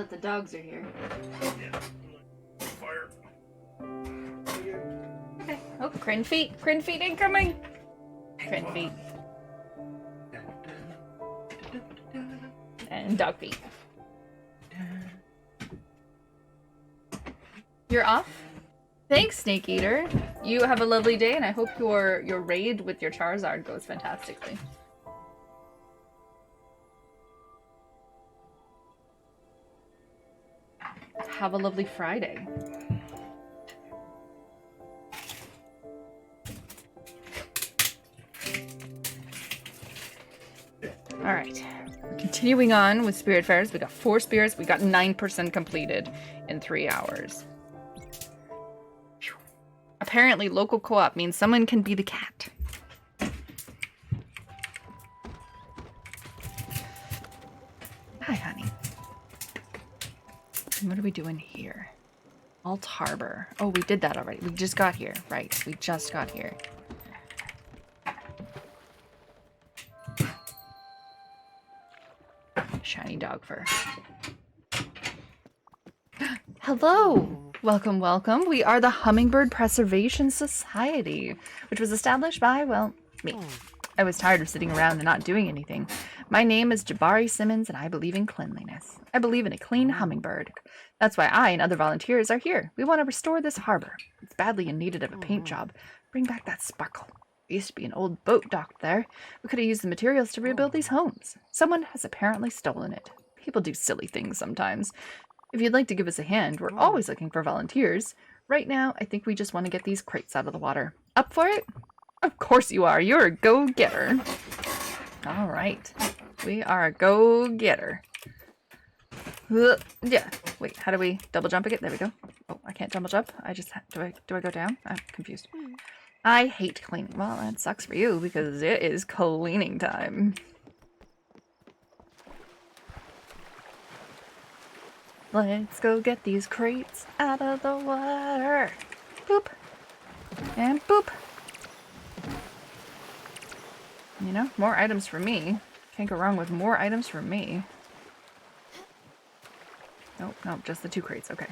that the dogs are here. Yeah. Fire. Okay. Oh, crane feet! Crane feet incoming! Crane feet. And dog feet. You're off? Thanks, Snake Eater. You have a lovely day, and I hope your raid with your Charizard goes fantastically. Have a lovely Friday. Alright. Continuing on with Spiritfarers. We got 4 spirits. We got 9% completed in 3 hours. Phew. Apparently, local co-op means someone can be the cat. Hi, honey. What are we doing here? Alt Harbor. Oh, we did that already. We just got here. Right. We just got here. Shiny dog fur. Hello! Welcome, welcome. We are the Hummingbird Preservation Society, which was established by, well, me. I was tired of sitting around and not doing anything. My name is Jabari Simmons, and I believe in cleanliness. I believe in a clean hummingbird. That's why I and other volunteers are here. We want to restore this harbor. It's badly in need of a paint job. Bring back that sparkle. There used to be an old boat docked there. We could have used the materials to rebuild these homes. Someone has apparently stolen it. People do silly things sometimes. If you'd like to give us a hand, we're always looking for volunteers. Right now, I think we just want to get these crates out of the water. Up for it? Of course you are. You're a go-getter. All right. We are a go-getter. Yeah. Wait, how do we double jump again? There we go. Oh, I can't double jump. I just do I go down? I'm confused. I hate cleaning. Well, that sucks for you because it is cleaning time. Let's go get these crates out of the water. Boop. And boop. You know, more items for me. Can't go wrong with more items for me. Nope, nope, just the 2 crates. Okay.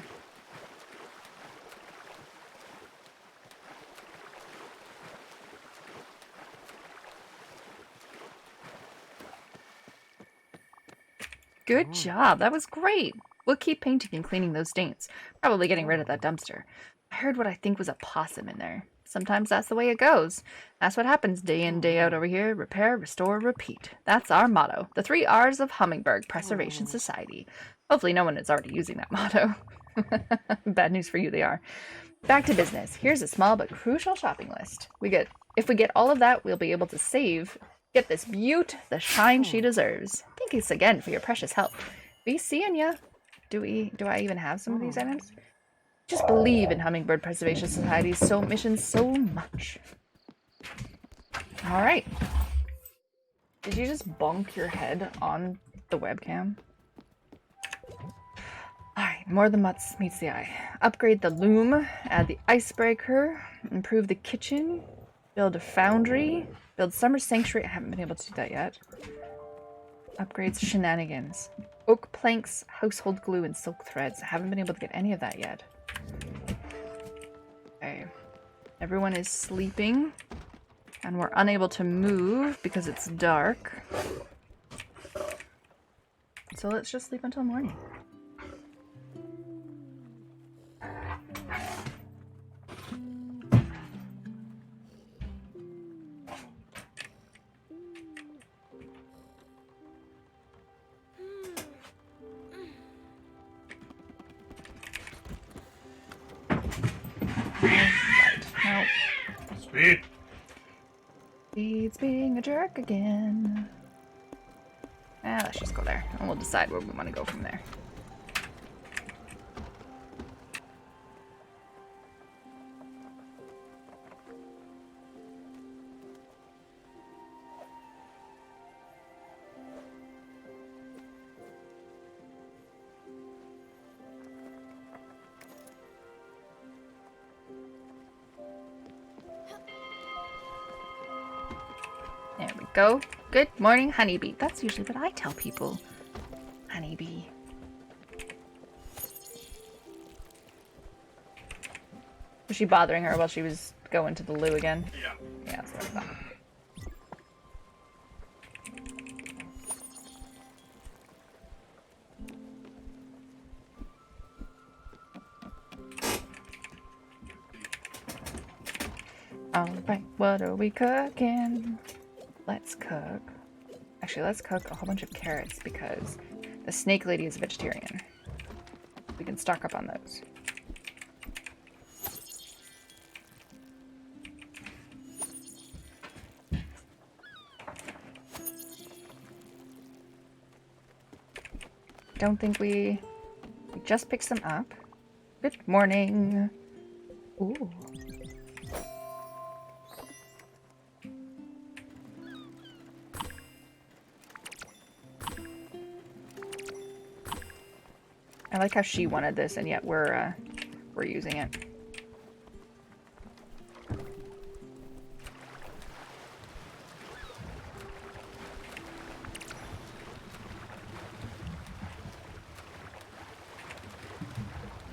Good job. That was great. We'll keep painting and cleaning those stains. Probably getting rid of that dumpster. I heard what I think was a possum in there. Sometimes that's the way it goes. That's what happens day in, day out over here. Repair, restore, repeat. That's our motto. The 3 R's of Hummingbird Preservation Society. Hopefully no one is already using that motto. Bad news for you, they are. Back to business. Here's a small but crucial shopping list. If we get all of that, we'll be able to get this beaut the shine she deserves. Thanks again for your precious help. Be seeing ya. Do I even have some of these items? Just believe in Hummingbird Preservation Society's mission so much. Alright. Did you just bonk your head on the webcam? Alright, more than meets the eye. Upgrade the loom, add the icebreaker, improve the kitchen, build a foundry, build summer sanctuary. I haven't been able to do that yet. Upgrades shenanigans. Oak planks, household glue, and silk threads. I haven't been able to get any of that yet. Okay. Everyone is sleeping. And we're unable to move because it's dark. So let's just sleep until morning. Right. No. Speed. Speed's being a jerk again. Let's just go there, and we'll decide where we want to go from there. There we go. Good morning, honeybee. That's usually what I tell people. Honeybee. Was she bothering her while she was going to the loo again? Yeah. Yeah, that's what I thought. Alright, what are we cooking? Let's cook. Actually, let's cook a whole bunch of carrots because the snake lady is a vegetarian. We can stock up on those. Don't think we just picked some up. Good morning. Ooh. I like how she wanted this, and yet we're using it.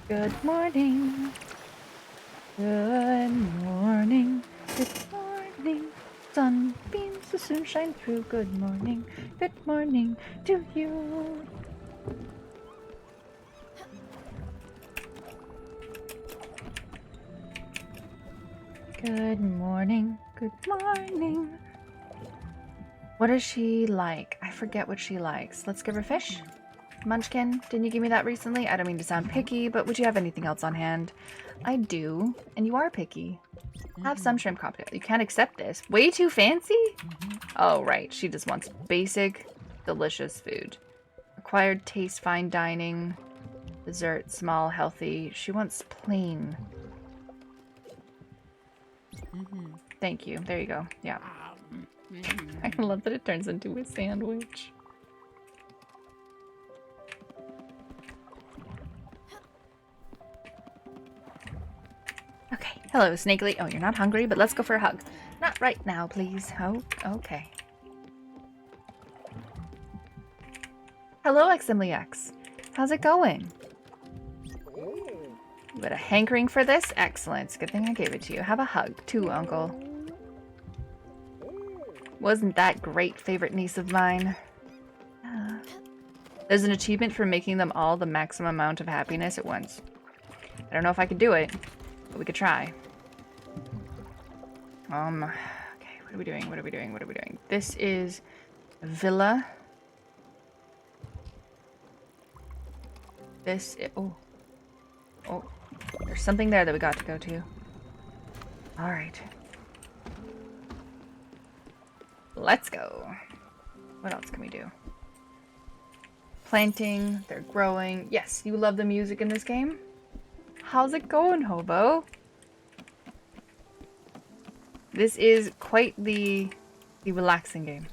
Good morning. Good morning. Good morning. Sunbeams will soon shine through. Good morning. Good morning to you. Good morning. Good morning. What does she like? I forget what she likes. Let's give her fish. Munchkin, didn't you give me that recently? I don't mean to sound picky, but would you have anything else on hand? I do, and you are picky. Have some shrimp cocktail. You can't accept this. Way too fancy? Oh, right. She just wants basic, delicious food. Acquired taste, fine dining. Dessert, small, healthy. She wants plain. Thank you. There you go. Yeah. I love that it turns into a sandwich. Okay. Hello, Snakely. Oh, you're not hungry, but let's go for a hug. Not right now, please. Oh, okay. Hello, Xemily X. How's it going? You got a hankering for this? Excellent. It's a good thing I gave it to you. Have a hug, too, Uncle. Wasn't that great, favorite niece of mine? There's an achievement for making them all the maximum amount of happiness at once. I don't know if I could do it, but we could try. Okay, what are we doing? What are we doing? What are we doing? This is a villa. This is, oh, there's something there that we got to go to. All right. Let's go. What else can we do? Planting, they're growing. Yes, you love the music in this game? How's it going, Hobo? This is quite the relaxing game.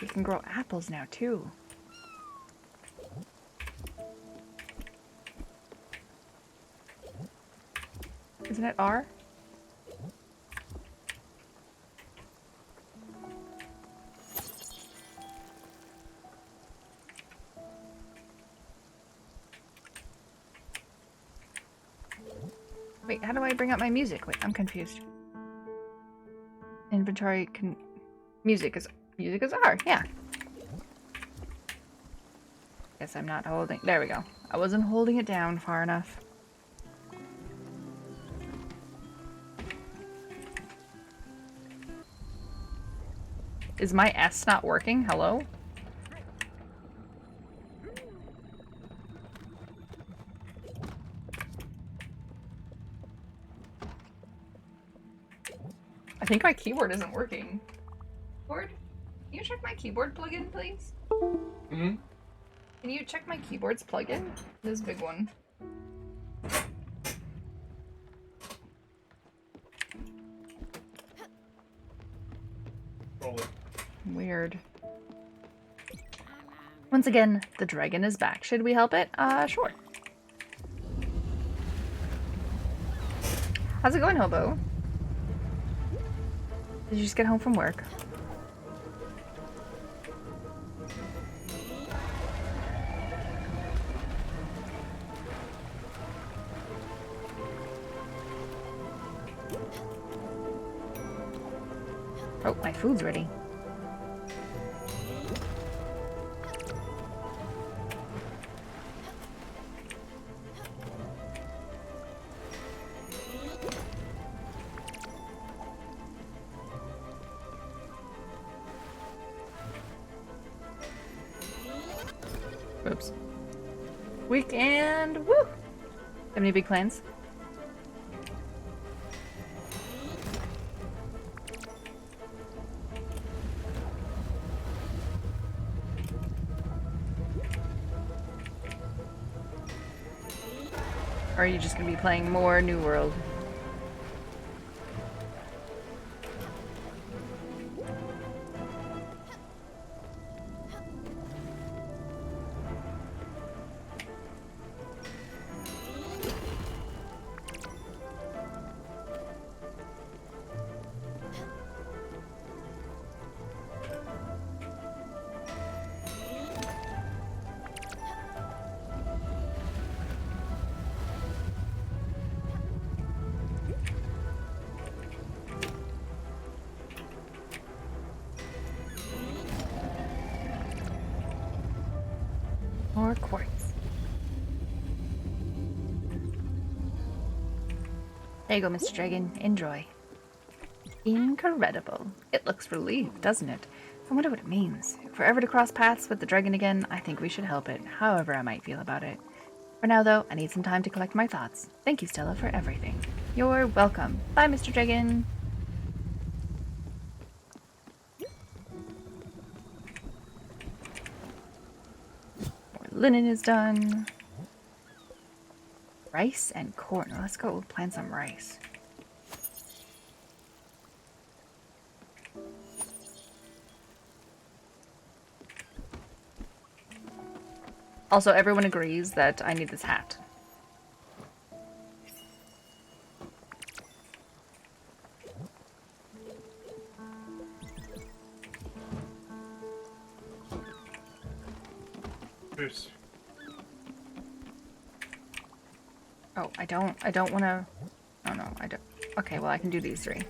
We can grow apples now, too. Isn't it R? Wait, how do I bring up my music? Wait, I'm confused. Inventory can... Music is R, yeah. Guess I'm not holding... There we go. I wasn't holding it down far enough. Is my S not working? Hello? I think my keyboard isn't working. Keyboard? Can you check my keyboard plug-in, please? Mm-hmm. Can you check my keyboard's plug-in? This big one. Roll it. Weird. Once again, the dragon is back. Should we help it? Sure. How's it going, Hobo? Did you just get home from work? Oh, my food's ready. Oops. Weekend! Woo! Have any big plans? Or are you just gonna be playing more New World? More quartz. There you go, Mr. Dragon. Enjoy. Incredible. It looks relieved, doesn't it? I wonder what it means. If we're ever to cross paths with the dragon again, I think we should help it, however I might feel about it. For now, though, I need some time to collect my thoughts. Thank you, Stella, for everything. You're welcome. Bye, Mr. Dragon. More linen is done. Rice and corn. Let's go plant some rice. Also, everyone agrees that I need this hat. Oops. Oh, I don't want to... Oh, no, I don't... Okay, well, I can do these three.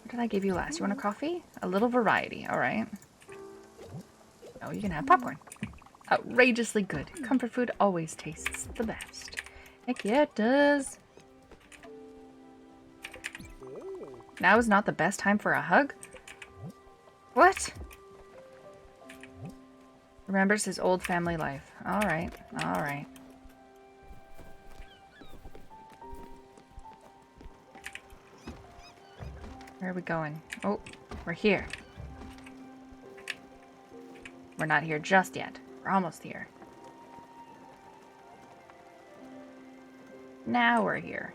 What did I give you last? You want a coffee? A little variety, alright. Oh, you can have popcorn. Outrageously good. Comfort food always tastes the best. Heck yeah, it does. Now is not the best time for a hug? What? Remembers his old family life. Alright, alright. Where are we going? Oh, we're here. We're not here just yet. We're almost here. Now we're here.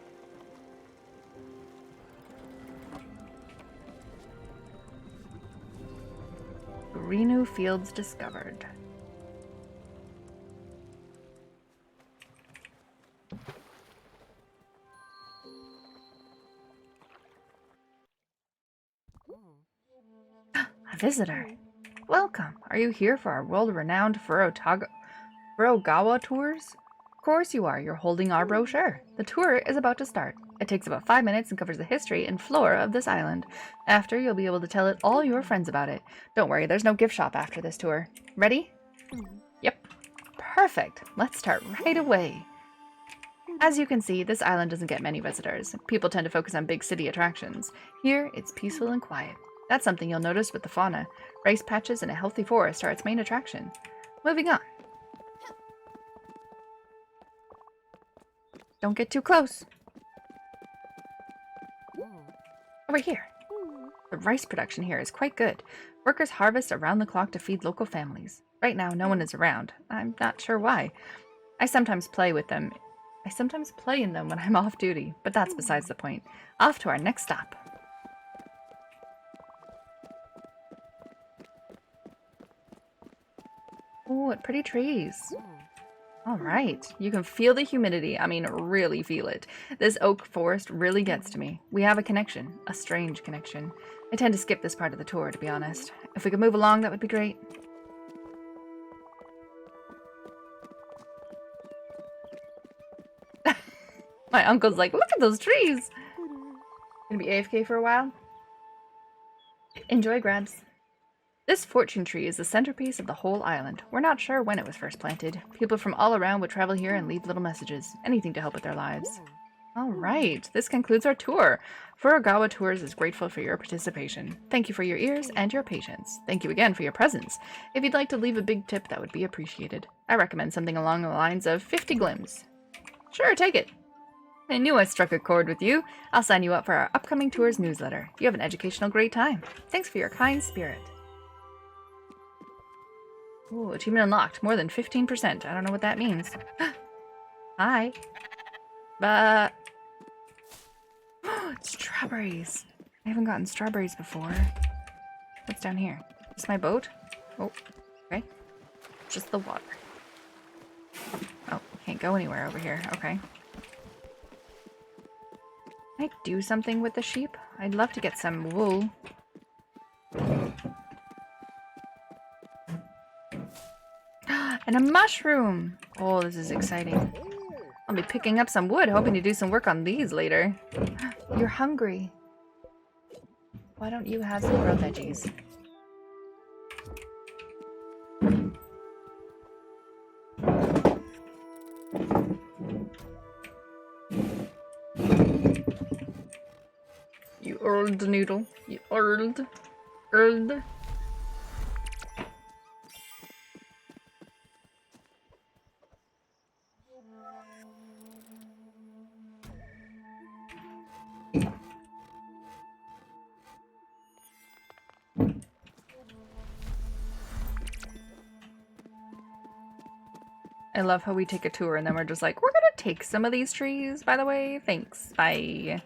Renu Fields discovered. A visitor. Welcome. Are you here for our world-renowned Furogawa tours? Of course you are. You're holding our brochure. The tour is about to start. It takes about 5 minutes and covers the history and flora of this island. After, you'll be able to tell all your friends about it. Don't worry, there's no gift shop after this tour. Ready? Yep. Perfect. Let's start right away. As you can see, this island doesn't get many visitors. People tend to focus on big city attractions. Here, it's peaceful and quiet. That's something you'll notice with the fauna. Rice patches and a healthy forest are its main attraction. Moving on. Don't get too close. Over here. The rice production here is quite good. Workers harvest around the clock to feed local families. Right now, no one is around. I'm not sure why. I sometimes play in them when I'm off duty, but that's besides the point. Off to our next stop. Oh, what pretty trees. All right. You can feel the humidity. I mean, really feel it. This oak forest really gets to me. We have a connection. A strange connection. I tend to skip this part of the tour, to be honest. If we could move along, that would be great. My uncle's like, look at those trees. Gonna be AFK for a while. Enjoy, Grabs. This fortune tree is the centerpiece of the whole island. We're not sure when it was first planted. People from all around would travel here and leave little messages. Anything to help with their lives. Alright, this concludes our tour. Furugawa Tours is grateful for your participation. Thank you for your ears and your patience. Thank you again for your presence. If you'd like to leave a big tip, that would be appreciated. I recommend something along the lines of 50 glims. Sure, take it. I knew I struck a chord with you. I'll sign you up for our upcoming tours newsletter. You have an educational great time. Thanks for your kind spirit. Ooh, achievement unlocked. More than 15%. I don't know what that means. Hi. But... strawberries. I haven't gotten strawberries before. What's down here? Is this my boat? Oh, okay. Just the water. Oh, can't go anywhere over here. Okay. Can I do something with the sheep? I'd love to get some wool. And a mushroom! Oh, this is exciting. I'll be picking up some wood, hoping to do some work on these later. You're hungry. Why don't you have some grilled veggies? You old noodle. You old. Old. I love how we take a tour and then we're just like, we're gonna take some of these trees, by the way. Thanks. Bye.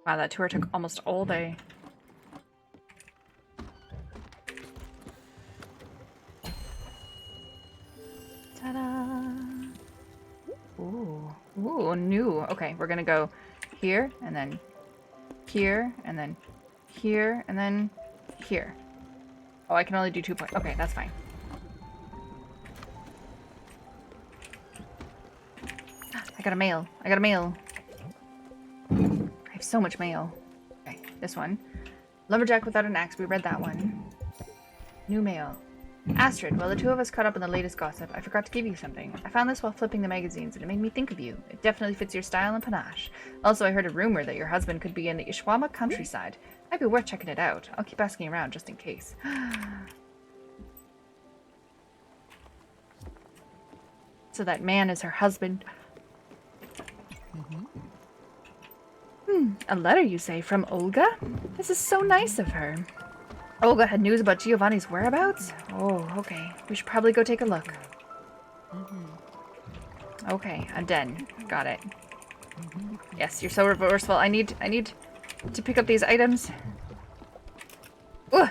Wow, that tour took almost all day. Ta-da! Ooh. Ooh, new. Okay, we're gonna go here, and then here, and then here, and then here. Oh, I can only do 2 points. Okay, that's fine. I got a mail. I got a mail. I have so much mail. Okay, this one. Lumberjack without an axe. We read that one. New mail. Astrid, while the two of us caught up on the latest gossip, I forgot to give you something. I found this while flipping the magazines, and it made me think of you. It definitely fits your style and panache. Also, I heard a rumor that your husband could be in the Ishwama countryside. Might be worth checking it out. I'll keep asking around just in case. So that man is her husband. A letter, you say, from Olga? This is so nice of her. Olga had news about Giovanni's whereabouts? Oh, okay. We should probably go take a look. Okay, I'm done. Got it. Yes, you're so resourceful. I need to pick up these items. Ugh.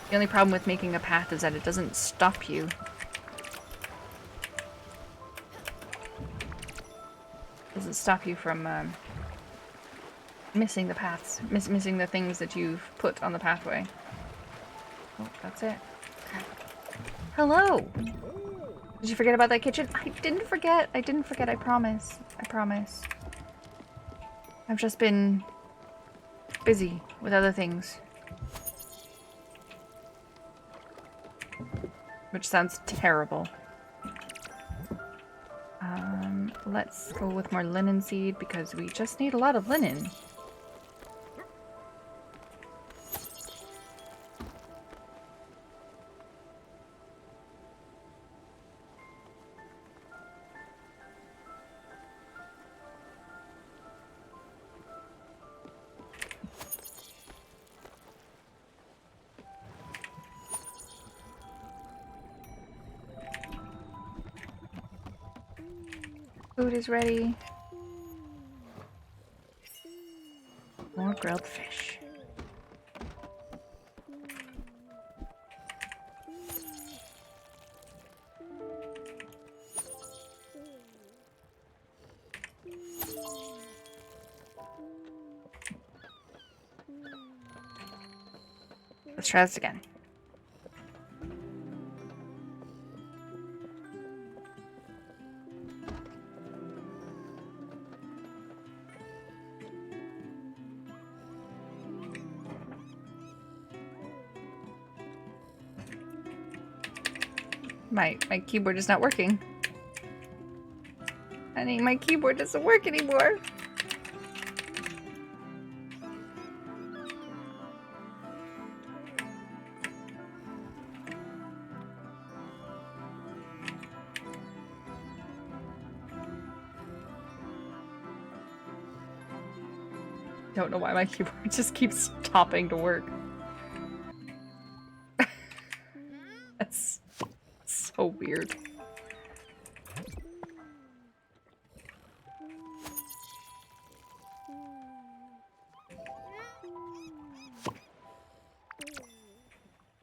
The only problem with making a path is that it doesn't stop you. It doesn't stop you from missing the paths, missing the things that you've put on the pathway. Oh, that's it. Hello! Did you forget about that kitchen? I didn't forget. I didn't forget. I promise. I promise. I've just been busy with other things. Which sounds terrible. Let's go with more linen seed because we just need a lot of linen. Food is ready. More grilled fish. Let's try this again. My keyboard is not working. Honey, my keyboard doesn't work anymore. Don't know why my keyboard just keeps stopping to work. That's so weird.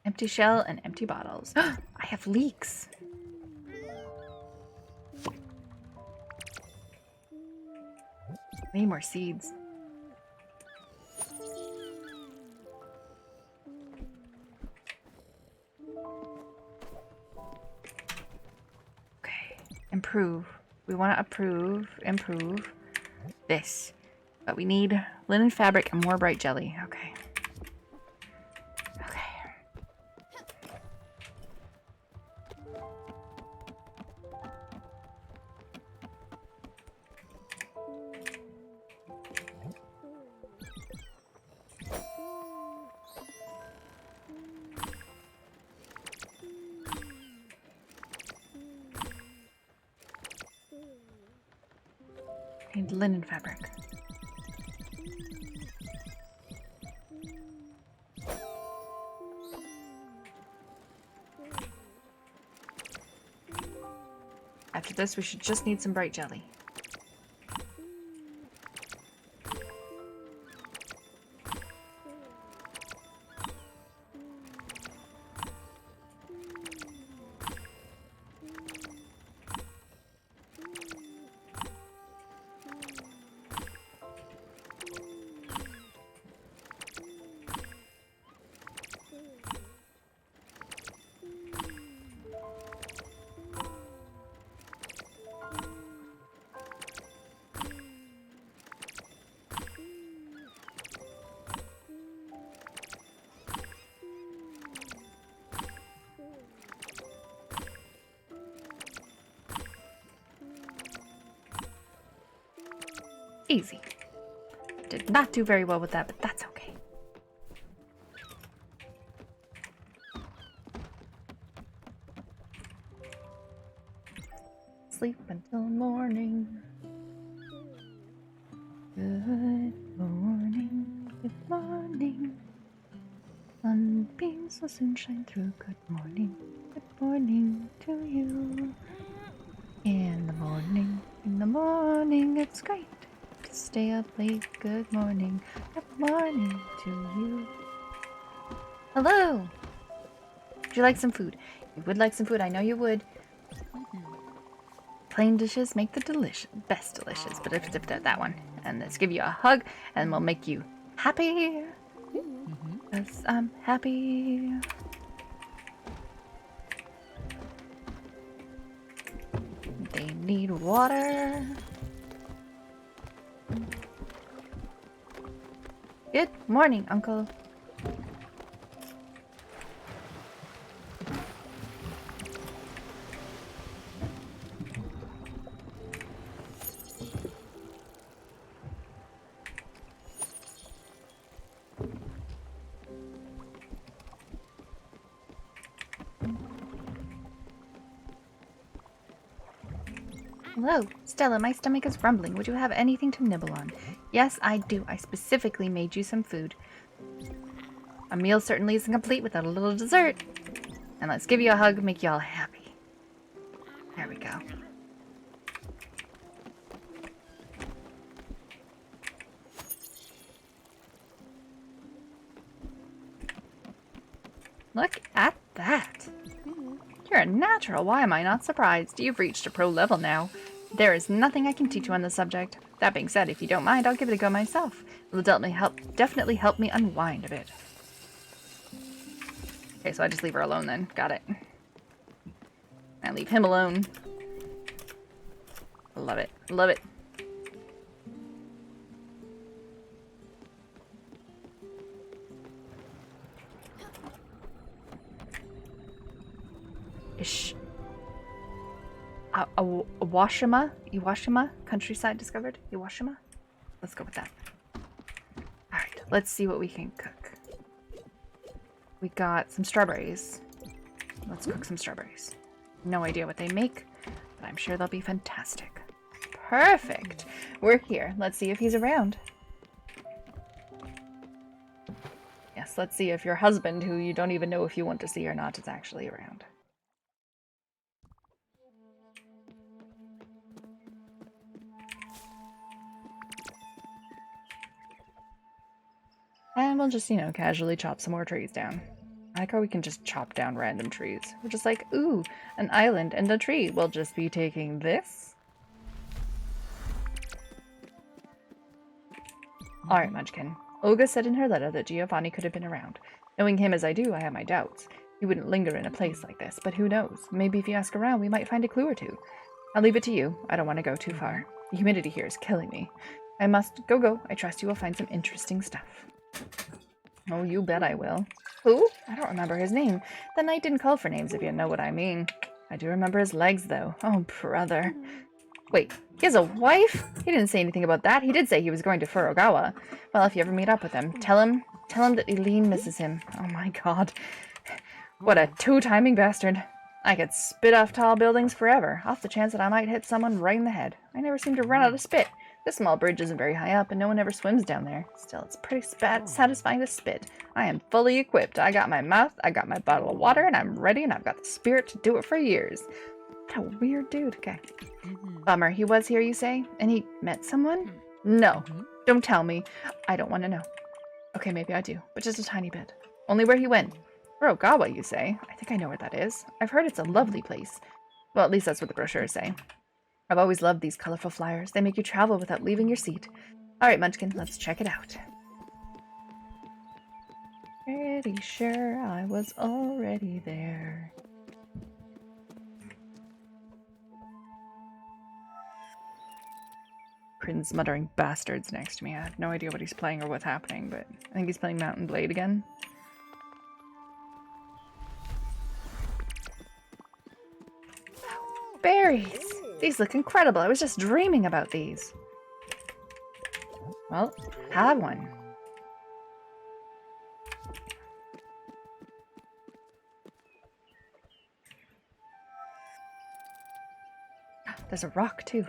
Empty shell and empty bottles. I have leeks. I need more seeds. Okay, improve. We want to improve this. But we need linen fabric and more bright jelly. Okay. Okay. I need linen fabric. After this, we should just need some bright jelly. Easy. Did not do very well with that, but that's okay. Sleep until morning. Good morning, good morning. Sunbeams will soon shine through. Good morning to you. In the morning, it's great to stay up late. Good morning to you. Hello! Would you like some food? You would like some food, I know you would. Plain dishes make the best delicious, but if that one. And let's give you a hug, and we'll make you happy. Yes, I'm happy. They need water. Good morning, Uncle. Hello, Stella, my stomach is rumbling. Would you have anything to nibble on? Yes, I do. I specifically made you some food. A meal certainly isn't complete without a little dessert. And let's give you a hug, make you all happy. There we go. Look at that. You're a natural. Why am I not surprised? You've reached a pro level now. There is nothing I can teach you on the subject. That being said, if you don't mind, I'll give it a go myself. It'll definitely help me unwind a bit. Okay, so I just leave her alone then. Got it. I leave him alone. Love it. Love it. Iwashima? Countryside discovered? Iwashima? Let's go with that. Alright, let's see what we can cook. We got some strawberries. Let's cook some strawberries. No idea what they make, but I'm sure they'll be fantastic. Perfect! We're here. Let's see if he's around. Yes, let's see if your husband, who you don't even know if you want to see or not, is actually around. And we'll just, you know, casually chop some more trees down. I like how we can just chop down random trees. We're just like, ooh, an island and a tree. We'll just be taking this. Alright, Munchkin. Olga said in her letter that Giovanni could have been around. Knowing him as I do, I have my doubts. He wouldn't linger in a place like this, but who knows? Maybe if you ask around, we might find a clue or two. I'll leave it to you. I don't want to go too far. The humidity here is killing me. I must go. I trust you will find some interesting stuff. Oh, you bet I will. Who? I don't remember his name. The knight didn't call for names, if you know what I mean. I do remember his legs, though. Oh, brother. Wait, he has a wife? He didn't say anything about that. He did say he was going to Furugawa. Well, if you ever meet up with him, tell him that Eileen misses him. Oh my god. What a two-timing bastard. I could spit off tall buildings forever, off the chance that I might hit someone right in the head. I never seem to run out of spit. This small bridge isn't very high up, and no one ever swims down there. Still, it's pretty satisfying to spit. I am fully equipped. I got my mouth, I got my bottle of water, and I'm ready, and I've got the spirit to do it for years. What a weird dude. Okay. Bummer. He was here, you say? And he met someone? No. Don't tell me. I don't want to know. Okay, maybe I do, but just a tiny bit. Only where he went. Furugawa, you say? I think I know where that is. I've heard it's a lovely place. Well, at least that's what the brochures say. I've always loved these colorful flyers. They make you travel without leaving your seat. Alright, Munchkin, let's check it out. Pretty sure I was already there. Prince muttering bastards next to me. I have no idea what he's playing or what's happening, but I think he's playing Mountain Blade again. Berries! These look incredible. I was just dreaming about these. Well, have one. There's a rock, too.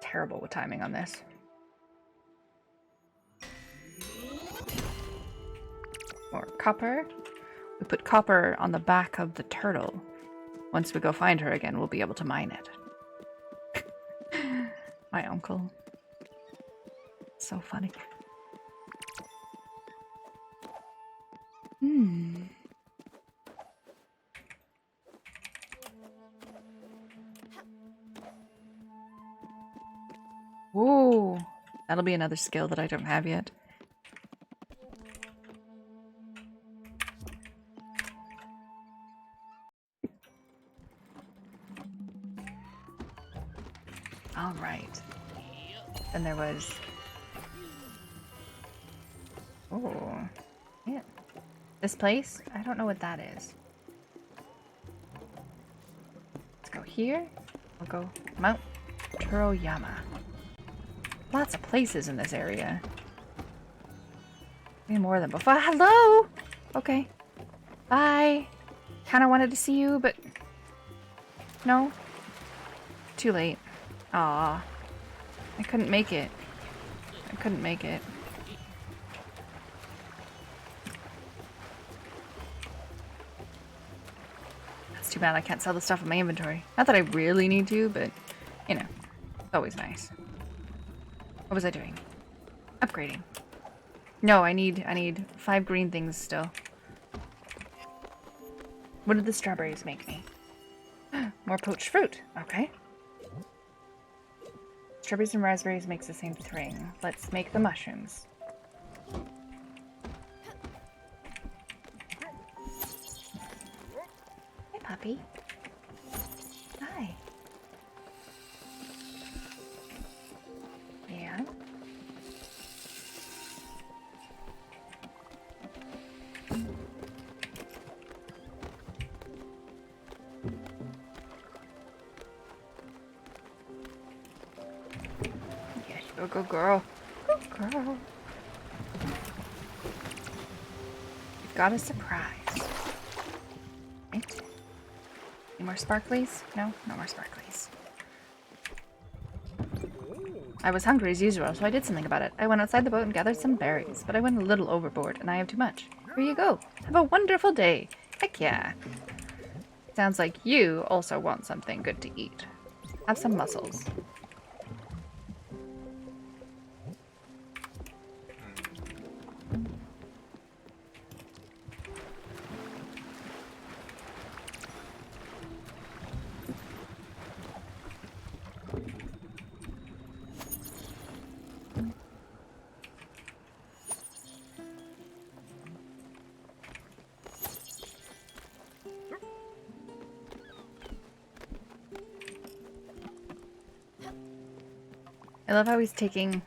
Terrible with timing on this. More copper. We put copper on the back of the turtle. Once we go find her again, we'll be able to mine it. My uncle. So funny. Ooh, that'll be another skill that I don't have yet. All right. Then there was... Oh, yeah. This place? I don't know what that is. Let's go here. We'll go Mount Turoyama. Lots of places in this area. Way more than before. Hello! Okay. Bye. Kinda wanted to see you, but... No. Too late. Aw. I couldn't make it. I couldn't make it. That's too bad I can't sell the stuff in my inventory. Not that I really need to, but, you know, it's always nice. What was I doing? Upgrading. No, I need 5 green things still. What did the strawberries make me? More poached fruit. Okay. Strawberries and raspberries makes the same thing. Let's make the mushrooms. Hi, puppy. Hi. Yeah. Yes, you're a good girl. Good girl. We've got a surprise. Right? Any more sparklies? No? No more sparklies. I was hungry as usual, so I did something about it. I went outside the boat and gathered some berries, but I went a little overboard, and I have too much. Here you go. Have a wonderful day. Heck yeah. Sounds like you also want something good to eat. Have some mussels. I love how he's taking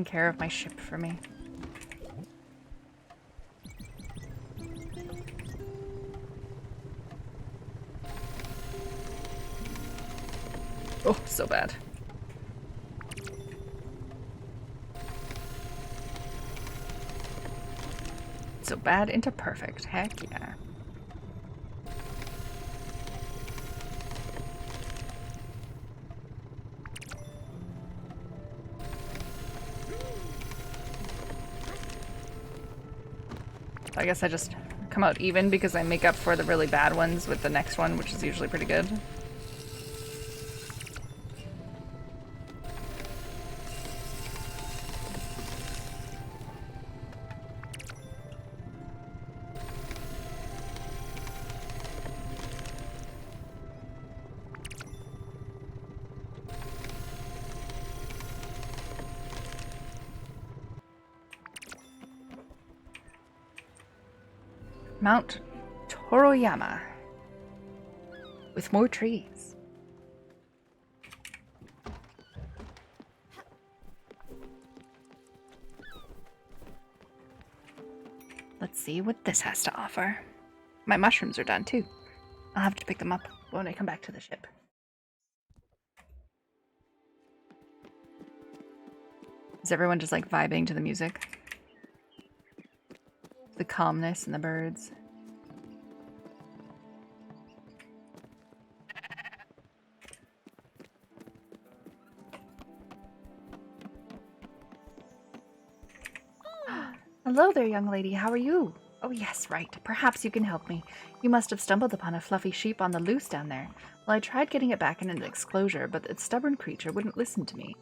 care of my ship for me. Oh, so bad. So bad into perfect. Heck yeah. I guess I just come out even because I make up for the really bad ones with the next one, which is usually pretty good. Mount Toroyama. With more trees. Let's see what this has to offer. My mushrooms are done too. I'll have to pick them up when I come back to the ship. Is everyone just like vibing to the music? The calmness and the birds. Hello there, young lady. How are you? Oh yes, right. Perhaps you can help me. You must have stumbled upon a fluffy sheep on the loose down there. Well, I tried getting it back in an exclosure, but its stubborn creature wouldn't listen to me.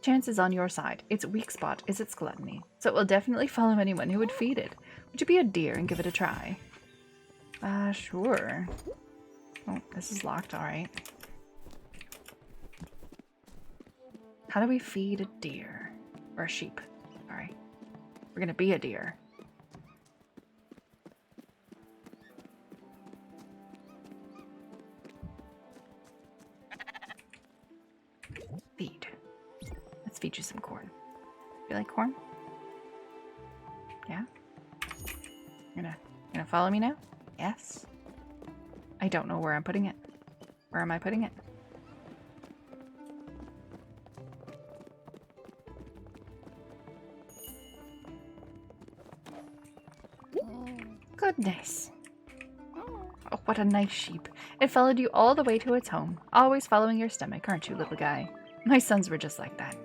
Chance is on your side. Its weak spot is its gluttony, so it will definitely follow anyone who would feed it. Would you be a dear and give it a try? Sure. Oh, this is locked, alright. How do we feed a deer? Or a sheep, sorry. We're gonna be a deer. Feed. Let's feed you some corn. You like corn? Yeah? You're gonna follow me now? Yes. I don't know where I'm putting it. Where am I putting it? Goodness. Oh, what a nice sheep. It followed you all the way to its home. Always following your stomach, aren't you, little guy? My sons were just like that.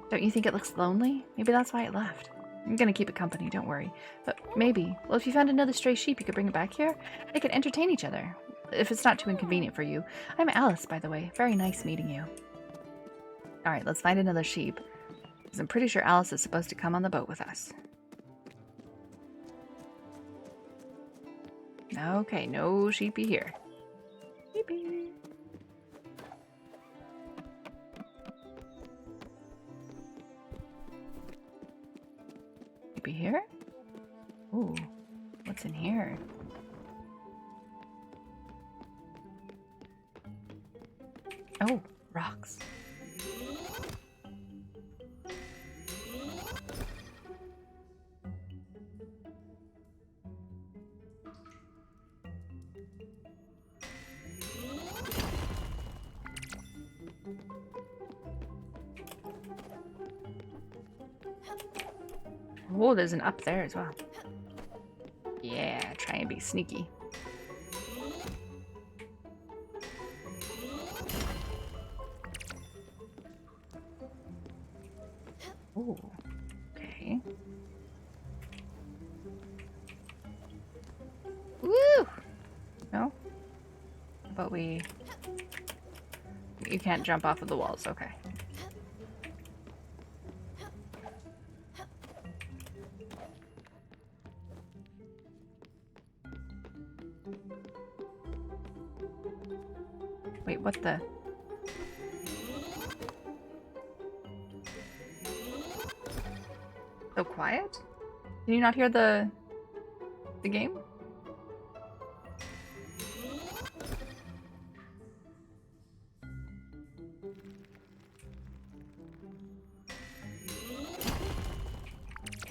Don't you think it looks lonely? Maybe that's why it left. I'm gonna keep it company, don't worry. But maybe, well, if you found another stray sheep, you could bring it back here? They could entertain each other. If it's not too inconvenient for you. I'm Alice, by the way. Very nice meeting you. Alright, let's find another sheep. Because I'm pretty sure Alice is supposed to come on the boat with us. Okay, no sheepy here. Sheepy. Sheepy here? Ooh, what's in here? Oh, rocks. Oh, there's an up there as well. Yeah, try and be sneaky. Oh, okay. Woo! No? But you can't jump off of the walls, okay. Wait, what the? So quiet? Did you not hear the game?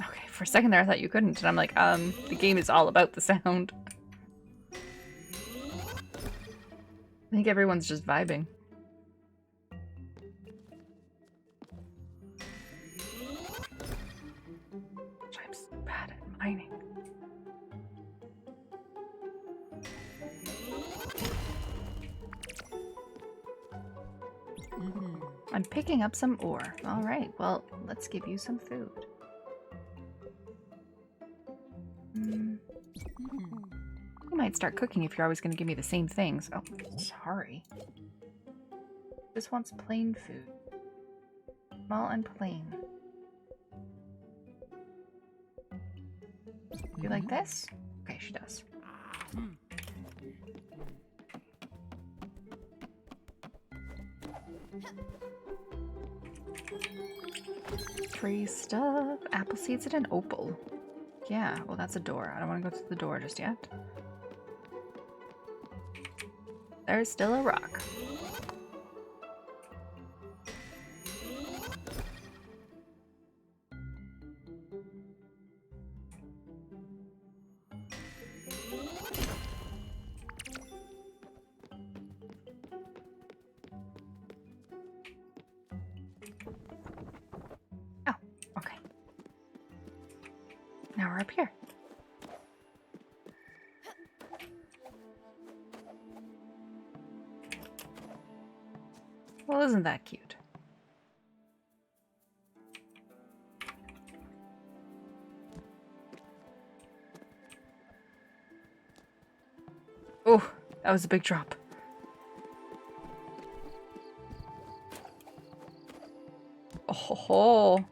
Okay, for a second there I thought you couldn't, and I'm like, the game is all about the sound. I think everyone's just vibing. I'm so bad at mining. I'm picking up some ore. Alright, well, let's give you some food. You might start cooking if you're always going to give me the same things. Oh, sorry. This wants plain food. Small and plain. You like this? Okay, she does. Free stuff. Apple seeds and an opal. Yeah, well that's a door. I don't want to go to the door just yet. There's still a rock. Oh, okay. Now we're up here. Well, isn't that cute? Oh, that was a big drop. Oh ho ho.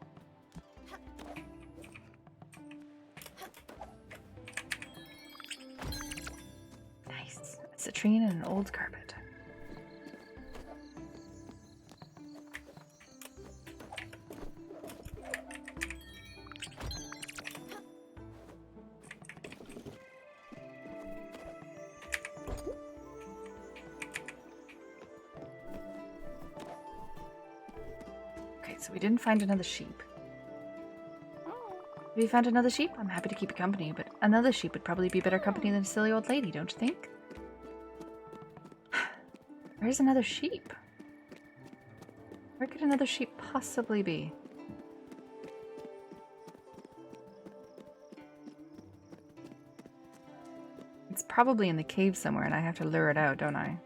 Nice. A citrine and an old carpet. So we didn't find another sheep. If we found another sheep, I'm happy to keep it company, but another sheep would probably be better company than a silly old lady, don't you think? Where's another sheep? Where could another sheep possibly be? It's probably in the cave somewhere and I have to lure it out, don't I?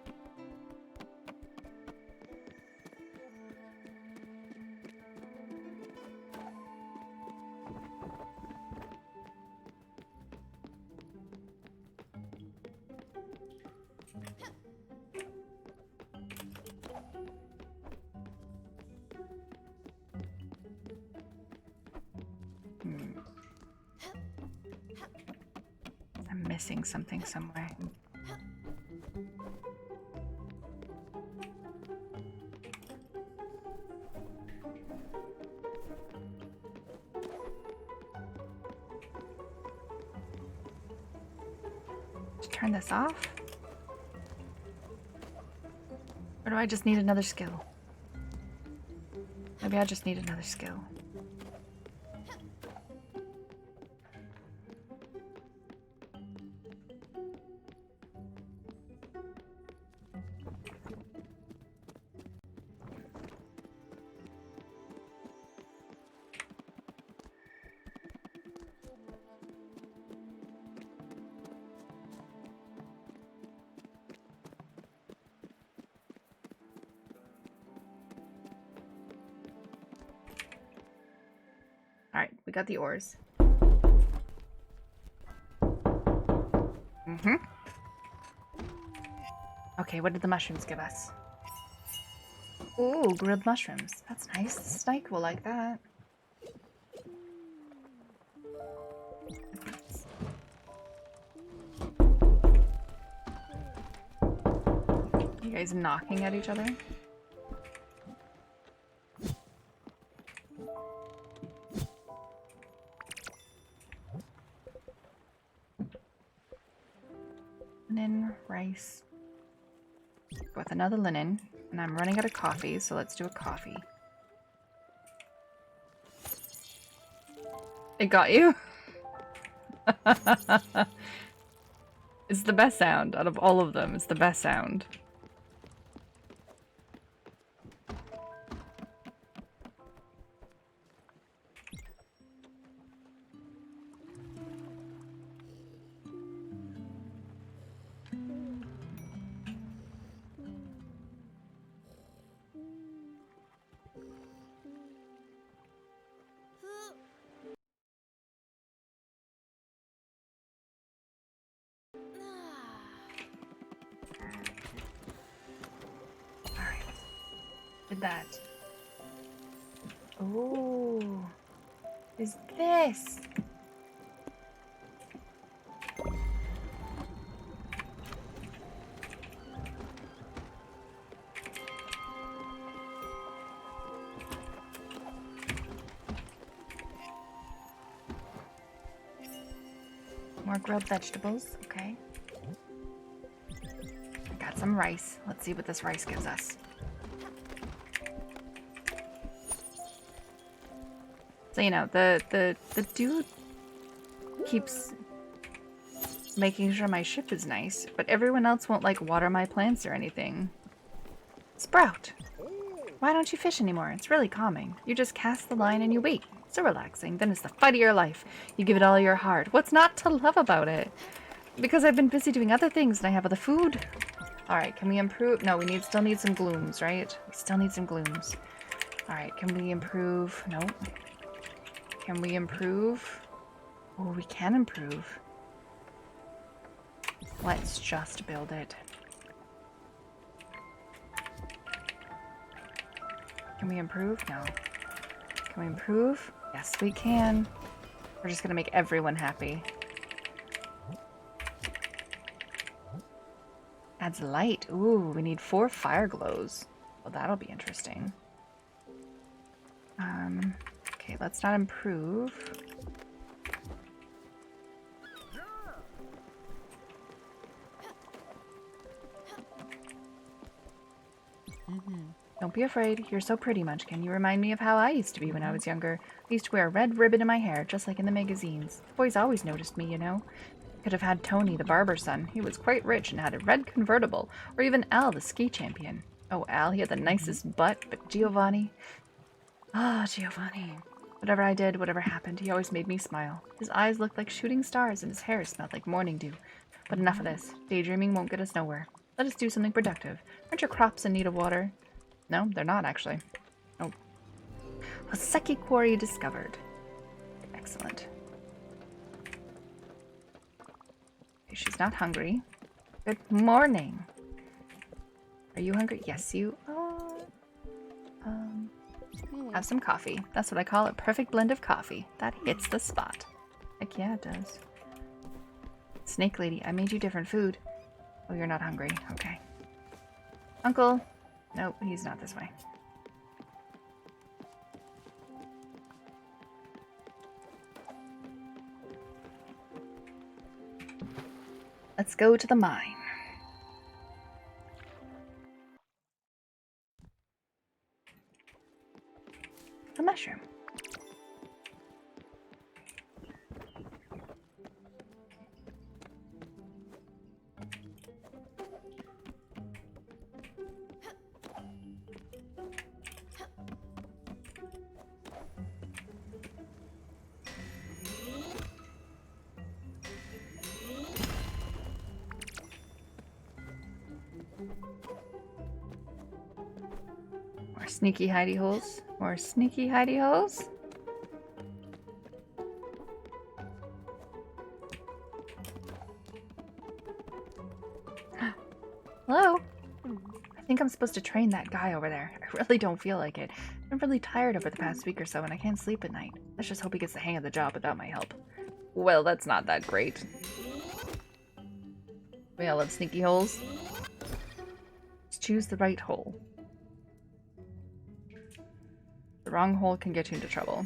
missing something somewhere. Just turn this off? Or do I just need another skill? Maybe I just need another skill. Alright, we got the oars. Mm-hmm. Okay, what did the mushrooms give us? Ooh, grilled mushrooms. That's nice. The snake will like that. You guys knocking at each other? Linen, rice. Go with another linen. And I'm running out of coffee, so let's do a coffee. It got you? It's the best sound out of all of them. It's the best sound. Did that. Oh, is this? More grilled vegetables, okay. I got some rice. Let's see what this rice gives us. So, you know, the dude keeps making sure my ship is nice, but everyone else won't, like, water my plants or anything. Sprout! Why don't you fish anymore? It's really calming. You just cast the line and you wait. So relaxing. Then it's the fight of your life. You give it all your heart. What's not to love about it? Because I've been busy doing other things and I have other food. Alright, can we improve? No, we still need some glooms, right? We still need some glooms. Alright, can we improve? Nope. Can we improve? Oh, we can improve. Let's just build it. Can we improve? No. Can we improve? Yes, we can. We're just gonna make everyone happy. Adds light. Ooh, we need 4 fire glows. Well, that'll be interesting. Okay, let's not improve. Don't be afraid. You're so pretty, Munchkin. You remind me of how I used to be when I was younger. I used to wear a red ribbon in my hair, just like in the magazines. Boys always noticed me, you know. Could have had Tony, the barber's son. He was quite rich and had a red convertible. Or even Al, the ski champion. Oh, Al, he had the nicest butt, but Giovanni... Ah, Giovanni. Whatever I did, whatever happened, he always made me smile. His eyes looked like shooting stars and his hair smelled like morning dew. But enough of this. Daydreaming won't get us nowhere. Let us do something productive. Aren't your crops in need of water? No, they're not, actually. Oh. Hoseki quarry discovered. Excellent. Okay, she's not hungry. Good morning. Are you hungry? Yes, you are. Have some coffee. That's what I call a perfect blend of coffee. That hits the spot. Heck yeah, it does. Snake lady, I made you different food. Oh, you're not hungry. Okay. Uncle. Nope, he's not this way. Let's go to the mine. A mushroom. More sneaky hidey holes. More sneaky hidey holes. Hello? I think I'm supposed to train that guy over there. I really don't feel like it. I'm really tired over the past week or so and I can't sleep at night. Let's just hope he gets the hang of the job without my help. Well, that's not that great. We all love sneaky holes. Let's choose the right hole. The wrong hole can get you into trouble.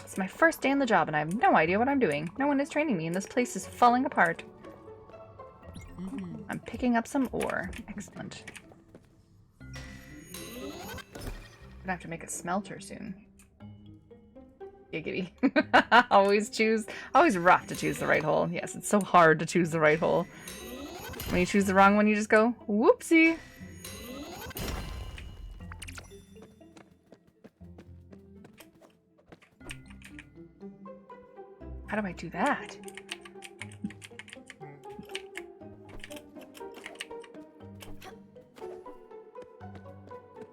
It's my first day on the job and I have no idea what I'm doing. No one is training me and this place is falling apart. I'm picking up some ore. Excellent. Gonna have to make a smelter soon. Giggity. Always rough to choose the right hole. Yes, it's so hard to choose the right hole. When you choose the wrong one, you just go, whoopsie. How do I do that?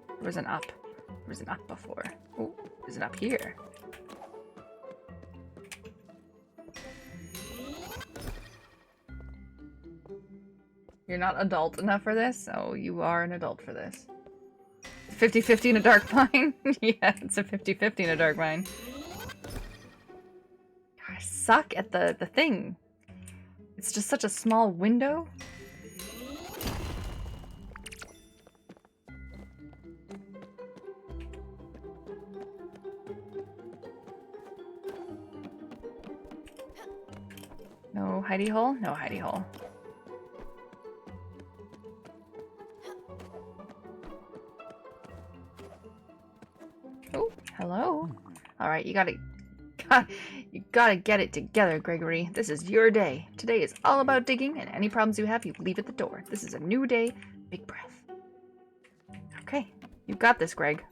There was an up. There was an up before. Oh, there's an up here. You're not adult enough for this? Oh, you are an adult for this. 50-50 in a dark mine? Yeah, it's a 50-50 in a dark mine. I suck at the thing. It's just such a small window. No hidey hole? No hidey hole. Oh, hello. Alright, you gotta get it together, Gregory. This is your day. Today is all about digging, and any problems you have, you leave at the door. This is a new day. Big breath. Okay, you've got this, Greg.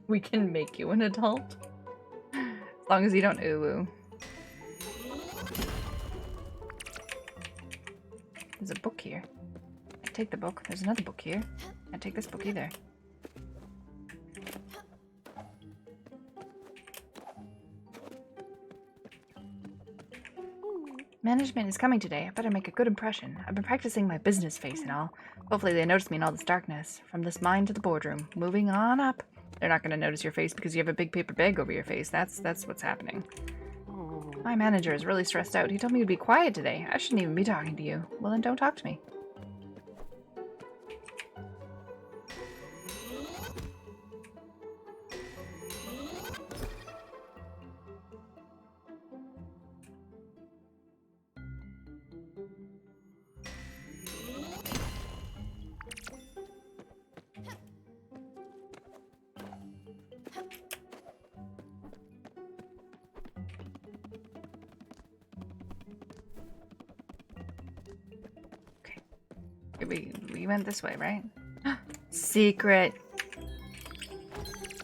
We can make you an adult. As long as you don't ooh-woo. There's a book here. I take the book. There's another book here. I take this book either. Management is coming today. I better make a good impression. I've been practicing my business face and all. Hopefully they notice me in all this darkness. From this mine to the boardroom. Moving on up. They're not going to notice your face because you have a big paper bag over your face. That's what's happening. My manager is really stressed out. He told me to be quiet today. I shouldn't even be talking to you. Well, then don't talk to me. We went this way, right? Secret.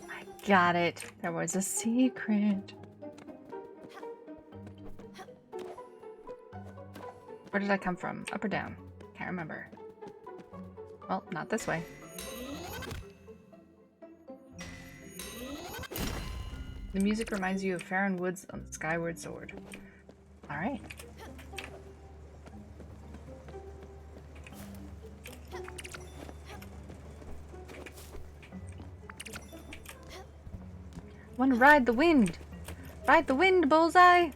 I got it. There was a secret. Where did I come from? Up or down? Can't remember. Well, not this way. The music reminds you of Farron Woods on the Skyward Sword. Alright. Wanna ride the wind! Ride the wind, Bullseye!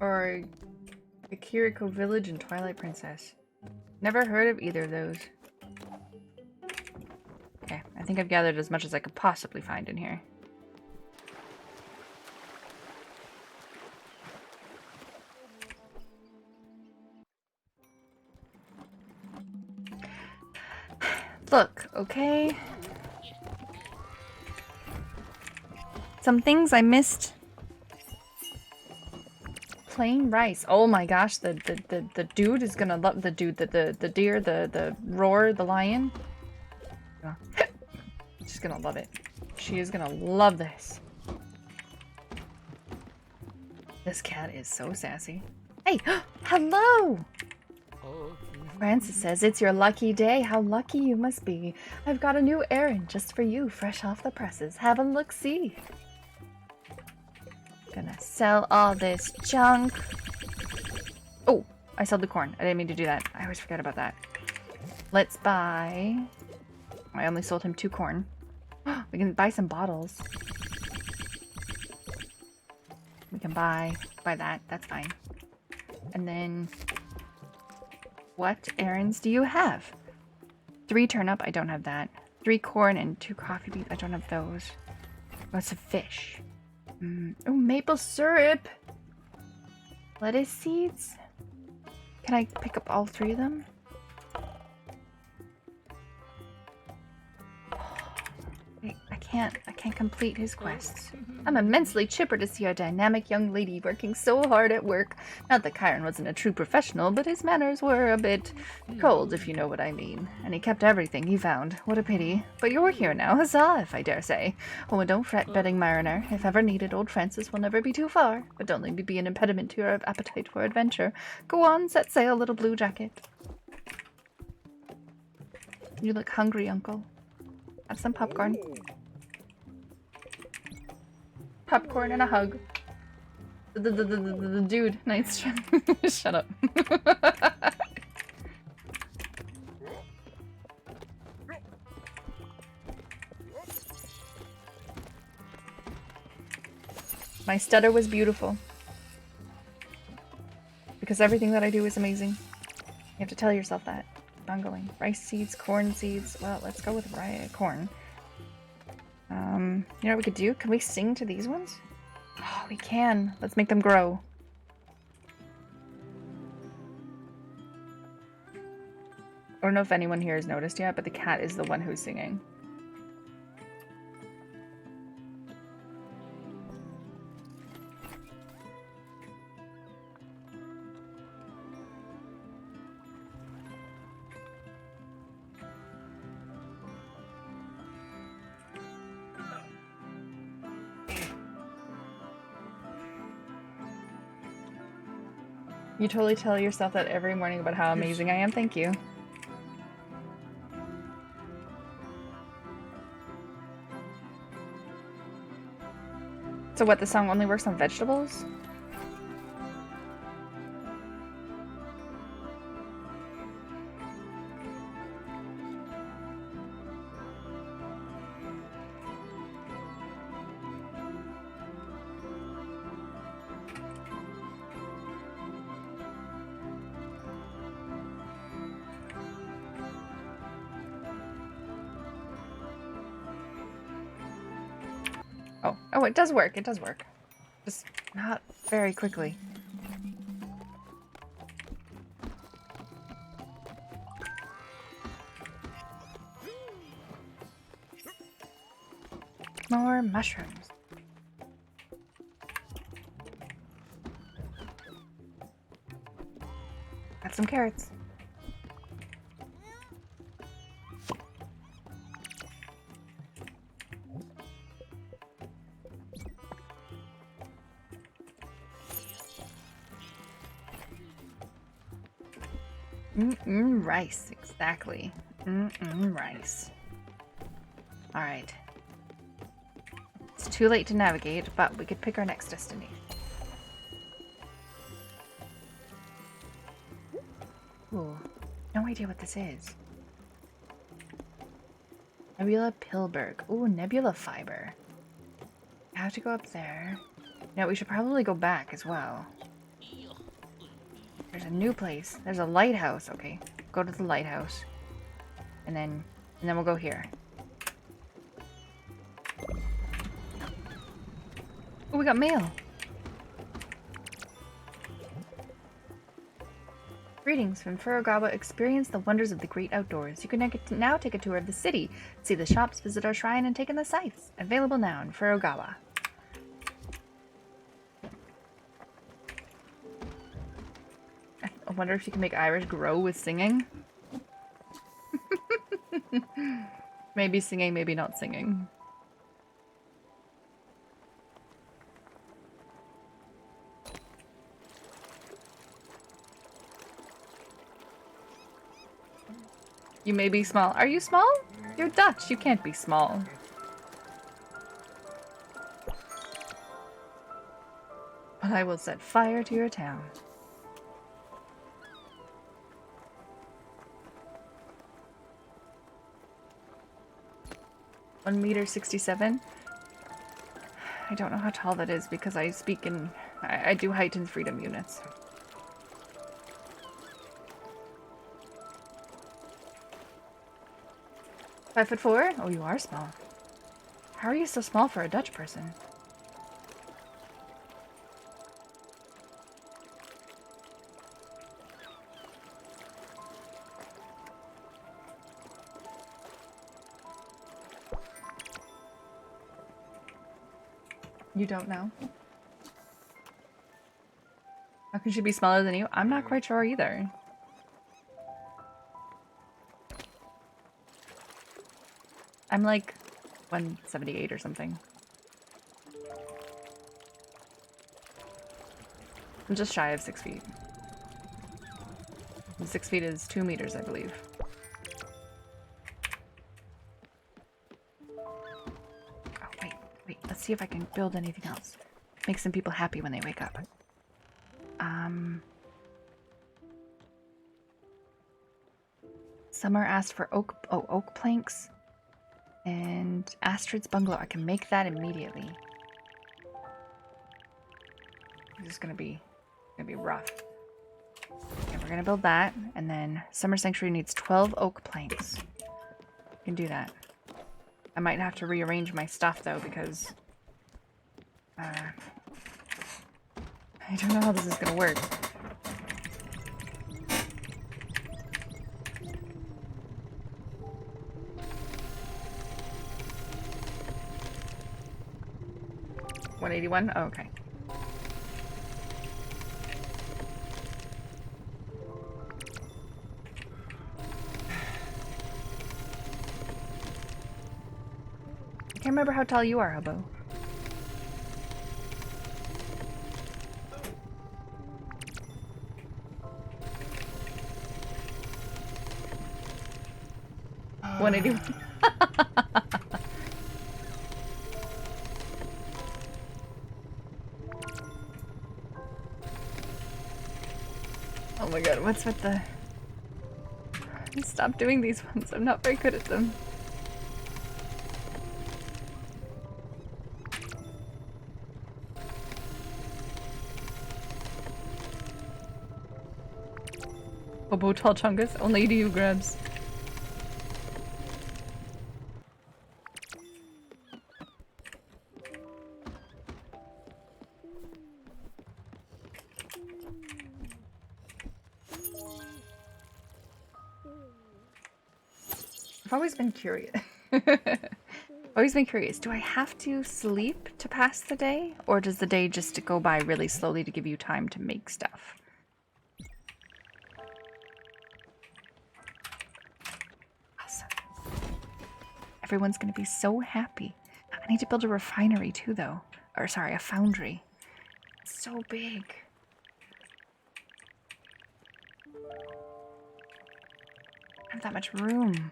Or the Kiriko Village and Twilight Princess. Never heard of either of those. Okay, I think I've gathered as much as I could possibly find in here. Look, okay? Some things I missed. Plain rice. Oh my gosh, the dude is gonna love the dude, the deer, the roar, the lion. Oh. She's gonna love it. She is gonna love this. This cat is so sassy. Hey, hello! Francis says it's your lucky day. How lucky you must be. I've got a new errand just for you, fresh off the presses. Have a look-see. Gonna sell all this junk. Oh, I sold the corn. I didn't mean to do that. I always forget about that. Let's buy... I only sold him 2 corn. We can buy some bottles. We can buy that. That's fine. And then... what errands do you have? 3 turnip. I don't have that. 3 corn and 2 coffee beans. I don't have those. What's a fish? Oh, maple syrup. Lettuce seeds. Can I pick up all 3 of them? Wait, I can't complete his quests. I'm immensely chipper to see our dynamic young lady working so hard at work. Not that Chiron wasn't a true professional, but his manners were a bit cold, if you know what I mean. And he kept everything he found. What a pity. But you're here now, huzzah, if I dare say. Oh, and don't fret, betting mariner. If ever needed, old Francis will never be too far. But don't let me be an impediment to your appetite for adventure. Go on, set sail, little blue jacket. You look hungry, uncle. Have some popcorn. Popcorn and a hug. The dude. Nice. Shut up. My stutter was beautiful. Because everything that I do is amazing. You have to tell yourself that. Bungling. Rice seeds, corn seeds. Well, let's go with corn. You know what we could do? Can we sing to these ones? Oh, we can. Let's make them grow. I don't know if anyone here has noticed yet, but the cat is the one who's singing. You totally tell yourself that every morning about how amazing I am. Thank you. So what, the song only works on vegetables? Oh, it does work. It does work. Just not very quickly. More mushrooms. Got some carrots. Rice, exactly. Rice. Alright. It's too late to navigate, but we could pick our next destination. Ooh, no idea what this is. Nebula Pilberg. Ooh, Nebula Fiber. I have to go up there. Now we should probably go back as well. There's a new place. There's a lighthouse. Okay, go to the lighthouse. And then we'll go here. Oh, we got mail. Greetings from Furugawa. Experience the wonders of the great outdoors. You can now take a tour of the city, see the shops, visit our shrine, and take in the sights. Available now in Furugawa. I wonder if you can make Irish grow with singing. Maybe singing, maybe not singing. You may be small. Are you small? You're Dutch. You can't be small. But I will set fire to your town. (1.67 meters). I don't know how tall that is because I speak in... I do heightened freedom units. (5'4")? Oh, you are small. How are you so small for a Dutch person? You don't know? How can she be smaller than you? I'm not quite sure either. I'm like 178 or something. I'm just shy of 6 feet. And 6 feet is 2 meters, I believe. Oh, wait. Let's see if I can build anything else. Make some people happy when they wake up. Summer asked for oak planks. And Astrid's bungalow. I can make that immediately. This is gonna be rough. Okay, we're gonna build that, and then Summer Sanctuary needs 12 oak planks. I can do that. I might have to rearrange my stuff though because I don't know how this is gonna work. $181? Oh, okay. I can't remember how tall you are, Hobo. $181. Oh my god, what's with the... Stop doing these ones, I'm not very good at them. Hobo tall chungus, only to you grabs. I've always been curious. Always been curious, do I have to sleep to pass the day? Or does the day just go by really slowly to give you time to make stuff? Awesome. Everyone's gonna be so happy. I need to build a refinery too, though. Or sorry, a foundry. It's so big. I don't have that much room.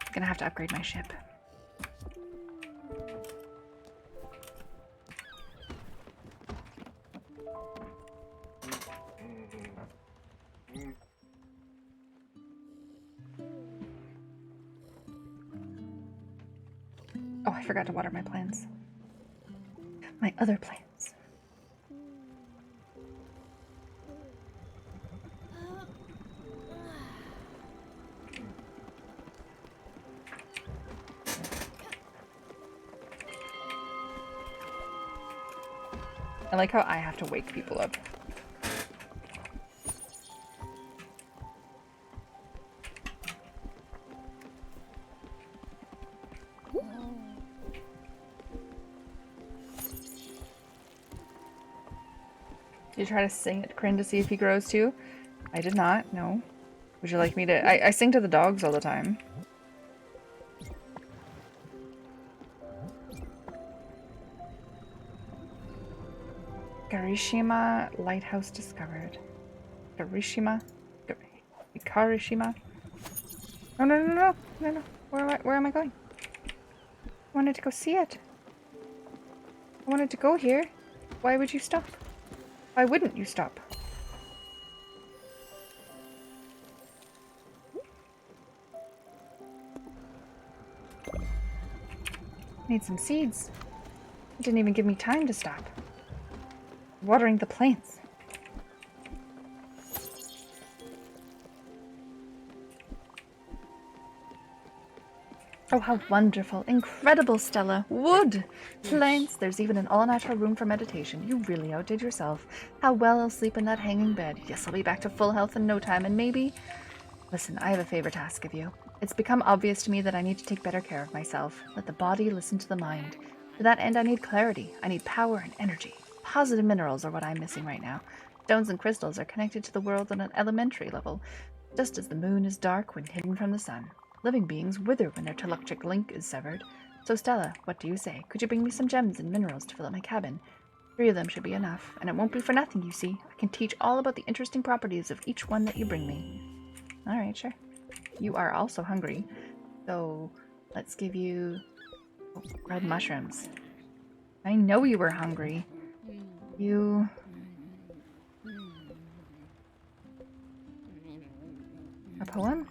I'm gonna have to upgrade my ship. Oh, I forgot to water my plants. My other plants. I like how I have to wake people up. Did you try to sing at Kryn to see if he grows too? I did not, no. Would you like me to? I sing to the dogs all the time. Garishima Lighthouse discovered. Garishima? Karishima? Oh, no. Where am I going? I wanted to go see it. I wanted to go here. Why would you stop? Why wouldn't you stop? Need some seeds. It didn't even give me time to stop. Watering the plants. Oh, how wonderful. Incredible, Stella. Wood! Plants. There's even an all-natural room for meditation. You really outdid yourself. How well I'll sleep in that hanging bed. Yes, I'll be back to full health in no time, and maybe... Listen, I have a favor to ask of you. It's become obvious to me that I need to take better care of myself. Let the body listen to the mind. To that end, I need clarity. I need power and energy. Positive minerals are what I'm missing right now. Stones and crystals are connected to the world on an elementary level, just as the moon is dark when hidden from the sun. Living beings wither when their telepathic link is severed. So Stella, what do you say? Could you bring me some gems and minerals to fill up my cabin? 3 of them should be enough, and it won't be for nothing, you see. I can teach all about the interesting properties of each one that you bring me. Alright, sure. You are also hungry, so let's give you red mushrooms. I know you were hungry. You... A poem?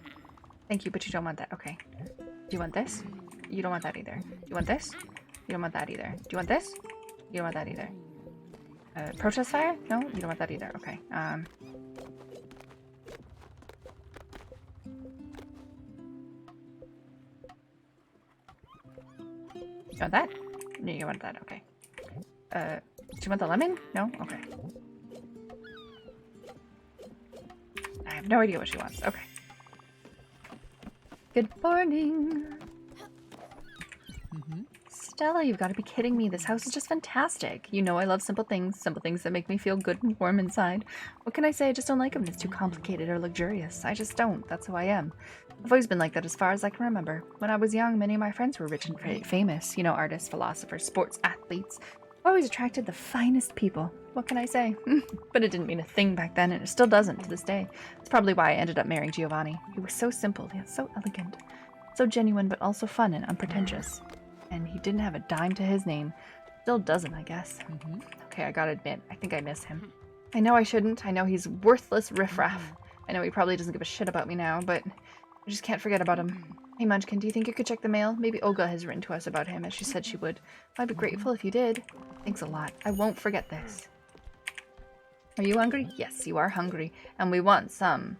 Thank you, but you don't want that. Okay. Do you want this? You don't want that either. Do you want this? You don't want that either. Do you want this? You don't want that either. Protest fire? No? You don't want that either. Okay. You want that? No, you want that. Okay. Do you want the lemon? No? Okay. I have no idea what she wants. Okay. Good morning. Stella, you've got to be kidding me. This house is just fantastic. You know I love simple things that make me feel good and warm inside. What can I say? I just don't like them. It's too complicated or luxurious. I just don't. That's who I am. I've always been like that as far as I can remember. When I was young, many of my friends were rich and famous. You know, artists, philosophers, sports athletes. I always attracted the finest people. What can I say? But it didn't mean a thing back then, and it still doesn't to this day. It's probably why I ended up marrying Giovanni. He was so simple, yet so elegant. So genuine, but also fun and unpretentious. And he didn't have a dime to his name. Still doesn't, I guess. Okay, I gotta admit, I think I miss him. I know I shouldn't. I know he's worthless riffraff. I know he probably doesn't give a shit about me now, but I just can't forget about him. Hey Munchkin, do you think you could check the mail? Maybe Olga has written to us about him, as she said she would. I'd be grateful if you did. Thanks a lot. I won't forget this. Are you hungry? Yes, you are hungry. And we want some.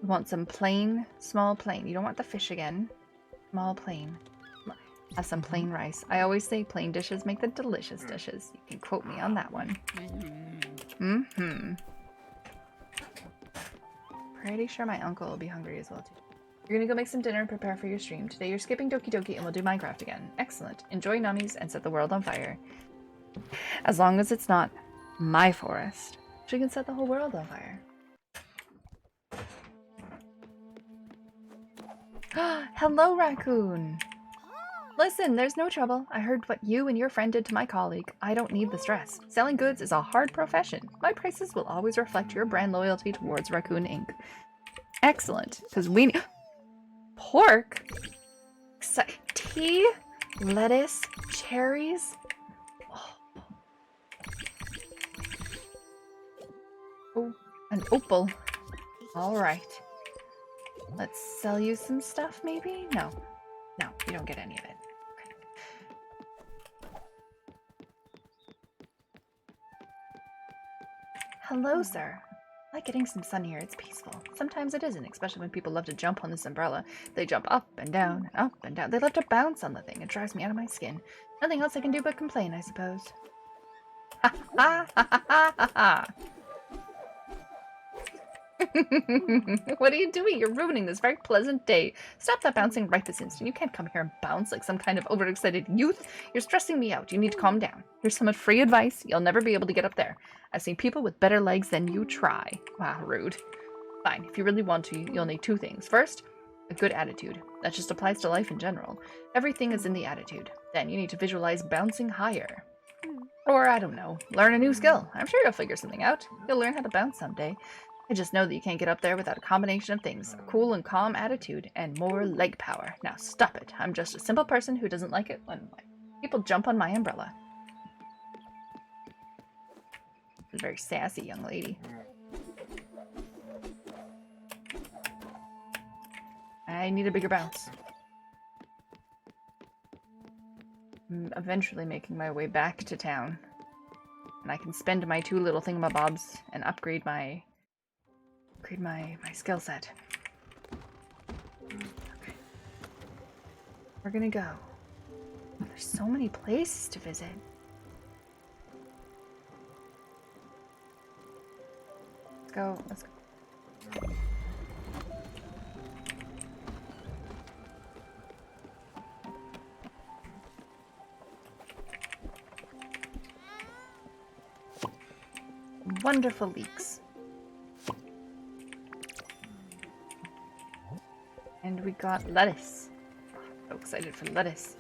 We want some plain, small plain. You don't want the fish again. Small plain. Have some plain rice. I always say plain dishes make the delicious dishes. You can quote me on that one. Pretty sure my uncle will be hungry as well too. You're gonna go make some dinner and prepare for your stream. Today you're skipping Doki Doki and we'll do Minecraft again. Excellent. Enjoy nummies and set the world on fire. As long as it's not my forest. She can set the whole world on fire. Hello, raccoon. Listen, there's no trouble. I heard what you and your friend did to my colleague. I don't need the stress. Selling goods is a hard profession. My prices will always reflect your brand loyalty towards Raccoon Inc. Excellent, because we need pork, tea, lettuce, cherries. Oh, an opal. All right. Let's sell you some stuff, maybe? No. No, you don't get any of it. Okay. Hello, sir. I like getting some sun here. It's peaceful. Sometimes it isn't, especially when people love to jump on this umbrella. They jump up and down and up and down. They love to bounce on the thing. It drives me out of my skin. Nothing else I can do but complain, I suppose. Ha ha ha ha ha ha ha! What are you doing? You're ruining this very pleasant day. Stop that bouncing right this instant. You can't come here and bounce like some kind of overexcited youth. You're stressing me out. You need to calm down. Here's some free advice. You'll never be able to get up there. I've seen people with better legs than you try. Wow, rude. Fine. If you really want to, you'll need two things. First, a good attitude. That just applies to life in general. Everything is in the attitude. Then you need to visualize bouncing higher. Or, I don't know, learn a new skill. I'm sure you'll figure something out. You'll learn how to bounce someday. I just know that you can't get up there without a combination of things. A cool and calm attitude and more leg power. Now stop it. I'm just a simple person who doesn't like it when people jump on my umbrella. She's a very sassy young lady. I need a bigger bounce. I'm eventually making my way back to town. And I can spend my 2 little thingamabobs and upgrade my skill set. Okay. We're gonna go. There's so many places to visit. Let's go. Let's go. Wonderful leeks. And we got lettuce. So excited for lettuce.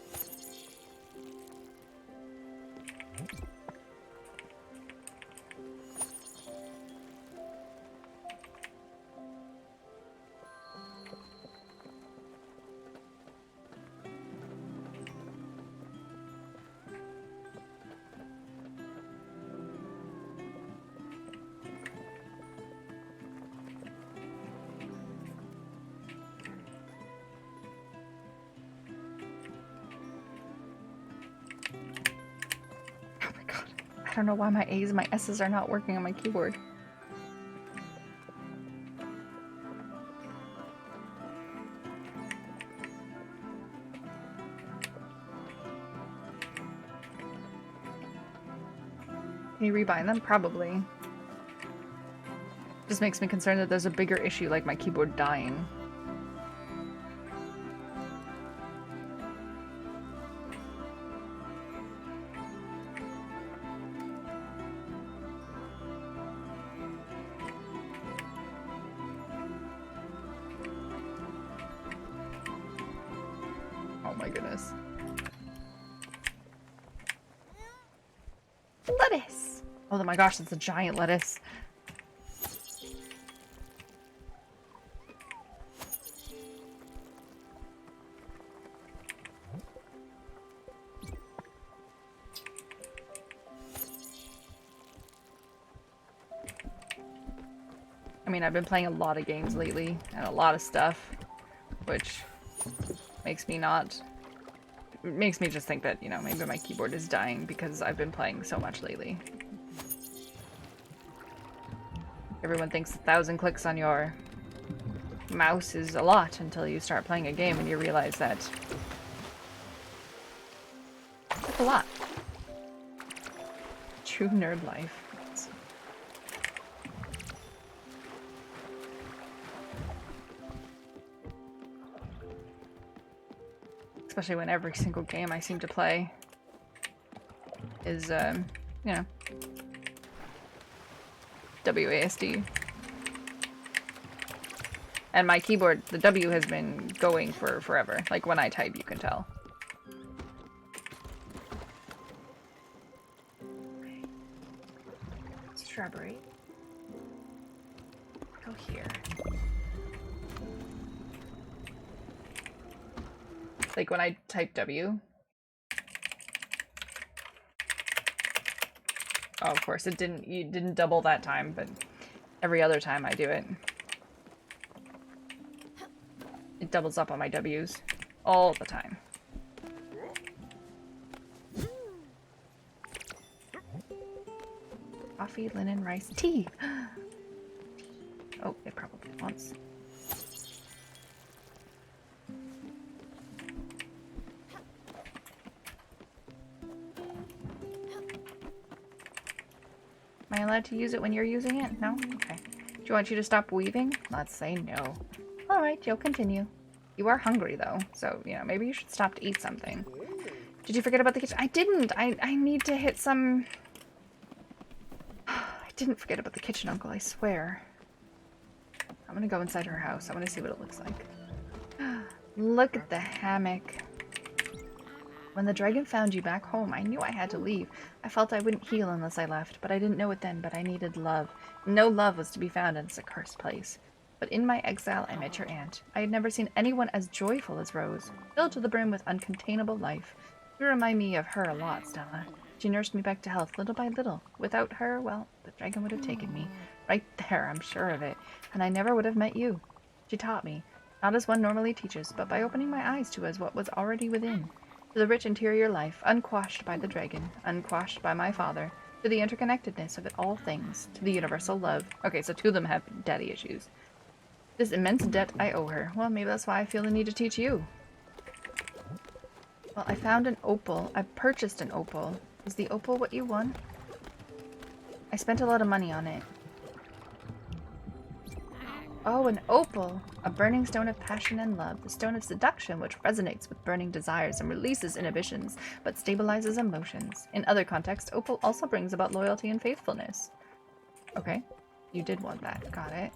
I don't know why my A's and my S's are not working on my keyboard. Can you rebind them? Probably. Just makes me concerned that there's a bigger issue like my keyboard dying. Oh my goodness. Lettuce! Oh my gosh, that's a giant lettuce. I mean, I've been playing a lot of games lately, and a lot of stuff, which makes me just think that, you know, maybe my keyboard is dying because I've been playing so much lately. Everyone thinks 1,000 clicks on your mouse is a lot until you start playing a game and you realize that it's a lot. True nerd life. Especially when every single game I seem to play is, you know, WASD. And my keyboard, the W has been going for forever. Like when I type, you can tell. Shrubbery. Go here. Like when I type W. Oh, of course, you didn't double that time, but every other time I do it. It doubles up on my W's. All the time. Coffee, linen, rice, tea! Oh, it probably wants. Am I allowed to use it when you're using it? No? Okay. Do you want you to stop weaving? Let's say no. Alright, you'll continue. You are hungry, though, so, you know, maybe you should stop to eat something. Did you forget about the kitchen? I didn't! I need to hit some... I didn't forget about the kitchen, Uncle, I swear. I'm gonna go inside her house. I want to see what it looks like. Look at the hammock. When the dragon found you back home, I knew I had to leave. I felt I wouldn't heal unless I left, but I didn't know it then, but I needed love. No love was to be found in this accursed place. But in my exile, I met your aunt. I had never seen anyone as joyful as Rose, filled to the brim with uncontainable life. You remind me of her a lot, Stella. She nursed me back to health little by little. Without her, well, the dragon would have taken me. Right there, I'm sure of it. And I never would have met you. She taught me, not as one normally teaches, but by opening my eyes to as what was already within. To the rich interior life, unquashed by the dragon, unquashed by my father, to the interconnectedness of it all things, to the universal love. Okay, so two of them have daddy issues. This immense debt I owe her. Well, maybe that's why I feel the need to teach you. Well, I found an opal. I purchased an opal. Is the opal what you won? I spent a lot of money on it. Oh, an opal! A burning stone of passion and love. The stone of seduction which resonates with burning desires and releases inhibitions, but stabilizes emotions. In other contexts, opal also brings about loyalty and faithfulness. Okay. You did want that. Got it.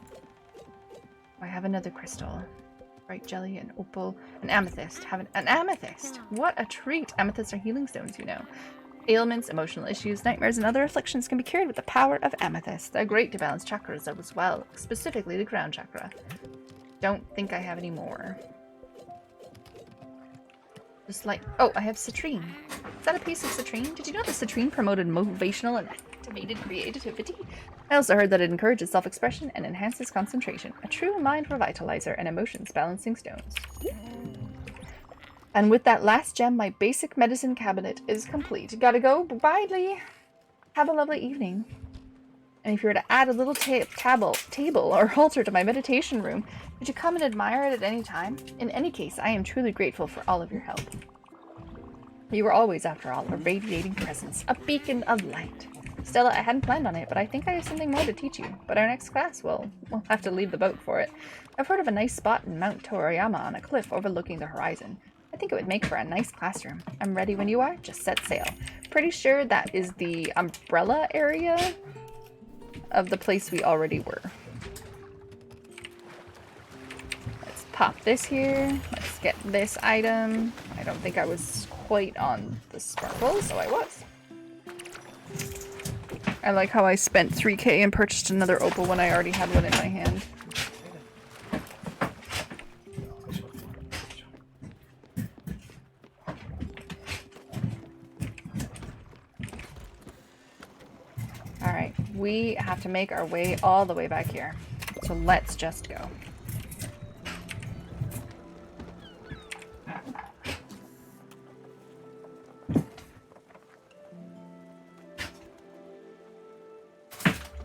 I have another crystal. Bright jelly, an opal, an amethyst. Have an amethyst! What a treat! Amethysts are healing stones, you know. Ailments, emotional issues, nightmares, and other afflictions can be cured with the power of amethyst. They're great to balance chakras as well, specifically the crown chakra. Don't think I have any more. Just like... Oh, I have citrine. Is that a piece of citrine? Did you know that citrine promoted motivational and activated creativity? I also heard that it encourages self-expression and enhances concentration. A true mind revitalizer and emotions balancing stones. And with that last gem, my basic medicine cabinet is complete. Gotta go. Bye, Lee. Have a lovely evening. And if you were to add a little table or altar to my meditation room, could you come and admire it at any time? In any case, I am truly grateful for all of your help. You were always, after all, a radiating presence, a beacon of light. Stella, I hadn't planned on it, but I think I have something more to teach you. But our next class, we'll have to leave the boat for it. I've heard of a nice spot in Mount Toriyama on a cliff overlooking the horizon. I think it would make for a nice classroom. I'm ready when you are. Just set sail. Pretty sure that is the umbrella area of the place we already were. Let's pop this here. Let's get this item. I don't think I was quite on the sparkle, so I was. I like how I spent 3k and purchased another opal when I already had one in my hand. Alright, we have to make our way all the way back here. So let's just go.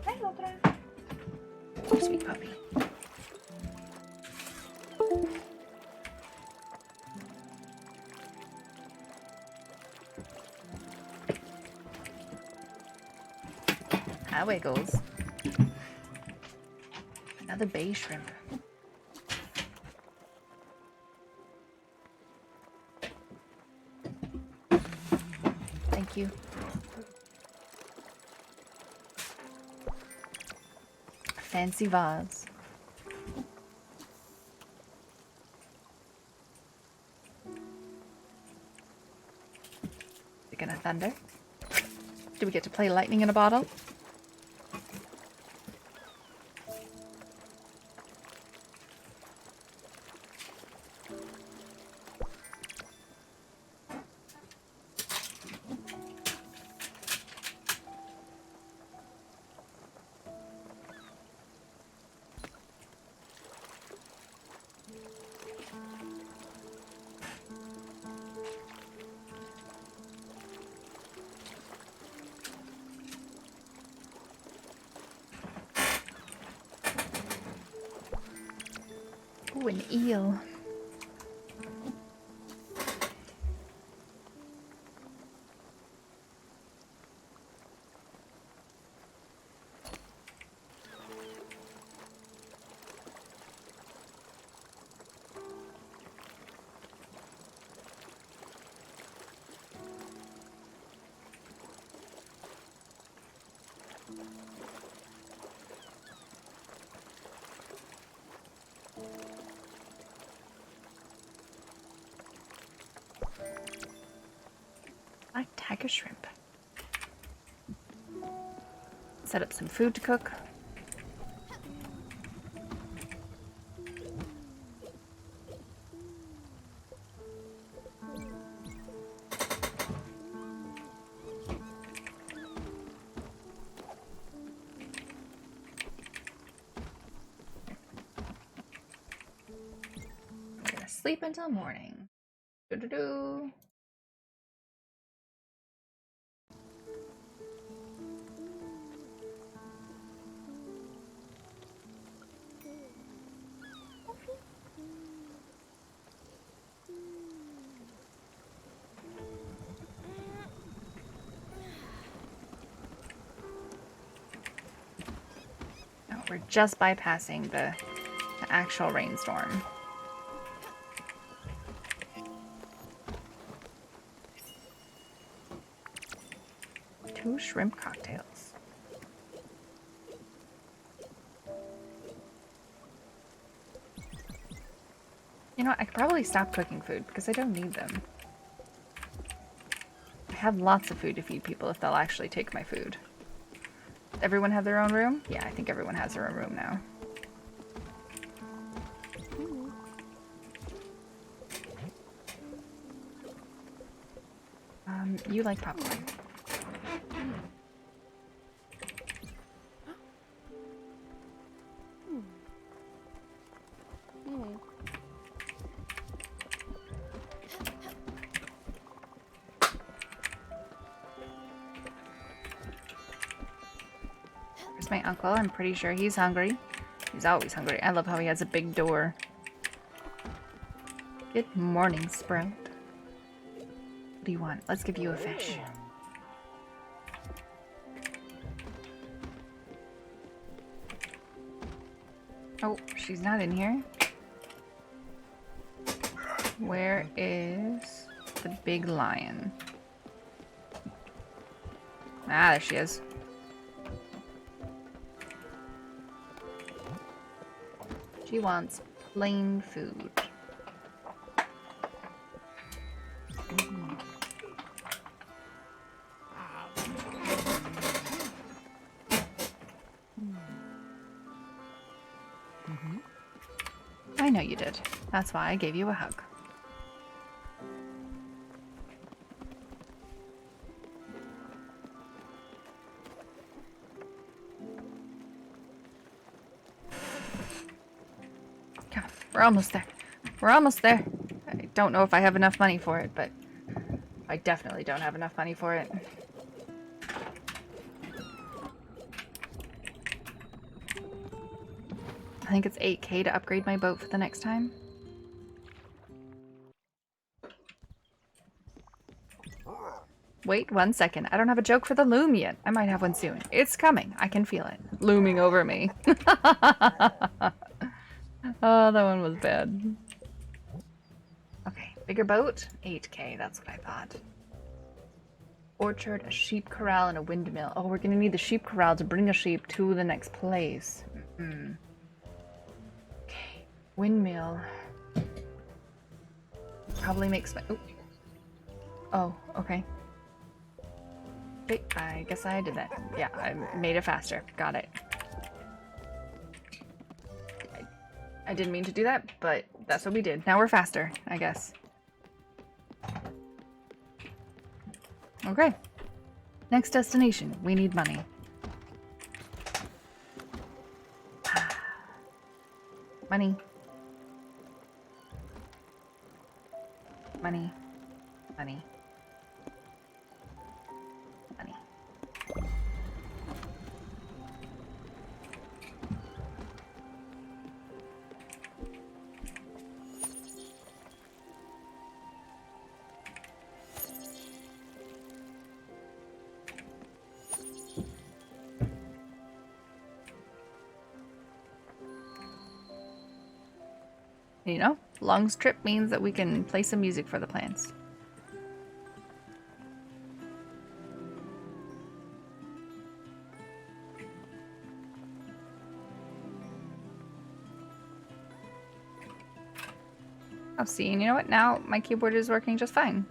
Hi, Oprah. Oh, sweet puppy. Highway goes. Another bay shrimp. Thank you. Fancy vase. Is it gonna thunder? Do we get to play lightning in a bottle? Ooh, an eel. Black tiger shrimp. Set up some food to cook. I'm gonna sleep until morning. Doo-doo-doo. Oh, we're just bypassing the actual rainstorm. Two shrimp cocktails. You know what? I could probably stop cooking food because I don't need them. I have lots of food to feed people if they'll actually take my food. Everyone have their own room? Yeah, I think everyone has their own room now. You like popcorn. There's my uncle. I'm pretty sure he's hungry. He's always hungry. I love how he has a big door. Good morning, Sprout. What do you want? Let's give you a fish. Oh, she's not in here. Where is the big lion? Ah, there she is. She wants plain food. I know you did. That's why I gave you a hug. Come on, we're almost there. We're almost there. I don't know if I have enough money for it, but I definitely don't have enough money for it. I think it's 8K to upgrade my boat for the next time. Wait 1 second. I don't have a joke for the loom yet. I might have one soon. It's coming. I can feel it. Looming over me. Oh, that one was bad. Okay, bigger boat. 8K. That's what I thought. orchard, a sheep corral, and a windmill. Oh, we're gonna need the sheep corral to bring a sheep to the next place. Okay, windmill. Probably makes my... Oh, okay. Wait, I guess I did that. Yeah, I made it faster. Got it. I didn't mean to do that, but that's what we did. Now we're faster, I guess. Okay. Next destination. We need money. Money. Money. Money. Money. You know, long trip means that we can play some music for the plants. Oh, see, and you know what? Now my keyboard is working just fine.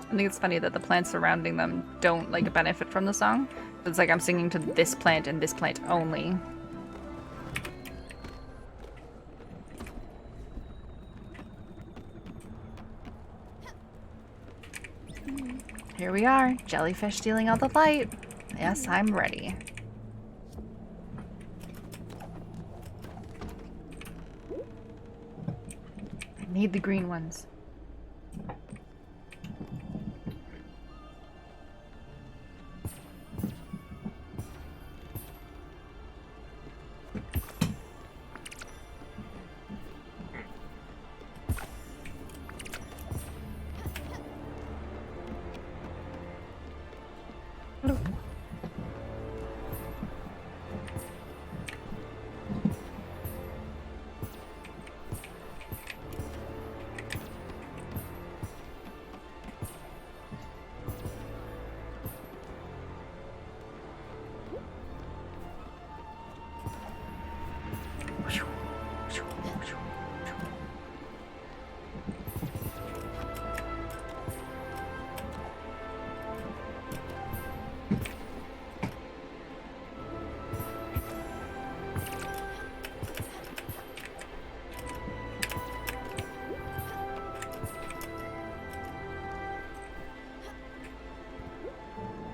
I think it's funny that the plants surrounding them don't like benefit from the song. It's like I'm singing to this plant and this plant only. Here we are, jellyfish stealing all the light. Yes, I'm ready. I need the green ones.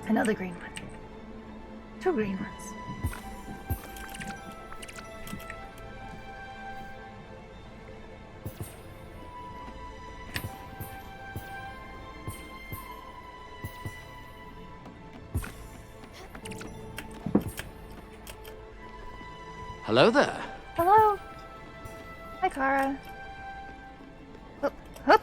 Another green one. Two green ones. Hello there. Hello. Hi, Kara. Hup, hup.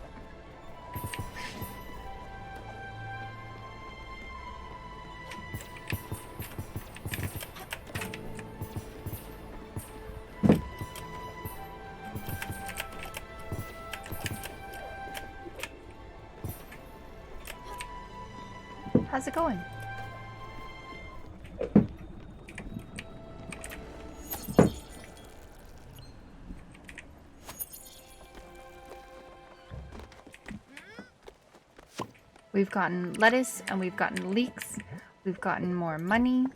How's it going? We've gotten lettuce and we've gotten leeks. We've gotten more money.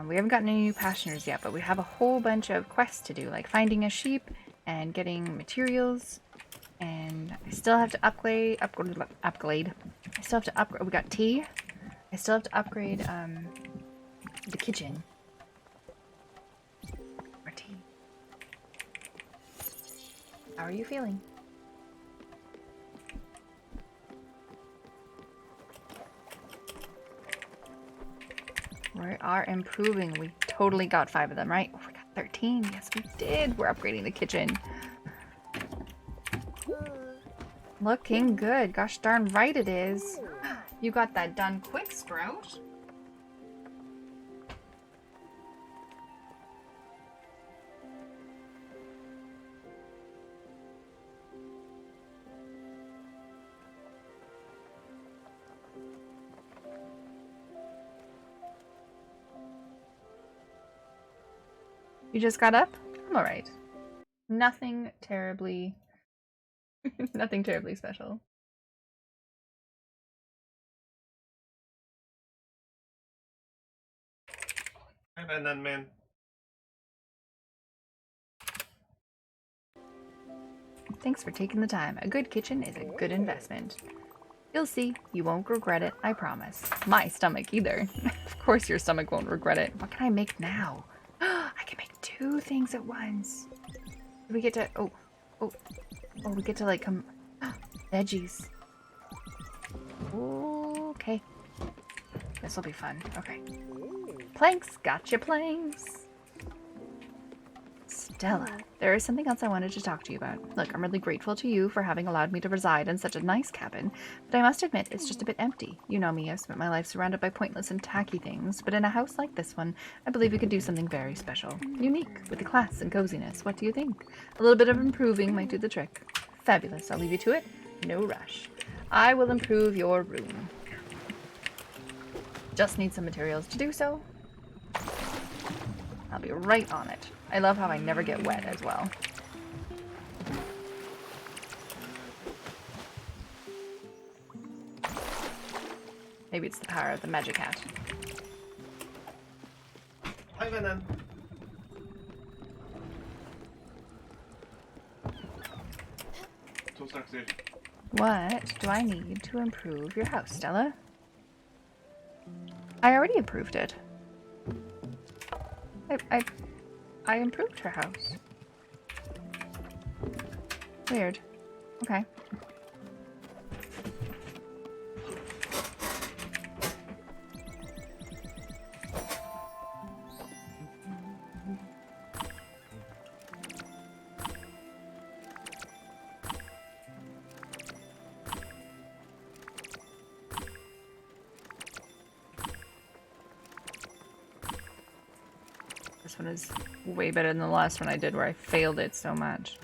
We haven't gotten any new pastures yet, but we have a whole bunch of quests to do, like finding a sheep and getting materials. And I still have to upgrade. I still have to upgrade. We got tea. I still have to upgrade the kitchen. Or tea. How are you feeling? We are improving. We totally got 5 of them, right? Oh, we got 13. Yes, we did. We're upgrading the kitchen. Looking good. Gosh darn right it is. You got that done quick, Sprout. You just got up? I'm alright. Nothing terribly... nothing terribly special. Hi, man. Thanks for taking the time. A good kitchen is a good investment. You'll see. You won't regret it, I promise. My stomach either. Of course your stomach won't regret it. What can I make now? I can make 2 things at once. We get to... Oh, we get to, like, come... Veggies. Okay. This will be fun. Okay. Planks. Gotcha, planks. Stella, there is something else I wanted to talk to you about. Look, I'm really grateful to you for having allowed me to reside in such a nice cabin, but I must admit it's just a bit empty. You know me, I've spent my life surrounded by pointless and tacky things, but in a house like this one, I believe we could do something very special. Unique, with the class and coziness. What do you think? A little bit of improving might do the trick. Fabulous, I'll leave you to it. No rush. I will improve your room. Just need some materials to do so. I'll be right on it. I love how I never get wet as well. Maybe it's the power of the magic hat. Hi, Venom. What do I need to improve your house, Stella? I already improved it. I improved her house. Weird. Okay. This one is way better than the last one I did where I failed it so much.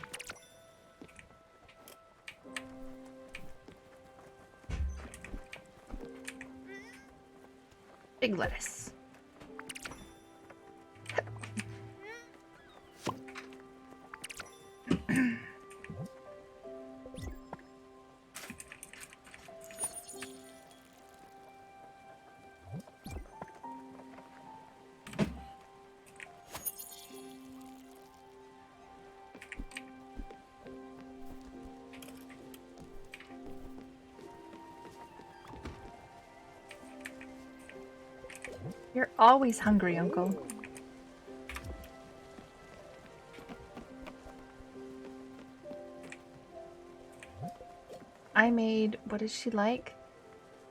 Big lettuce. You're always hungry, Uncle. I made... What does she like?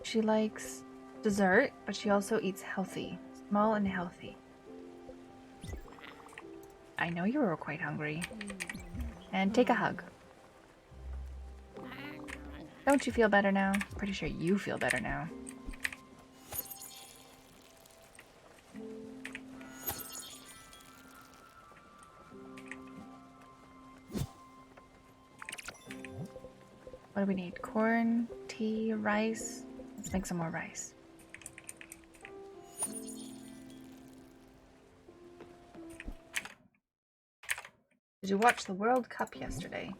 She likes dessert, but she also eats healthy. Small and healthy. I know you were quite hungry. And take a hug. Don't you feel better now? Pretty sure you feel better now. What do we need? Corn, tea, rice? Let's make some more rice. Did you watch the World Cup yesterday?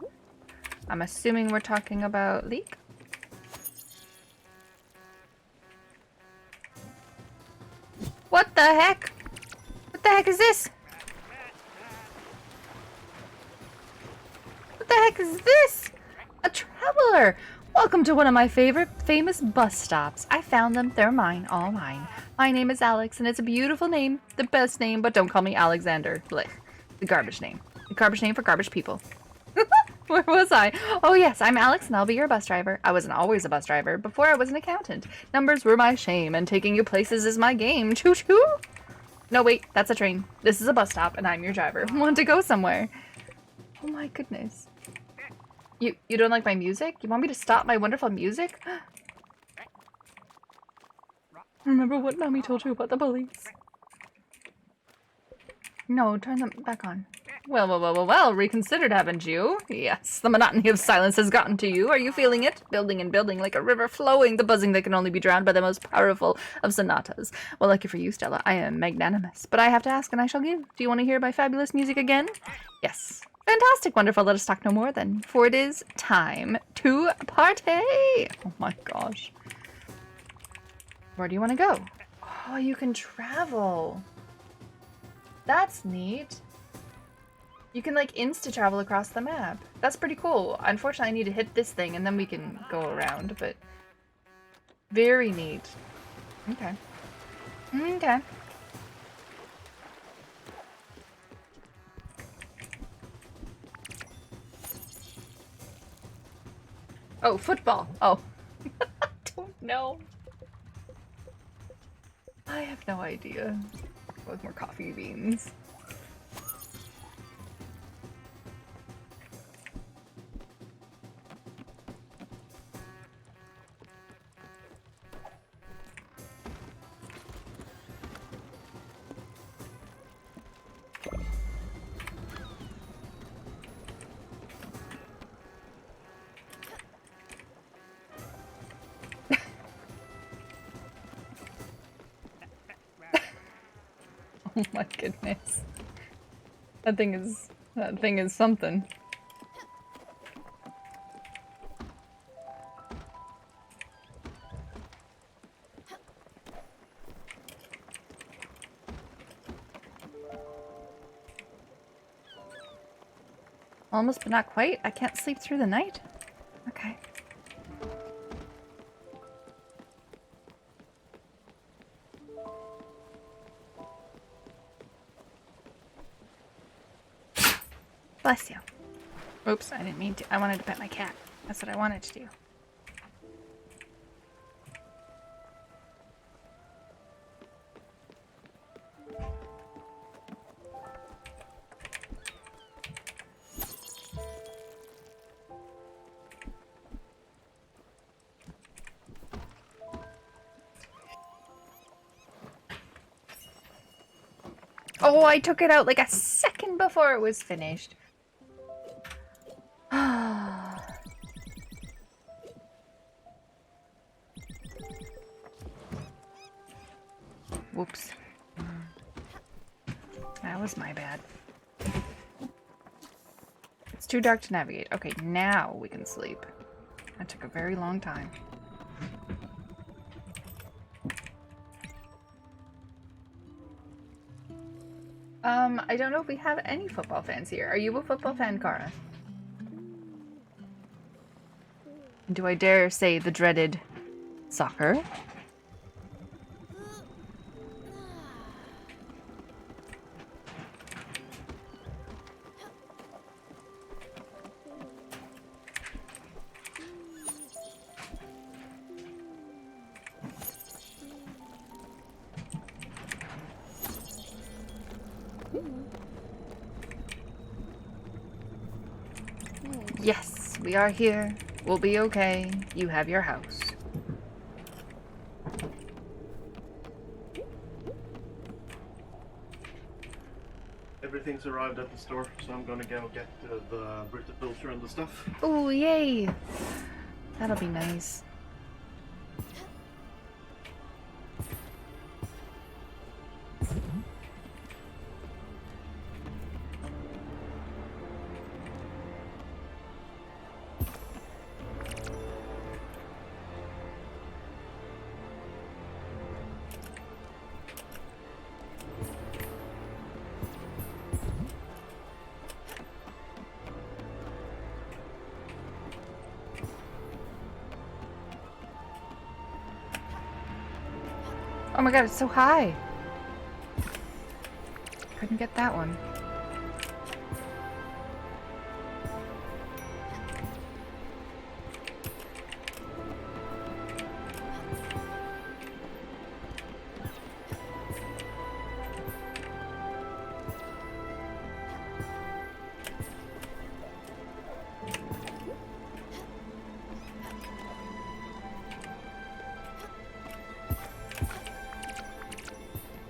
I'm assuming we're talking about League? What the heck? What the heck is this? What the heck is this? A traveler! Welcome to one of my famous bus stops. I found them. They're mine. All mine. My name is Alex, and it's a beautiful name. The best name, but don't call me Alexander. Blech. The garbage name. The garbage name for garbage people. Where was I? Oh yes, I'm Alex and I'll be your bus driver. I wasn't always a bus driver. Before I was an accountant. Numbers were my shame and taking you places is my game. Choo choo! No wait, that's a train. This is a bus stop and I'm your driver. Want to go somewhere? Oh my goodness. You don't like my music? You want me to stop my wonderful music? Remember what Mommy told you about the police? No, turn them back on. Well, reconsidered, haven't you? Yes, the monotony of silence has gotten to you. Are you feeling it? Building and building like a river flowing, the buzzing that can only be drowned by the most powerful of sonatas. Well, lucky for you, Stella, I am magnanimous. But I have to ask and I shall give. Do you want to hear my fabulous music again? Yes. Fantastic, wonderful. Let us talk no more then, for it is time to party. Oh my gosh. Where do you want to go? Oh, you can travel. That's neat. You can like insta-travel across the map. That's pretty cool. Unfortunately, I need to hit this thing and then we can go around, but very neat. Okay. Okay. Oh, football. Oh. I don't know. I have no idea. With more coffee beans. Oh my goodness. That thing is something. Almost, but not quite. I can't sleep through the night. Okay. Bless you. Oops, I didn't mean to. I wanted to pet my cat. That's what I wanted to do. Oh, I took it out like a second before it was finished. Whoops. That was my bad. It's too dark to navigate. Okay, now we can sleep. That took a very long time. I don't know if we have any football fans here. Are you a football fan, Cara? Do I dare say the dreaded soccer? Yes, we are here. We'll be okay. You have your house. Everything's arrived at the store, so I'm gonna go get the Brita filter and the stuff. Oh, yay! That'll be nice. Oh my god, it's so high. Couldn't get that one.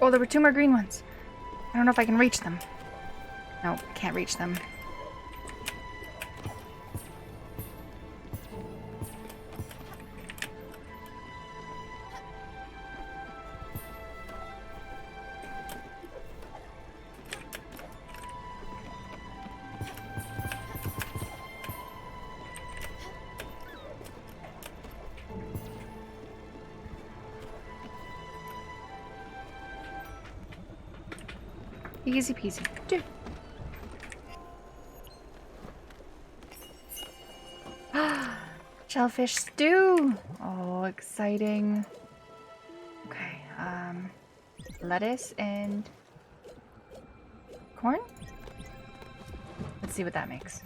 Oh, there were 2 more green ones. I don't know if I can reach them. No, can't reach them. Easy peasy. Dude. Shellfish stew. Oh, exciting. Okay, lettuce and corn? Let's see what that makes.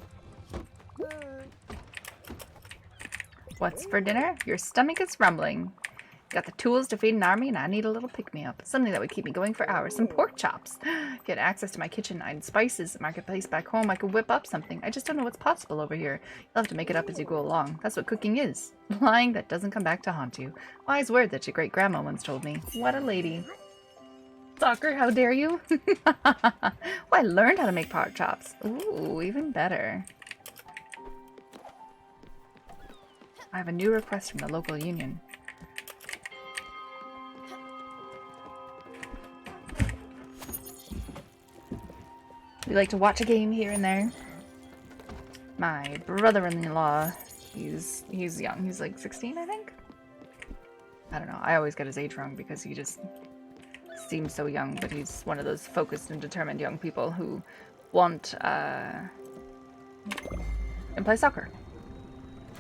What's for dinner? Your stomach is rumbling. Got the tools to feed an army, and I need a little pick-me-up. Something that would keep me going for hours. Some pork chops. Get access to my kitchen. I'd spices. Marketplace back home. I could whip up something. I just don't know what's possible over here. You'll have to make it up as you go along. That's what cooking is. Lying that doesn't come back to haunt you. Wise word that your great-grandma once told me. What a lady. Soccer, how dare you? Oh, I learned how to make pork chops. Ooh, even better. I have a new request from the local union. We like to watch a game here and there. My brother-in-law, he's young. He's like 16, I think? I don't know. I always get his age wrong because he just seems so young, but he's one of those focused and determined young people who want and play soccer.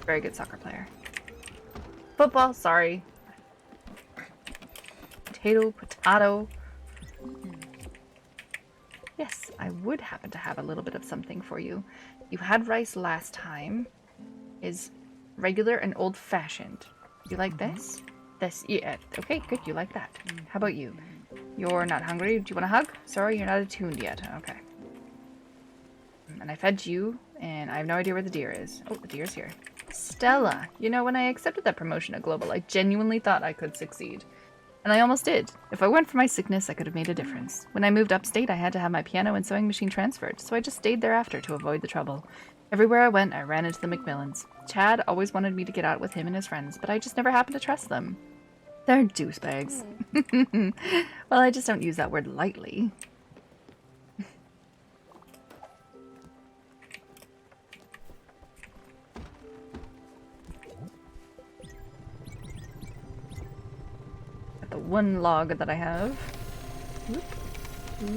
Very good soccer player. Football, sorry. Potato. Yes, I would happen to have a little bit of something for you. You had rice last time. Is regular and old-fashioned. You like this? This, yeah. Okay, good, you like that. How about you? You're not hungry? Do you want a hug? Sorry, you're not attuned yet. Okay. And I fed you, and I have no idea where the deer is. Oh, the deer's here. Stella, you know, when I accepted that promotion at Global, I genuinely thought I could succeed. And I almost did. If I weren't for my sickness, I could have made a difference. When I moved upstate, I had to have my piano and sewing machine transferred, so I just stayed thereafter to avoid the trouble. Everywhere I went, I ran into the Macmillans. Chad always wanted me to get out with him and his friends, but I just never happened to trust them. They're douchebags. Well, I just don't use that word lightly. The one log that I have. Whoop.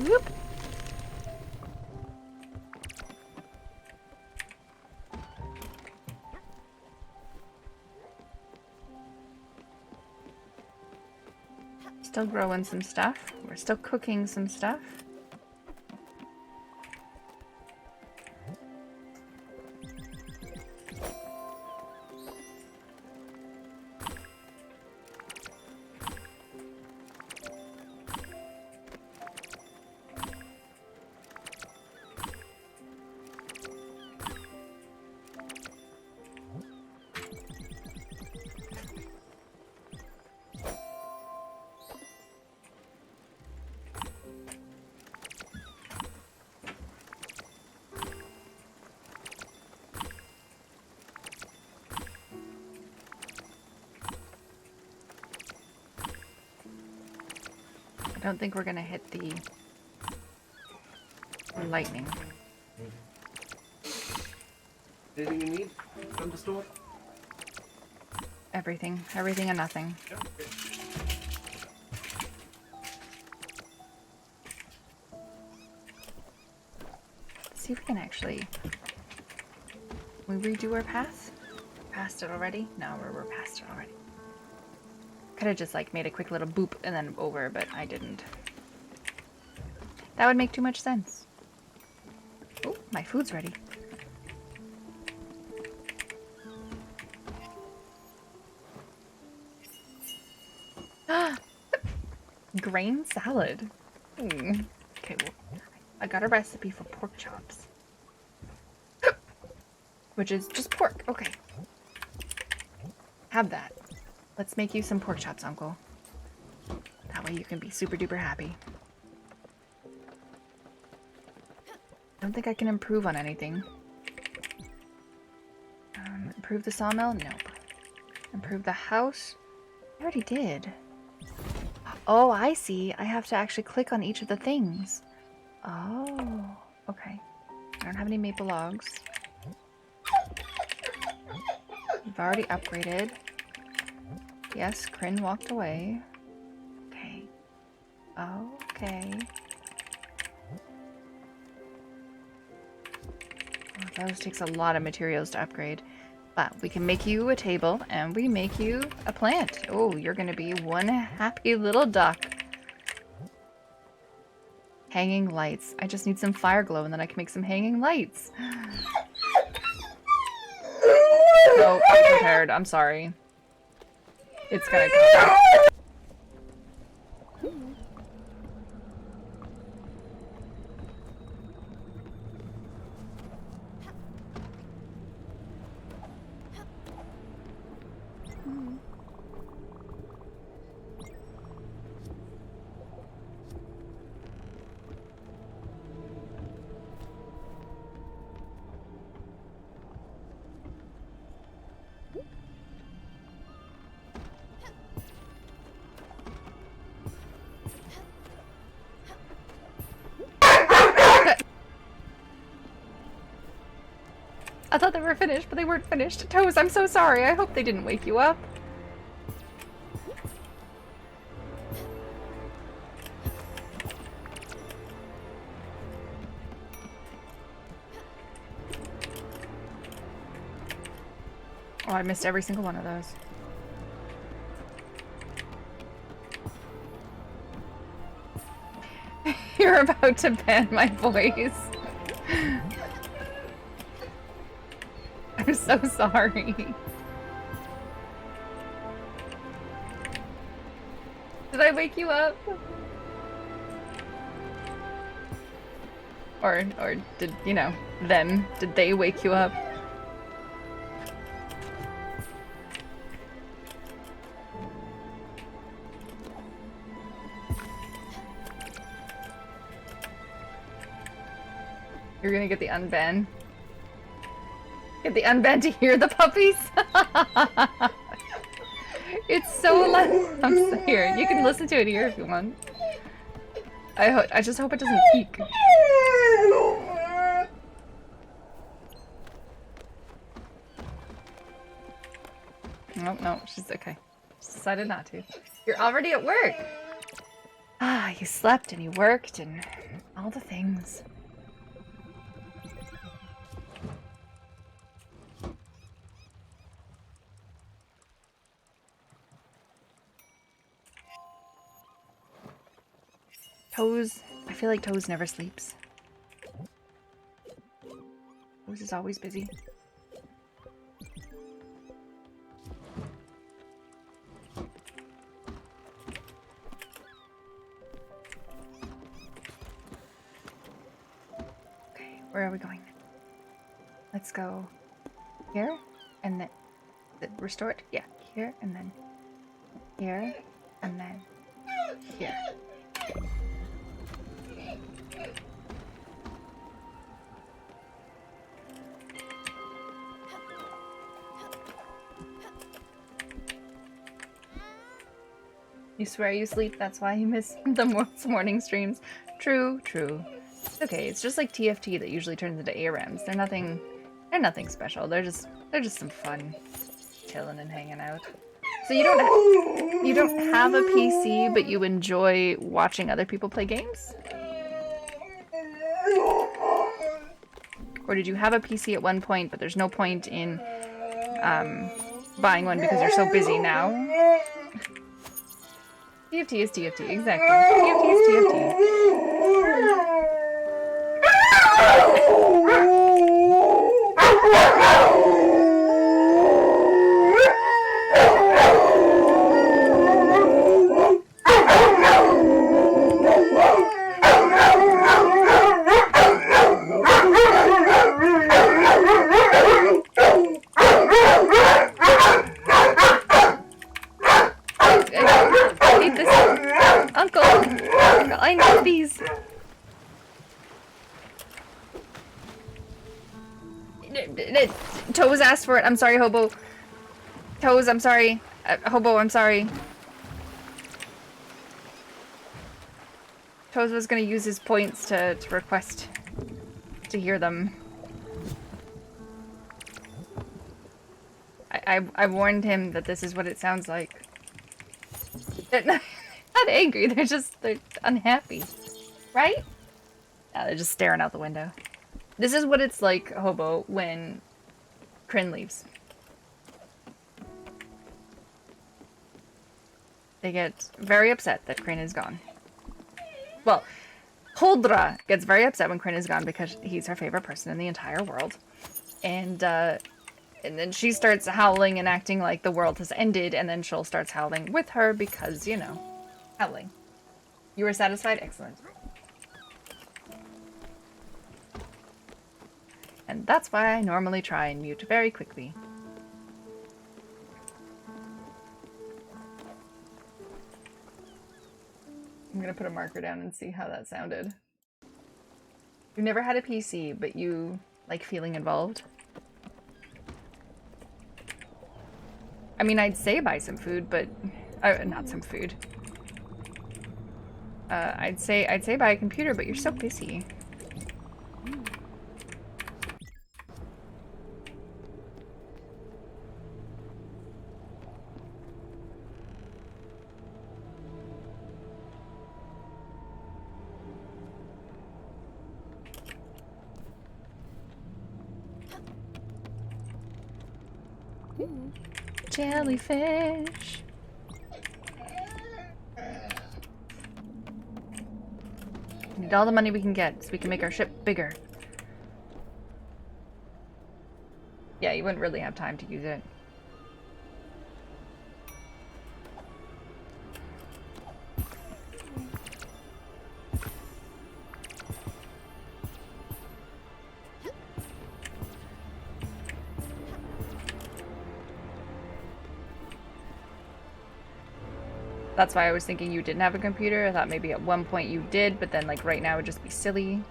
Whoop. Still growing some stuff. We're still cooking some stuff. I don't think we're gonna hit the lightning. Anything you need from the store? Everything. Everything and nothing. Yeah, okay. Let's see if we can actually... Can we redo our path? Passed it already? No, we're past it already. Could have just like made a quick little boop and then over, but I didn't. That would make too much sense. Oh, my food's ready. Grain salad. Okay, well, I got a recipe for pork chops. Which is just pork. Okay. Have that. Let's make you some pork chops, Uncle. way you can be super duper happy. I don't think I can improve on anything. Improve the sawmill? Nope. Improve the house? I already did. Oh, I see. I have to actually click on each of the things. Oh, okay. I don't have any maple logs. We've already upgraded. Yes, Kryn walked away. Okay. Okay. Oh, those takes a lot of materials to upgrade. But we can make you a table, and we make you a plant. Oh, you're gonna be one happy little duck. Hanging lights. I just need some fire glow, and then I can make some hanging lights. No, I'm prepared. I'm sorry. It's gonna go. I thought they were finished, but they weren't finished. Toes, I'm so sorry. I hope they didn't wake you up. Oh, I missed every single one of those. You're about to ban my voice. I'm so sorry. Did I wake you up? Or did, you know, them, did they wake you up? You're gonna get the unban. Get the unban to hear the puppies. It's so loud. I'm so here. You can listen to it here if you want. I just hope it doesn't peak. Nope, no, she's okay. She decided not to. You're already at work. Ah, you slept and you worked and all the things. Toes, I feel like Toes never sleeps. Toes is always busy. Okay, where are we going? Let's go here, and then restore it. Yeah, here, and then here, and then here. You swear you sleep, that's why you miss the morning streams. True, true. It's okay, it's just like TFT that usually turns into ARMs. They're nothing special. They're just some fun chilling and hanging out. So you don't have a PC, but you enjoy watching other people play games? Or did you have a PC at one point, but there's no point in buying one because you're so busy now? TFT is TFT, exactly. TFT is TFT. puppies! Toes asked for it. I'm sorry, Hobo. Toes, I'm sorry. Hobo, I'm sorry. Toes was gonna use his points to request to hear them. I warned him that this is what it sounds like. They're not angry, they're unhappy. Right? Yeah, they're just staring out the window. This is what it's like, Hobo, when Kryn leaves. They get very upset that Kryn is gone. Well, Huldra gets very upset when Kryn is gone because he's her favorite person in the entire world. And then she starts howling and acting like the world has ended, and then Sheol starts howling with her because, you know, howling. You were satisfied? Excellent. And that's why I normally try and mute very quickly. I'm gonna put a marker down and see how that sounded. You've never had a PC, but you like feeling involved? I mean, I'd say buy some food, but not some food. I'd say buy a computer, but you're so busy. Jellyfish. We need all the money we can get so we can make our ship bigger. Yeah, you wouldn't really have time to use it. That's why I was thinking you didn't have a computer. I thought maybe at one point you did, but then like right now it would just be silly.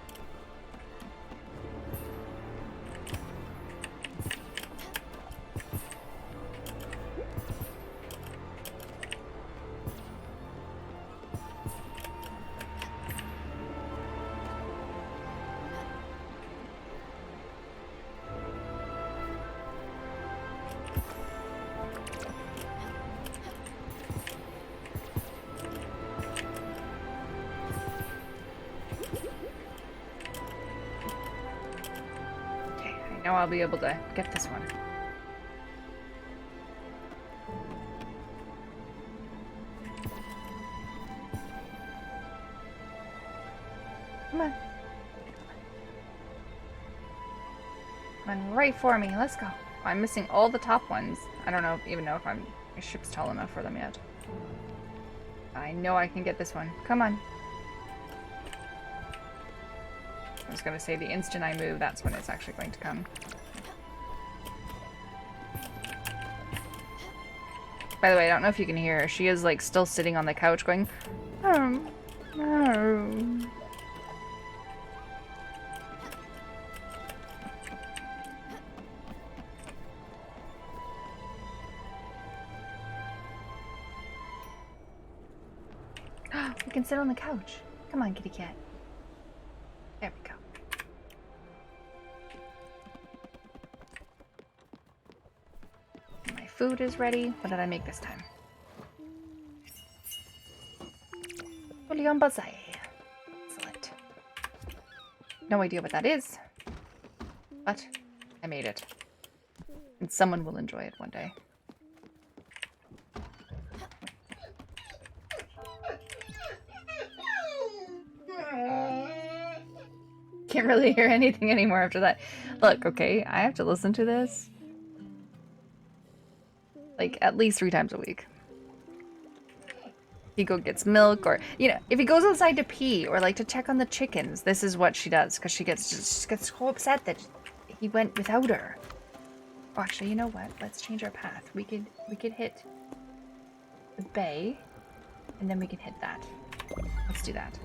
Now I'll be able to get this one. Come on. Come on, right for me. Let's go. I'm missing all the top ones. I don't even know if my ship's tall enough for them yet. I know I can get this one. Come on. I was gonna say the instant I move, that's when it's actually going to come. By the way, I don't know if you can hear her. She is like still sitting on the couch going, oh. We can sit on the couch. Come on, kitty cat. There we go. My food is ready. What did I make this time? Bouillon basai. Excellent. No idea what that is, but I made it. And someone will enjoy it one day. Can't really hear anything anymore after that. Look, okay, I have to listen to this like at least 3 times a week. He gets milk, or you know, if he goes outside to pee or like to check on the chickens, this is what she does because she gets so upset that he went without her. Oh, actually, you know what? Let's change our path. We could hit the bay, and then we can hit that. Let's do that.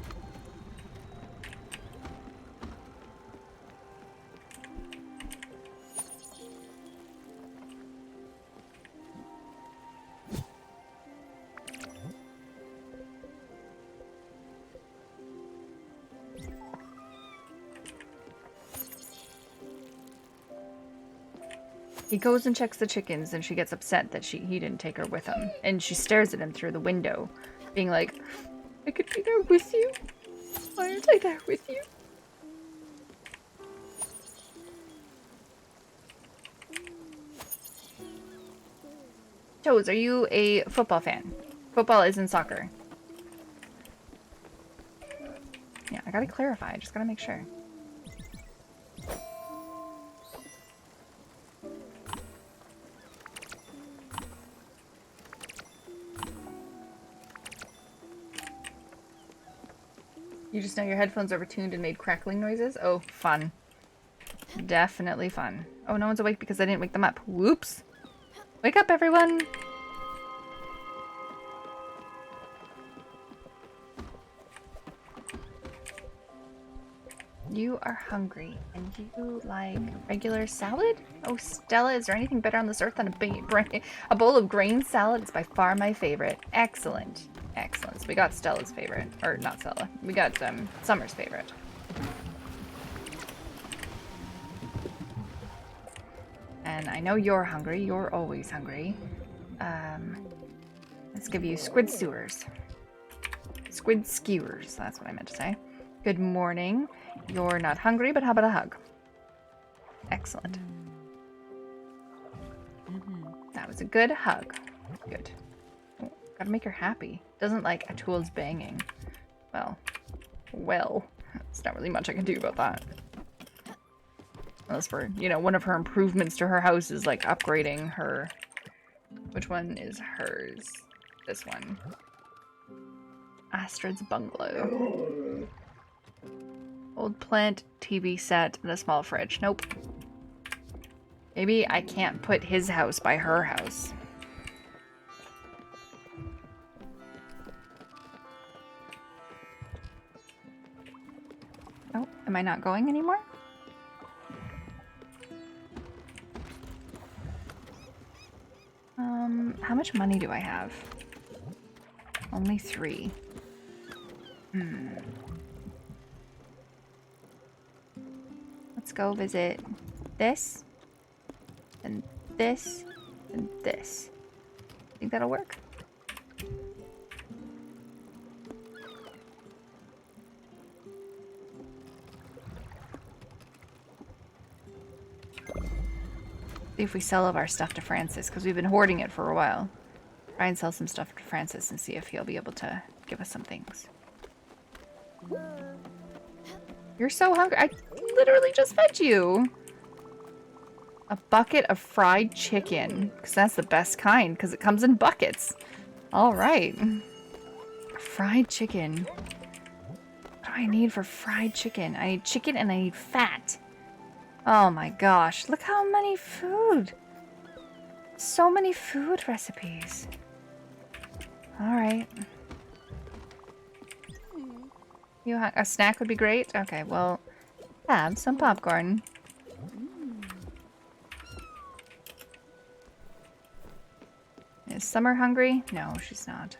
He goes and checks the chickens, and she gets upset that he didn't take her with him. And she stares at him through the window, being like, I could be there with you. Why aren't I there with you? Toes, are you a football fan? Football isn't soccer. Yeah, I gotta clarify. I just gotta make sure. You just know your headphones overtuned and made crackling noises? Oh, fun. Definitely fun. Oh, no one's awake because I didn't wake them up. Whoops. Wake up, everyone! You are hungry, and you like regular salad? Oh, Stella, is there anything better on this earth than a bowl of grain salad? It's by far my favorite. Excellent. Excellent. So we got Stella's favorite. Or, not Stella. We got Summer's favorite. And I know you're hungry. You're always hungry. Let's give you squid skewers. Squid skewers. That's what I meant to say. Good morning. You're not hungry, but how about a hug? Excellent. That was a good hug. Good. Oh, gotta make her happy. Doesn't like Atul's banging. Well, there's not really much I can do about that. Unless for, you know, one of her improvements to her house is like upgrading her. Which one is hers? This one. Astrid's bungalow. Old plant, TV set, and a small fridge. Nope. Maybe I can't put his house by her house. Oh, am I not going anymore? How much money do I have? Only 3. Let's go visit this, and this, and this. Think that'll work? See if we sell all of our stuff to Francis, because we've been hoarding it for a while. Try and sell some stuff to Francis and see if he'll be able to give us some things. You're so hungry. I literally just fed you. A bucket of fried chicken, because that's the best kind, because it comes in buckets. All right. Fried chicken. What do I need for fried chicken? I need chicken and I need fat. Oh my gosh, look how many food. So many food recipes. All right. A snack would be great? Okay, well, have some popcorn. Is Summer hungry? No, she's not.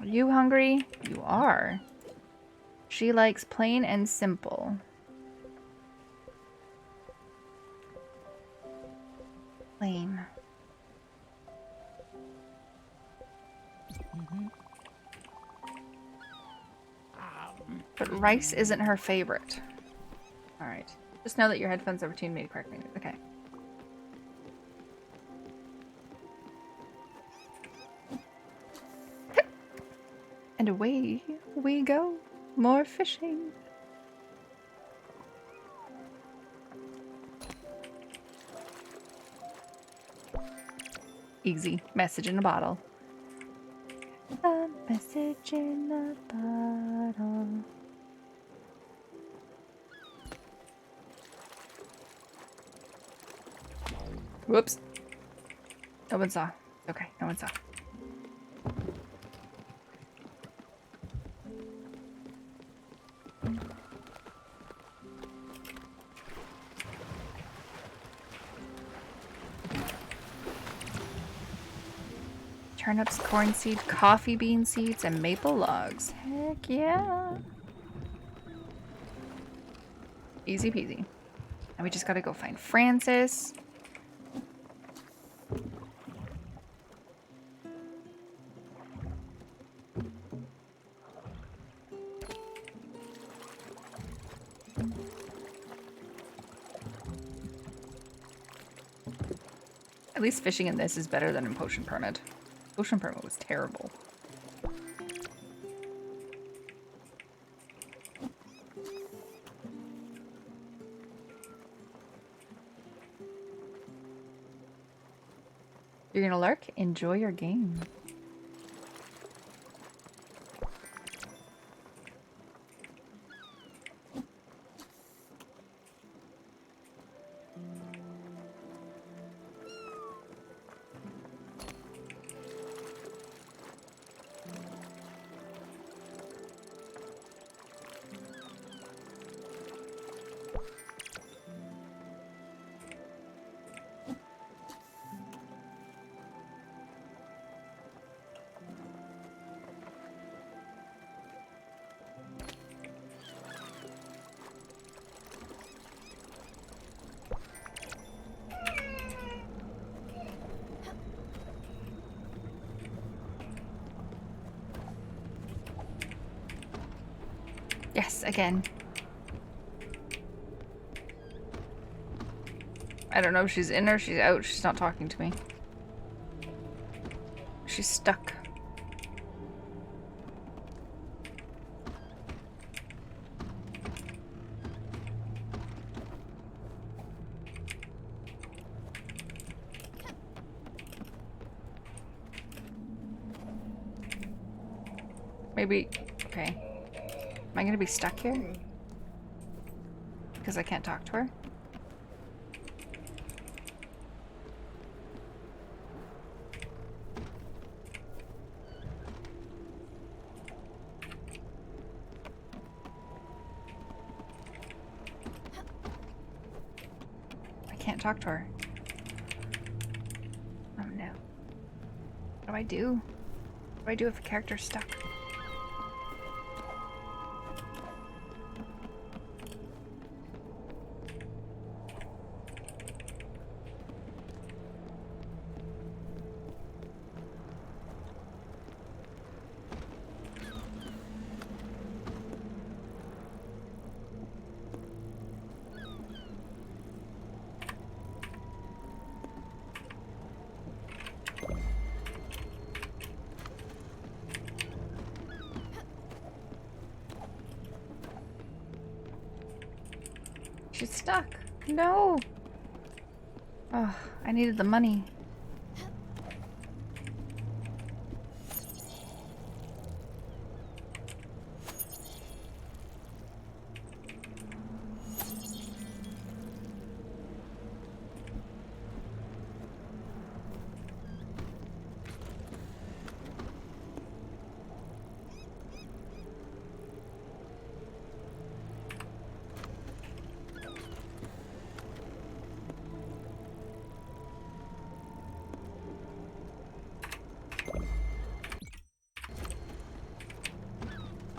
Are you hungry? You are. She likes plain and simple. Plain. But rice isn't her favorite. Alright. Just know that your headphones overtuned made correctly. Okay. And away we go. More fishing. Easy. Message in a bottle. A message in a bottle. Whoops. No one saw. Okay, no one saw. Turnips, corn seed, coffee bean seeds, and maple logs. Heck yeah. Easy peasy. Now we just gotta go find Francis. At least fishing in this is better than in Potion Permit. Potion Permit was terrible. You're gonna lurk? Enjoy your game. Yes, again. I don't know if she's in or she's out. She's not talking to me. She's stuck. Maybe... Okay. Am I gonna be stuck here? Because I can't talk to her? I can't talk to her. Oh no. What do I do? What do I do if a character's stuck? She's stuck. No. Oh, I needed the money.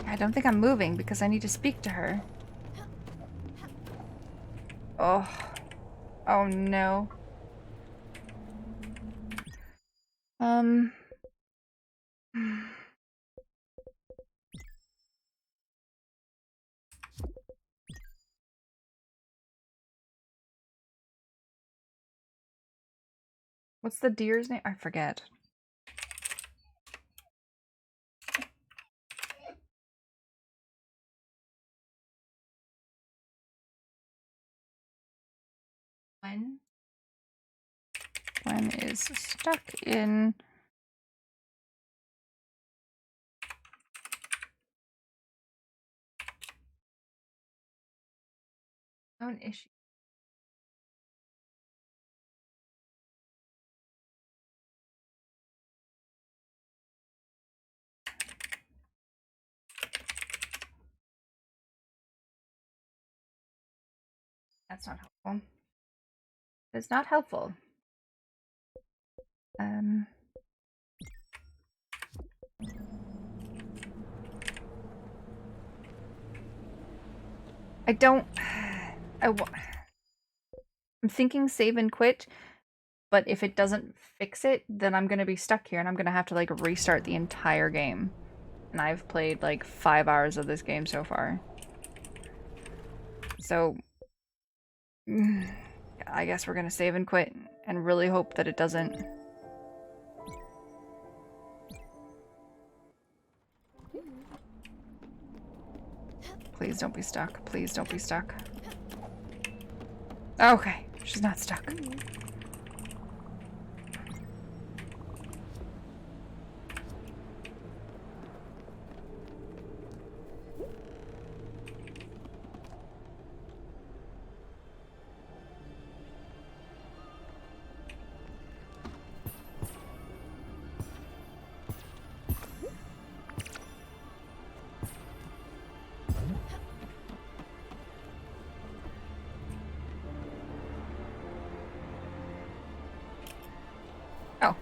I don't think I'm moving because I need to speak to her. Oh. Oh no. What's the deer's name? I forget. Gwen is stuck in... an issue. That's not helpful. It's not helpful. I don't... I'm thinking save and quit, but if it doesn't fix it, then I'm gonna be stuck here and I'm gonna have to like restart the entire game. And I've played like 5 hours of this game so far. So I guess we're gonna save and quit and really hope that it doesn't. Please don't be stuck. Please don't be stuck. Okay, she's not stuck. Oh.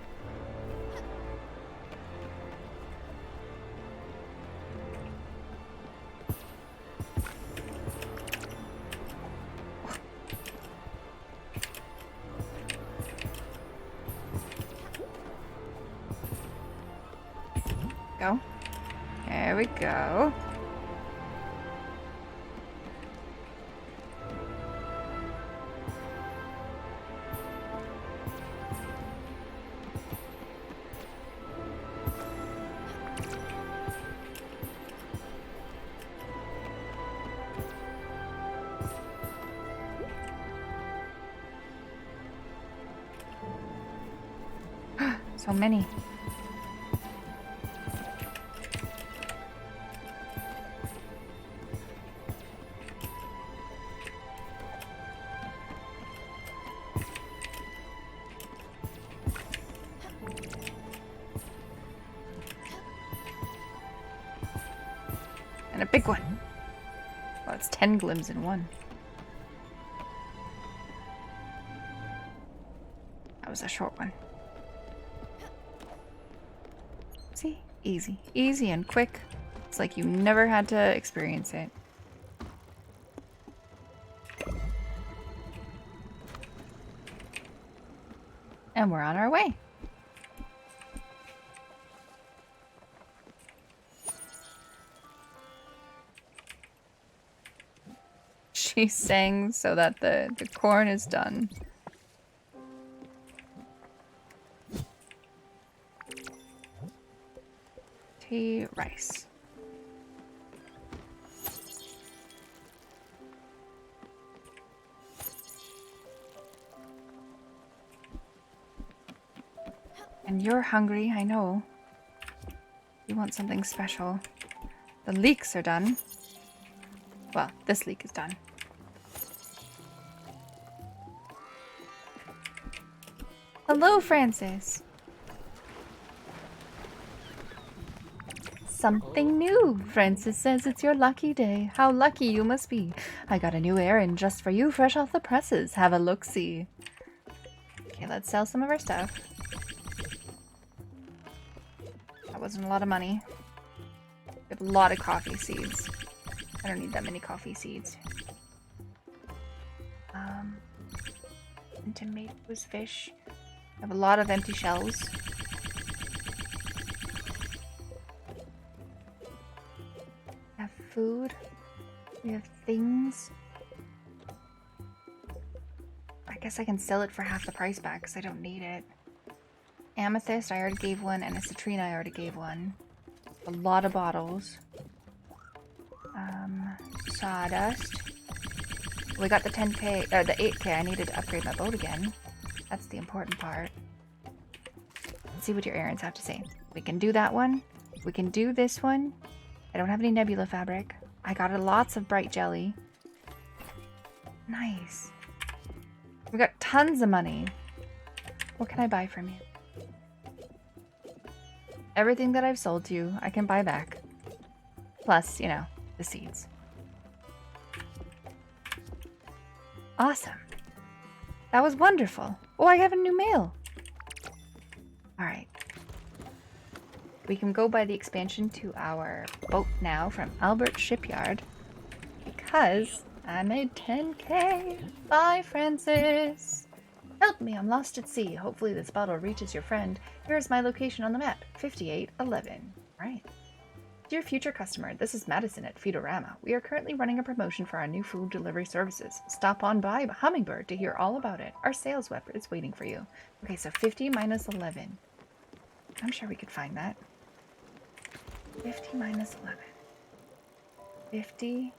Go. There we go. So many. And a big one. Well, it's 10 glims in one. That was a short one. See? Easy. Easy and quick. It's like you never had to experience it. And we're on our way. She sang so that the corn is done. Tea, rice. And you're hungry, I know. You want something special. The leeks are done. Well, this leek is done. Hello, Francis. Something new. Francis says it's your lucky day. How lucky you must be. I got a new errand just for you, fresh off the presses. Have a look-see. Okay, let's sell some of our stuff. That wasn't a lot of money. We have a lot of coffee seeds. I don't need that many coffee seeds. And tomatoes, fish. I have a lot of empty shells. We have food. We have things. I guess I can sell it for half the price back because I don't need it. Amethyst, I already gave one, and a citrine, I already gave one. A lot of bottles. Sawdust. We got the 10k, or the 8k. I needed to upgrade my boat again. That's the important part. Let's see what your errands have to say. We can do that one. We can do this one. I don't have any nebula fabric. I got lots of bright jelly. Nice. We got tons of money. What can I buy from you? Everything that I've sold to you, I can buy back. Plus, you know, the seeds. Awesome. That was wonderful. Oh, I have a new mail. Alright. We can go by the expansion to our boat now from Albert Shipyard. Because I made 10k. Bye, Francis. Help me, I'm lost at sea. Hopefully this bottle reaches your friend. Here's my location on the map, 5811. Right. Dear future customer, this is Madison at Feedorama. We are currently running a promotion for our new food delivery services. Stop on by Hummingbird to hear all about it. Our sales rep is waiting for you. Okay, so 50 minus 11. I'm sure we could find that. 50 minus 11. 50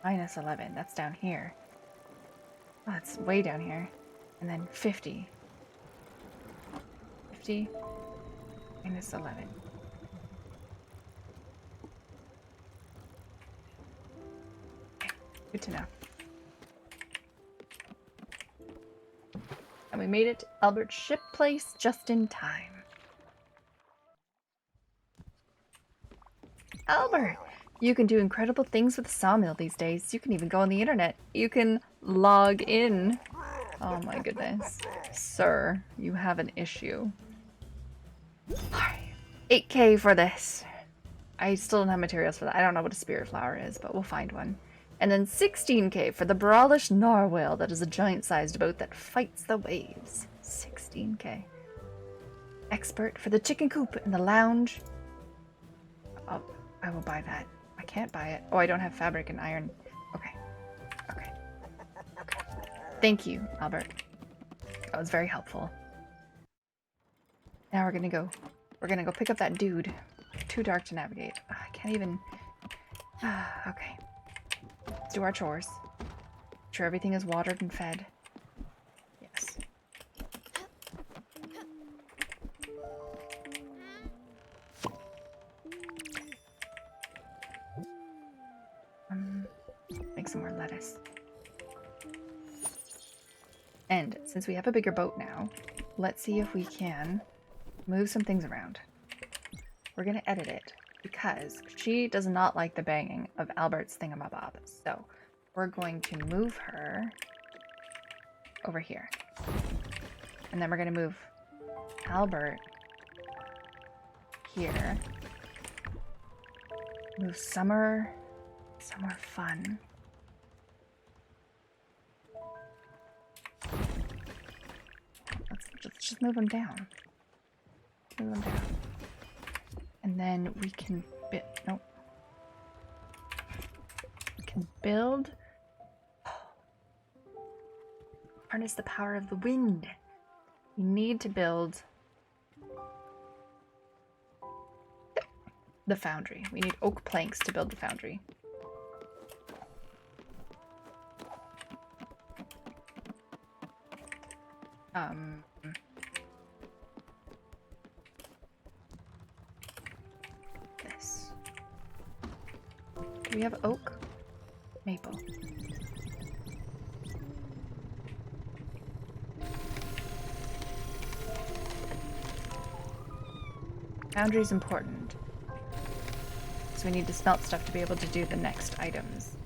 minus 11. That's down here. Oh, that's way down here. And then 50. 50 minus 11. Okay, good to know. And we made it to Albert's ship place just in time. Albert! You can do incredible things with the sawmill these days. You can even go on the internet. You can log in. Oh my goodness. Sir, you have an issue. Alright. 8k for this. I still don't have materials for that. I don't know what a Spiritfarer is, but we'll find one. And then 16k for the Brawlish Narwhale. That is a giant-sized boat that fights the waves. 16k. Expert for the chicken coop in the lounge. Oh, I will buy that. I can't buy it. Oh, I don't have fabric and iron. Okay. Okay. Okay. Thank you, Albert. That was very helpful. Now we're gonna go pick up that dude. Too dark to navigate. I can't even... okay. Let's do our chores. Make sure everything is watered and fed. Yes. Make some more lettuce. And since we have a bigger boat now, let's see if we can move some things around. We're gonna edit it because she does not like the banging of Albert's thingamabob. So we're going to move her over here. And then we're gonna move Albert here. Move Summer somewhere fun. Let's just move them down. Move them down. And then we can nope. We can build. Harness the power of the wind. We need to build the foundry. We need oak planks to build the foundry. This. Do we have oak? Maple. Foundry is important. So we need to smelt stuff to be able to do the next items.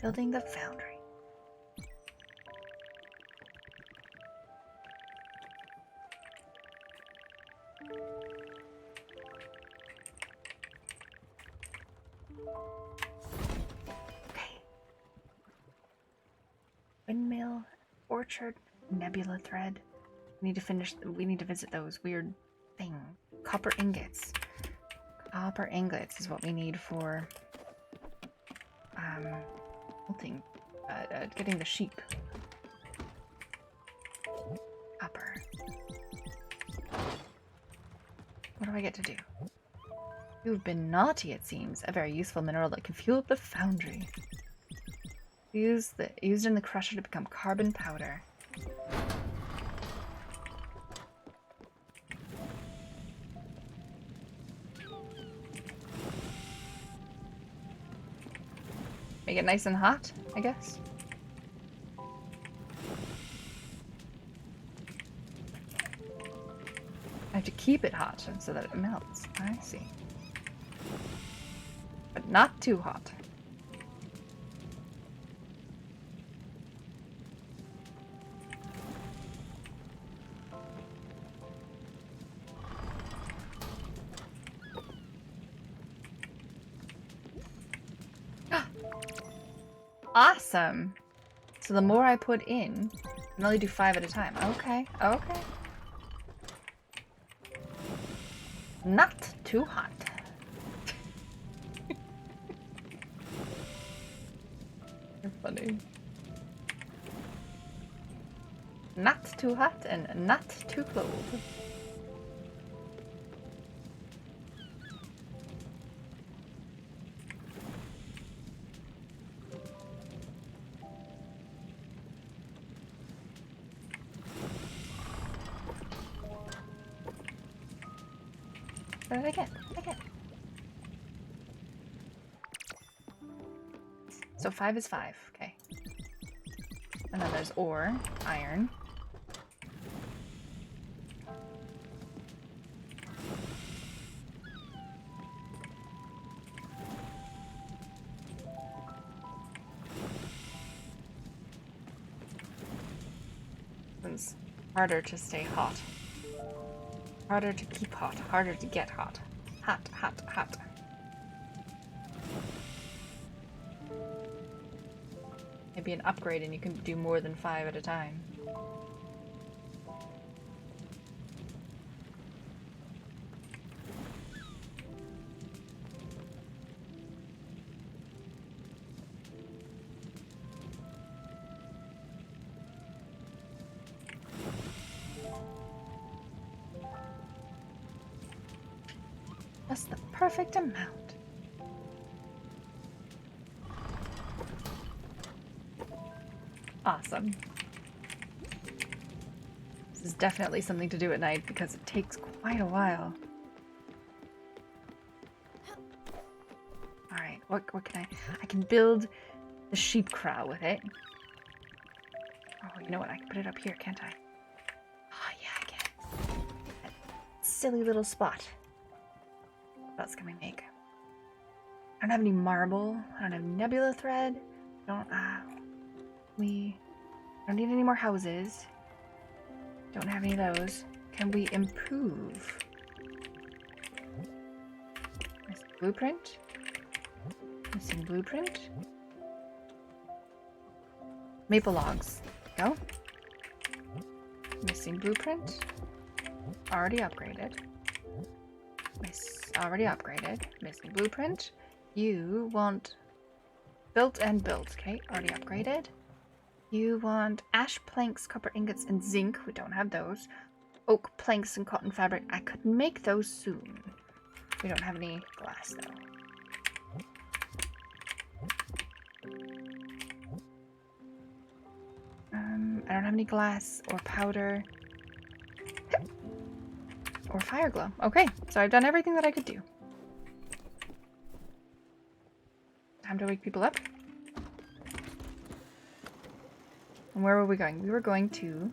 Building the foundry. Okay. Windmill, orchard, nebula thread. We need to visit those weird thing. Copper ingots. Copper ingots is what we need for melting getting the sheep. Copper. What do I get to do? You've been naughty, it seems. A very useful mineral that can fuel up the foundry. Used in the crusher to become carbon powder. Make it nice and hot, I guess. I have to keep it hot so that it melts. I see. But not too hot. Awesome. So the more I put in, I can only do 5 at a time. Okay, okay. Not too hot. You're funny. Not too hot and not too cold. What did I get? So 5 is 5, okay. And then there's ore, iron. It's harder to stay hot. Harder to keep hot, harder to get hot. Hot, hot, hot. Maybe an upgrade and you can do more than 5 at a time. Just the perfect amount. Awesome. This is definitely something to do at night because it takes quite a while. Alright, what can I can build the sheep crow with it. Oh, you know what? I can put it up here, can't I? Oh, yeah, I can. That silly little spot. What else can we make? I don't have any marble. I don't have nebula thread. We don't need any more houses. Don't have any of those. Can we improve? Missing blueprint. Missing blueprint. Maple logs. Go. Missing blueprint. Already upgraded. Already upgraded. Missing blueprint. You want built and built. Okay, already upgraded. You want ash planks, copper ingots, and zinc. We don't have those. Oak planks and cotton fabric. I could make those soon. We don't have any glass though. I don't have any glass or powder or fire glow. Okay, so I've done everything that I could do. Time to wake people up. And where were we going? We were going to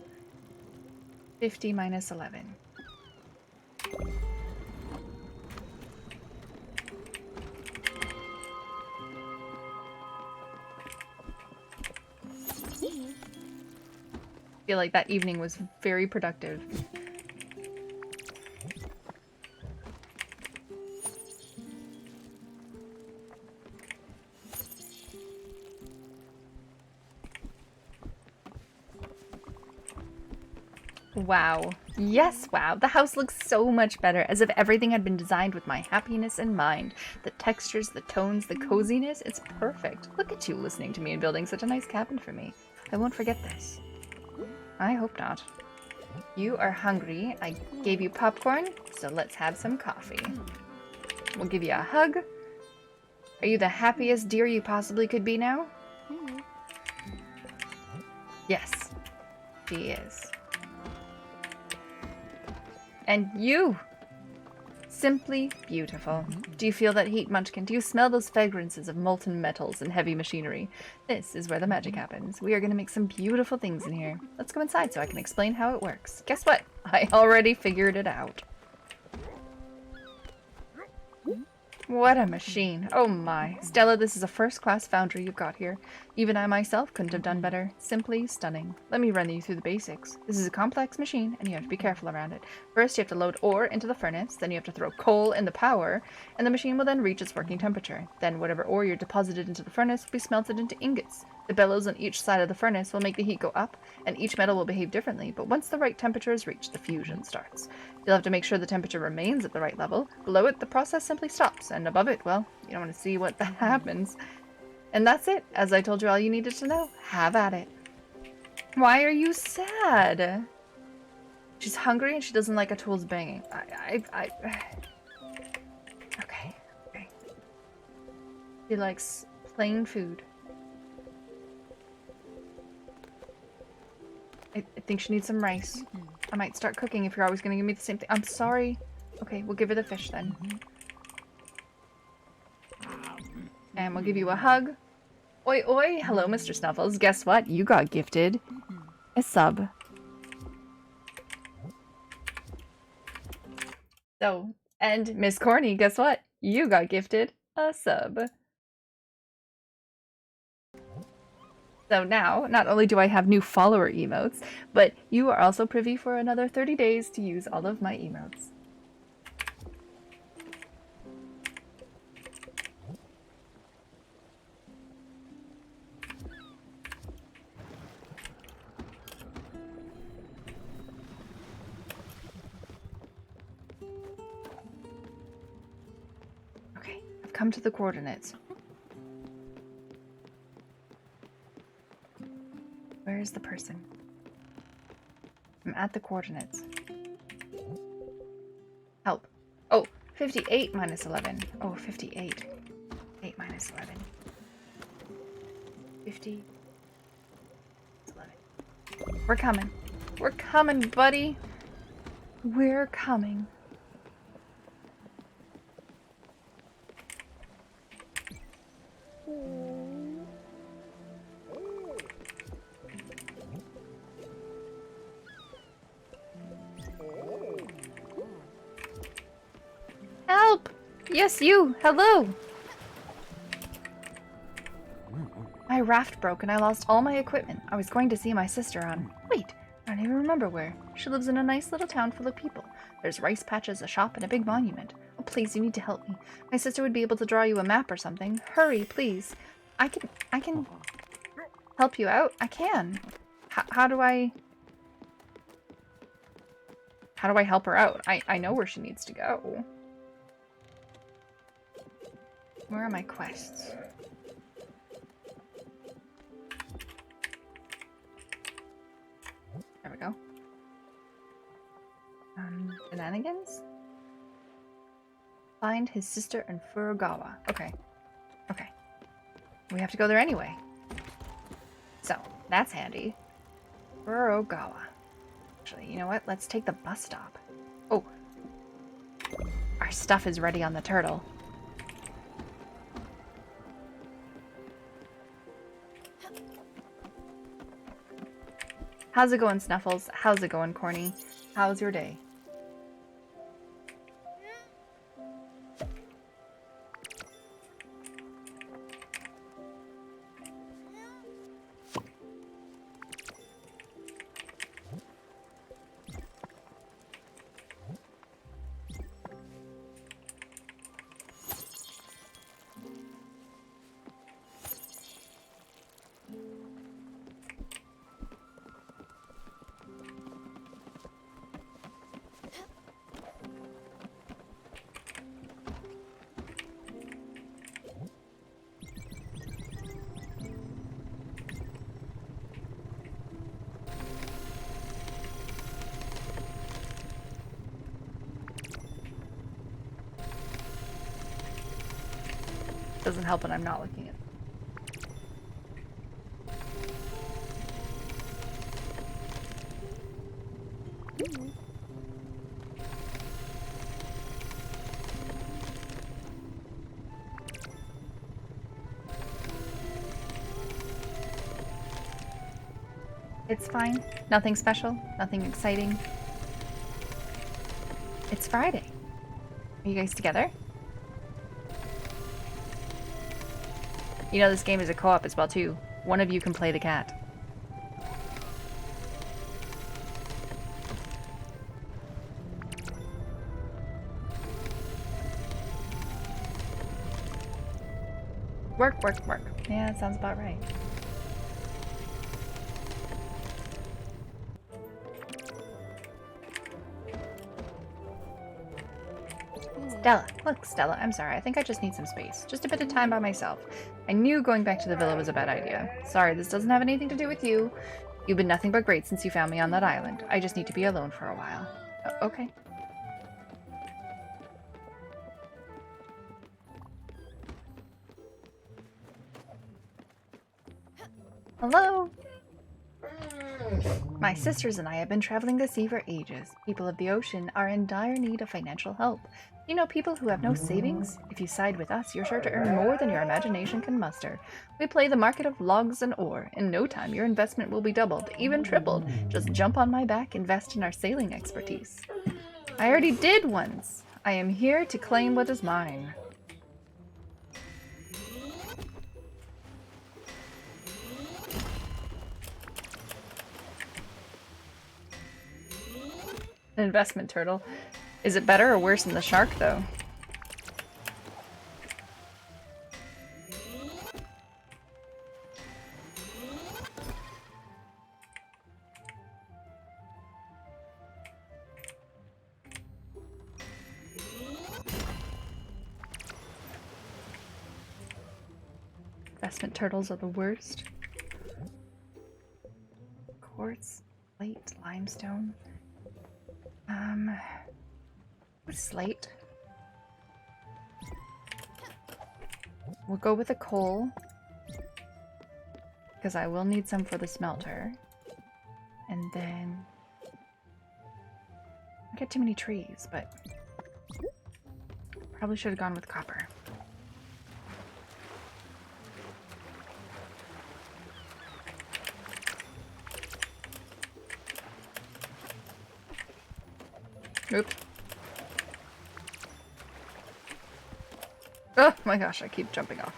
50 minus 11. I feel like that evening was very productive. Wow. Yes, wow. The house looks so much better, as if everything had been designed with my happiness in mind. The textures, the tones, the coziness, it's perfect. Look at you listening to me and building such a nice cabin for me. I won't forget this. I hope not. You are hungry. I gave you popcorn, so let's have some coffee. We'll give you a hug. Are you the happiest deer you possibly could be now? Yes, she is. And you! Simply beautiful. Do you feel that heat, Munchkin? Do you smell those fragrances of molten metals and heavy machinery? This is where the magic happens. We are going to make some beautiful things in here. Let's go inside so I can explain how it works. Guess what? I already figured it out. What a machine. Oh my. Stella, this is a first-class foundry you've got here. Even I myself couldn't have done better. Simply stunning. Let me run you through the basics. This is a complex machine, and you have to be careful around it. First, you have to load ore into the furnace, then you have to throw coal in the power, and the machine will then reach its working temperature. Then whatever ore you're deposited into the furnace will be smelted into ingots. The bellows on each side of the furnace will make the heat go up, and each metal will behave differently, but once the right temperature is reached, the fusion starts. You'll have to make sure the temperature remains at the right level. Below it, the process simply stops, and above it, well, you don't want to see what happens. And that's it. As I told you all you needed to know. Have at it. Why are you sad? She's hungry and she doesn't like a tool's banging. Okay. She likes plain food. I think she needs some rice. I might start cooking if you're always going to give me the same thing. I'm sorry. Okay, we'll give her the fish then. And we'll give you a hug. Oi, oi. Hello, Mr. Snuffles. Guess what? You got gifted a sub. So, and Miss Corny, guess what? You got gifted a sub. So now, not only do I have new follower emotes, but you are also privy for another 30 days to use all of my emotes. Okay, I've come to the coordinates. Where is the person? I'm at the coordinates. Help. Oh, 58 minus 11. Oh, 58. 8 minus 11. 50. 11. We're coming. We're coming, buddy. We're coming. Help! Yes, you! Hello! My raft broke and I lost all my equipment. I was going to see my sister on... Wait, I don't even remember where. She lives in a nice little town full of people. There's rice patches, a shop, and a big monument. Oh, please, you need to help me. My sister would be able to draw you a map or something. Hurry, please. I can help you out. I can. How do I help her out? I know where she needs to go. Where are my quests? There we go. Shenanigans? Find his sister in Furugawa. Okay. Okay. We have to go there anyway. So, that's handy. Furugawa. Actually, you know what? Let's take the bus stop. Oh. Our stuff is ready on the turtle. How's it going, Snuffles? How's it going, Corny? How's your day? Doesn't help when I'm not looking at. It's fine. Nothing special. Nothing exciting. It's Friday. Are you guys together? You know this game is a co-op as well too. One of you can play the cat. Work, work, work. Yeah, that sounds about right. Stella. Look, Stella, I'm sorry. I think I just need some space. Just a bit of time by myself. I knew going back to the villa was a bad idea. Sorry, this doesn't have anything to do with you. You've been nothing but great since you found me on that island. I just need to be alone for a while. Okay. Hello? My sisters and I have been traveling the sea for ages. People of the ocean are in dire need of financial help. You know people who have no savings? If you side with us, you're sure to earn more than your imagination can muster. We play the market of logs and ore. In no time, your investment will be doubled, even tripled. Just jump on my back, invest in our sailing expertise. I already did once. I am here to claim what is mine. An investment turtle. Is it better or worse than the shark, though? Investment turtles are the worst. Quartz, slate, limestone. Slate. We'll go with a coal. Because I will need some for the smelter. And then... I get too many trees, but... Probably should have gone with copper. Oops. Oh my gosh, I keep jumping off.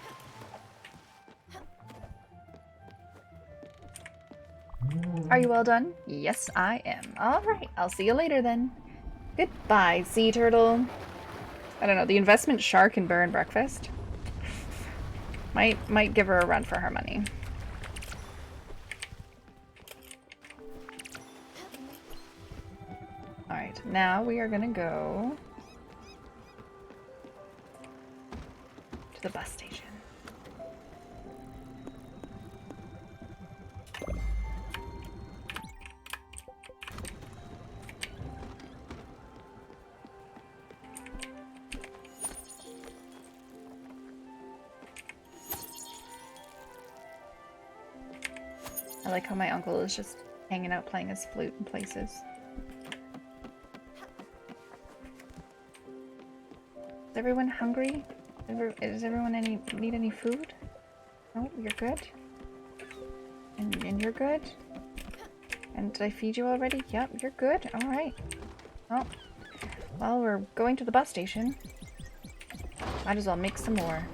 Are you well done? Yes, I am. Alright, I'll see you later then. Goodbye, sea turtle. I don't know, the investment shark and burn breakfast. Might give her a run for her money. Alright, now we are gonna go to the bus station. I like how my uncle is just hanging out playing his flute in places. Is everyone hungry? Does everyone need any food? No, you're good? And you're good? And did I feed you already? Yep, you're good. Alright. Well, we're going to the bus station. Might as well make some more.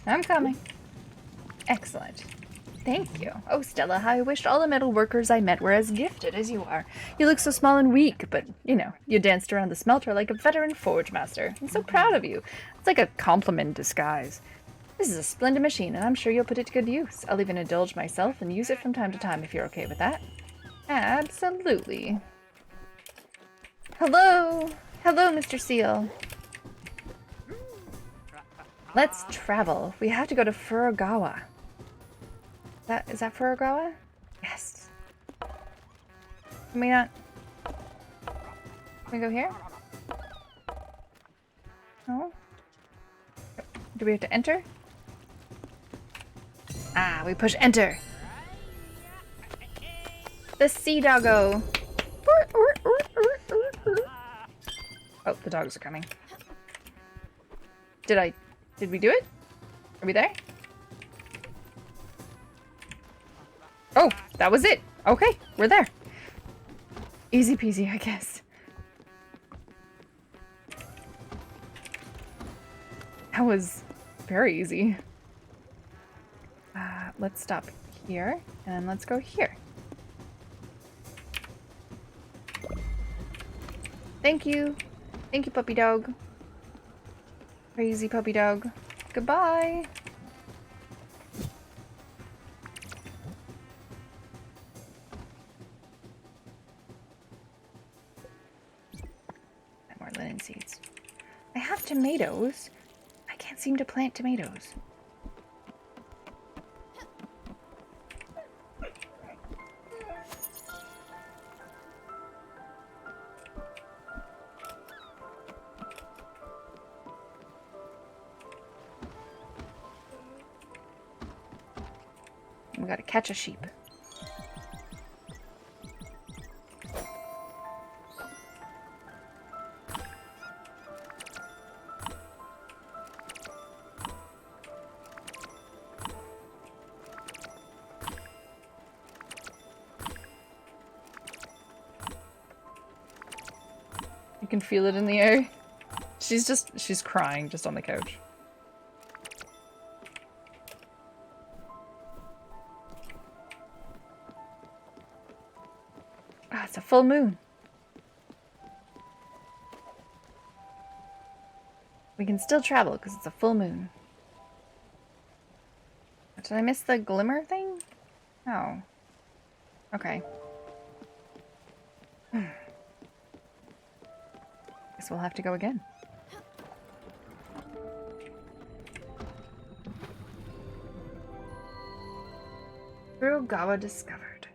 I'm coming. Excellent. Thank you. Oh, Stella, how I wished all the metal workers I met were as gifted as you are. You look so small and weak, but, you know, you danced around the smelter like a veteran forge master. I'm so proud of you. It's like a compliment in disguise. This is a splendid machine, and I'm sure you'll put it to good use. I'll even indulge myself and use it from time to time if you're okay with that. Absolutely. Hello! Hello, Mr. Seal. Let's travel. We have to go to Furugawa. Is that Furugawa? Yes. Can we not? Can we go here? No? Do we have to enter? Ah, we push enter. The sea doggo. Oh, the dogs are coming. Did we do it? Are we there? Oh, that was it. Okay, we're there. Easy peasy, I guess. That was very easy. Let's stop here, and let's go here. Thank you. Thank you, puppy dog. Crazy puppy dog. Goodbye. More linen seeds. I have tomatoes. I can't seem to plant tomatoes. We gotta catch a sheep. You can feel it in the air. She's crying just on the couch. Ah, it's a full moon. We can still travel because it's a full moon. Did I miss the glimmer thing? Oh. Okay. Guess we'll have to go again. Furugawa discovered.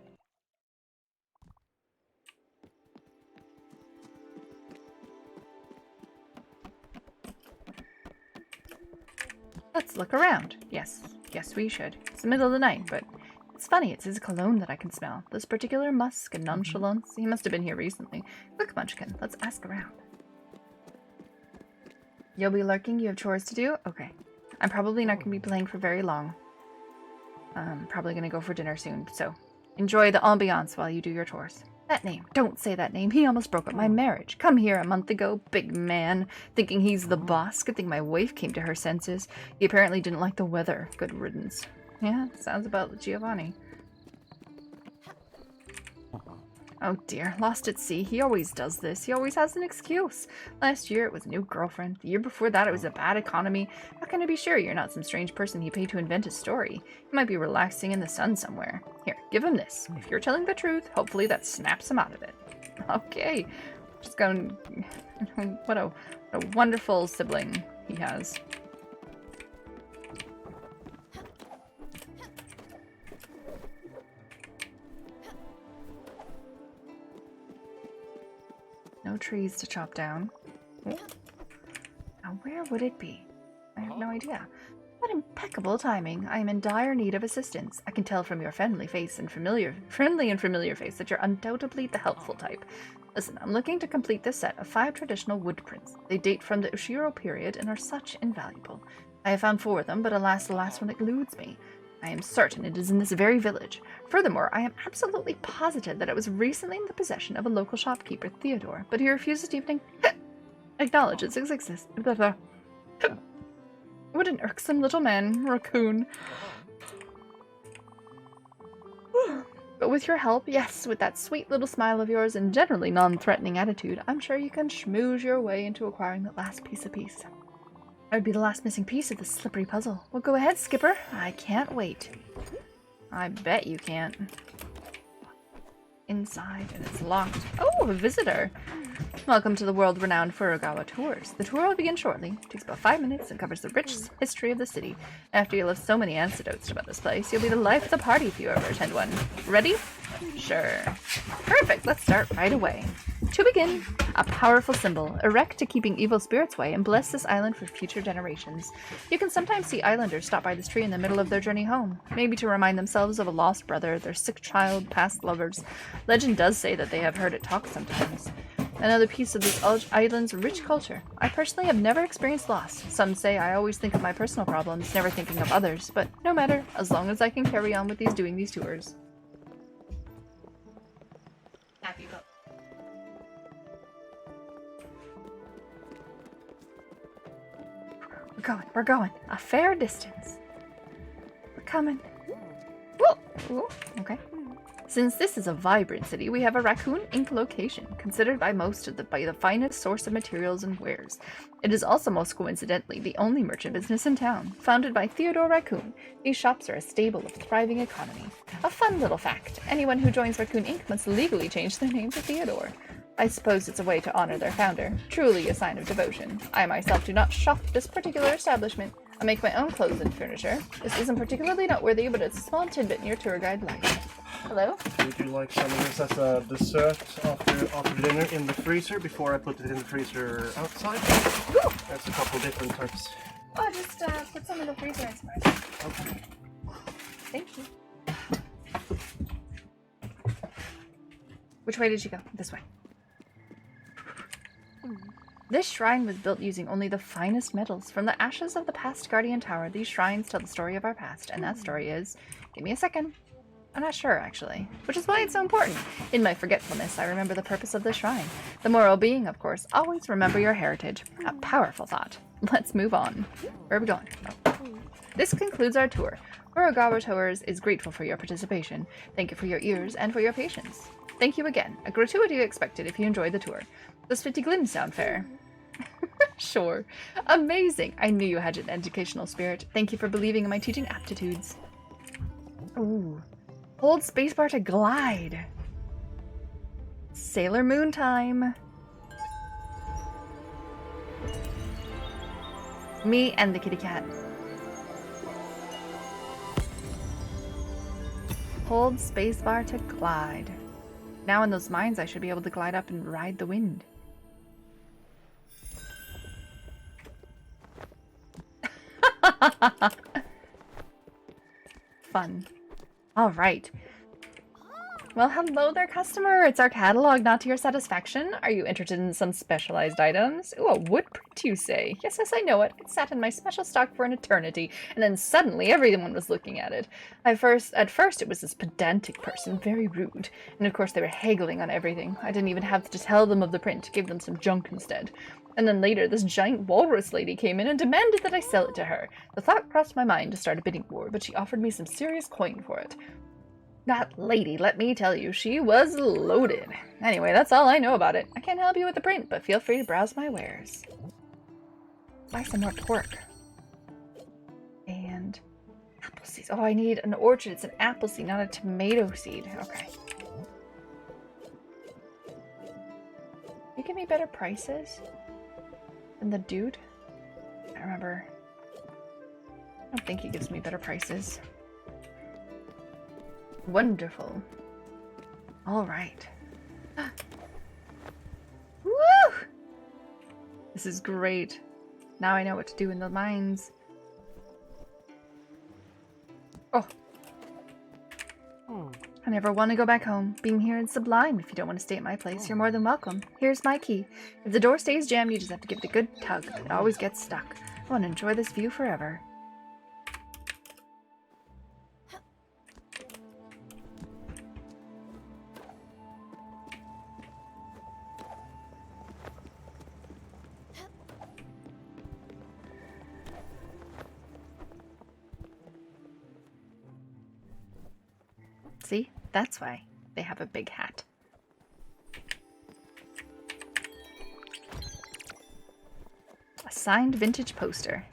Let's look around. Yes, we should. It's the middle of the night, but it's funny. It's his cologne that I can smell. This particular musk and nonchalance. He must have been here recently. Quick, Munchkin, let's ask around. You'll be lurking? You have chores to do? Okay. I'm probably not going to be playing for very long. I'm probably going to go for dinner soon, so enjoy the ambiance while you do your chores. That name. Don't say that name. He almost broke up my marriage. Come here a month ago, big man, thinking he's the boss. Good thing my wife came to her senses. He apparently didn't like the weather. Good riddance. Yeah, sounds about Giovanni. Oh dear, lost at sea. He always does this. He always has an excuse. Last year it was a new girlfriend. The year before that it was a bad economy. How can I be sure you're not some strange person he paid to invent a story? He might be relaxing in the sun somewhere. Here, give him this. If you're telling the truth, hopefully that snaps him out of it. Okay. Just going... what a wonderful sibling he has. No trees to chop down. Oh. Now where would it be? I have no idea. What impeccable timing. I am in dire need of assistance. I can tell from your friendly and familiar face that you're undoubtedly the helpful type. Listen, I'm looking to complete this set of 5 traditional wood prints. They date from the Ushiro period and are such invaluable. I have found 4 of them, but alas, the last one eludes me. I am certain it is in this very village. Furthermore, I am absolutely positive that it was recently in the possession of a local shopkeeper, Theodore, but he refuses to even acknowledge its existence. What an irksome little man, raccoon. But with your help, yes, with that sweet little smile of yours and generally non-threatening attitude, I'm sure you can schmooze your way into acquiring that last piece of peace. That would be the last missing piece of this slippery puzzle. Well, go ahead, Skipper. I can't wait. I bet you can't. Inside, and it's locked. Oh, a visitor! Welcome to the world-renowned Furugawa Tours. The tour will begin shortly. It takes about 5 minutes and covers the rich history of the city. After you'll have so many anecdotes about this place, you'll be the life of the party if you ever attend one. Ready? Sure. Perfect, let's start right away. To begin, a powerful symbol, erect to keeping evil spirits away and bless this island for future generations. You can sometimes see islanders stop by this tree in the middle of their journey home, maybe to remind themselves of a lost brother, their sick child, past lovers. Legend does say that they have heard it talk sometimes. Another piece of this island's rich culture. I personally have never experienced loss. Some say I always think of my personal problems, never thinking of others, but no matter, as long as I can carry on with doing these tours. Happy boat. We're going. A fair distance. We're coming. Whoa! Okay. Since this is a vibrant city, we have a Raccoon Ink location, considered by most of the finest source of materials and wares. It is also most coincidentally the only merchant business in town. Founded by Theodore Raccoon, these shops are a stable of thriving economy. A fun little fact, anyone who joins Raccoon Ink must legally change their name to Theodore. I suppose it's a way to honor their founder, truly a sign of devotion. I myself do not shop at this particular establishment. I make my own clothes and furniture. This isn't particularly noteworthy, but it's a small tidbit in your tour guide life. Hello? Would you like some of this as a dessert after dinner in the freezer before I put it in the freezer outside? Ooh. There's a couple different types. Oh, just put some in the freezer and some. Okay. Thank you. Which way did you go? This way. This shrine was built using only the finest metals. From the ashes of the past Guardian Tower, these shrines tell the story of our past, and that story is... Give me a second. I'm not sure, actually. Which is why it's so important. In my forgetfulness, I remember the purpose of the shrine. The moral being, of course, always remember your heritage. A powerful thought. Let's move on. Where are we going? Oh. This concludes our tour. Furugawa Tours is grateful for your participation. Thank you for your ears and for your patience. Thank you again. A gratuity expected if you enjoyed the tour. Does 50 glims sound fair? Sure. Amazing. I knew you had an educational spirit. Thank you for believing in my teaching aptitudes. Ooh. Hold spacebar to glide. Sailor Moon time. Me and the kitty cat. Hold spacebar to glide. Now in those mines I should be able to glide up and ride the wind. Fun. All right. Well, hello there, customer. It's our catalog, not to your satisfaction. Are you interested in some specialized items? Ooh, a wood print, you say? Yes, yes, I know it. It sat in my special stock for an eternity, and then suddenly everyone was looking at it. At first, it was this pedantic person, very rude, and of course they were haggling on everything. I didn't even have to tell them of the print, give them some junk instead. And then later, this giant walrus lady came in and demanded that I sell it to her. The thought crossed my mind to start a bidding war, but she offered me some serious coin for it. That lady, let me tell you, she was loaded. Anyway, that's all I know about it. I can't help you with the print, but feel free to browse my wares. Buy some more pork. And apple seeds. Oh, I need an orchard. It's an apple seed, not a tomato seed. Okay. You give me better prices than the dude? I remember. I don't think he gives me better prices. Wonderful. All right. Woo! This is great. Now I know what to do in the mines. Oh. I never want to go back home. Being here is sublime. If you don't want to stay at my place, you're more than welcome. Here's my key. If the door stays jammed, you just have to give it a good tug. It always gets stuck. I want to enjoy this view forever. See? That's why they have a big hat. A signed vintage poster.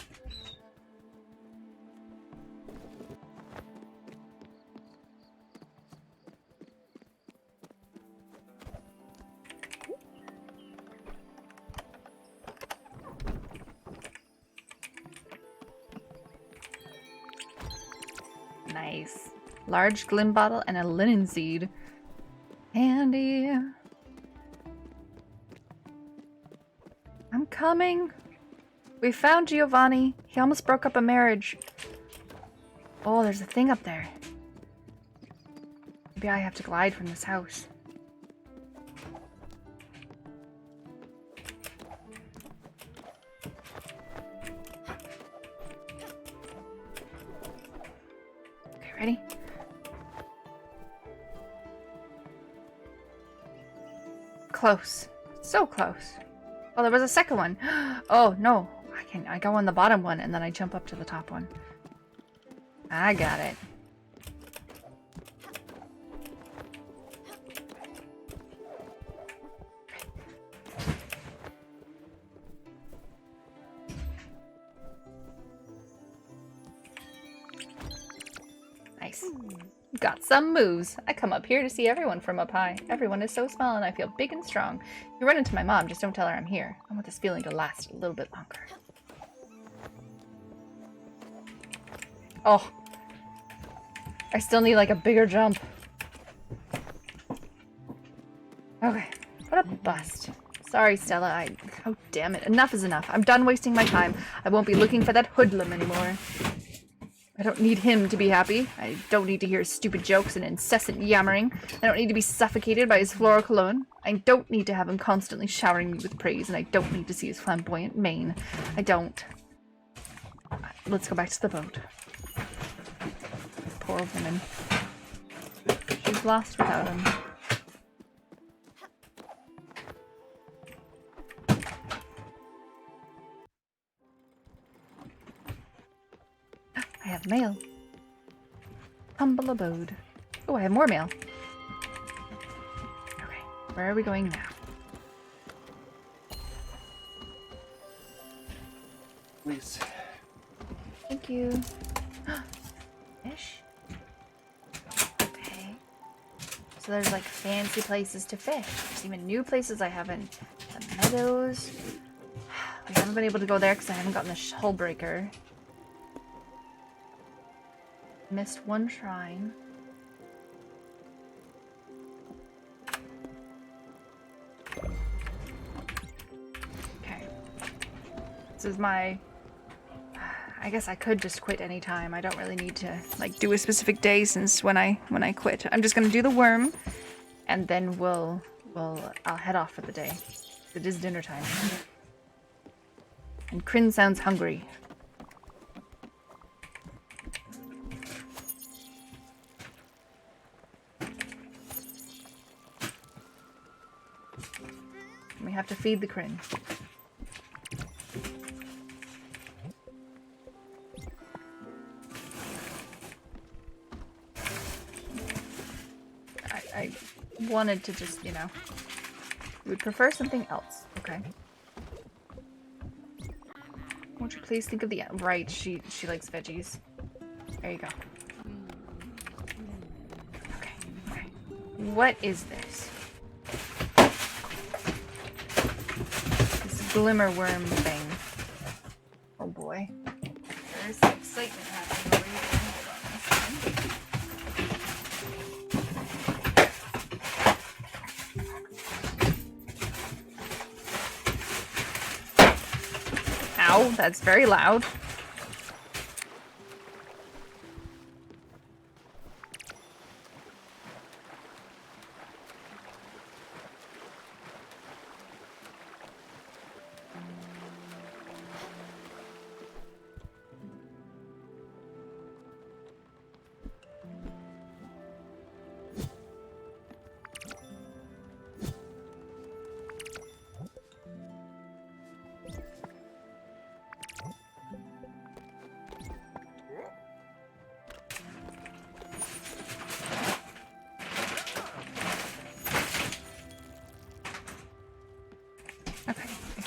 Nice. Large glim bottle and a linen seed. Handy. I'm coming. We found Giovanni. He almost broke up a marriage. Oh, there's a thing up there. Maybe I have to glide from this house. Okay, ready? Close. So close. Oh, there was a second one. Oh, no. I go on the bottom one and then I jump up to the top one. I got it. Nice. Got some moves. I come up here to see everyone from up high. Everyone is so small and I feel big and strong. You run into my mom, just don't tell her I'm here. I want this feeling to last a little bit longer. Oh. I still need like a bigger jump. Okay. What a bust. Sorry, Stella. Oh, damn it. Enough is enough. I'm done wasting my time. I won't be looking for that hoodlum anymore. I don't need him to be happy. I don't need to hear his stupid jokes and incessant yammering. I don't need to be suffocated by his floral cologne. I don't need to have him constantly showering me with praise, and I don't need to see his flamboyant mane. I don't. Let's go back to the boat. Poor woman. She's lost without him. I have mail. Humble abode. Oh, I have more mail. Okay, where are we going now? Please. Thank you. Fish? Okay. So there's like fancy places to fish. There's even new places I haven't. The meadows. We haven't been able to go there because I haven't gotten the hull breaker. Missed one shrine. Okay. This is my... I guess I could just quit anytime. I don't really need to like do a specific day since when I quit. I'm just gonna do the worm and then I'll head off for the day. It is dinner time. And Kryn sounds hungry. We have to feed the Kryn. I wanted to just, you know, would prefer something else. Okay. Won't you please think of the right? She likes veggies. There you go. Okay. Okay. What is this? This glimmer worm thing. Oh boy. There is some excitement happening over here. Hold on a second. Ow, that's very loud.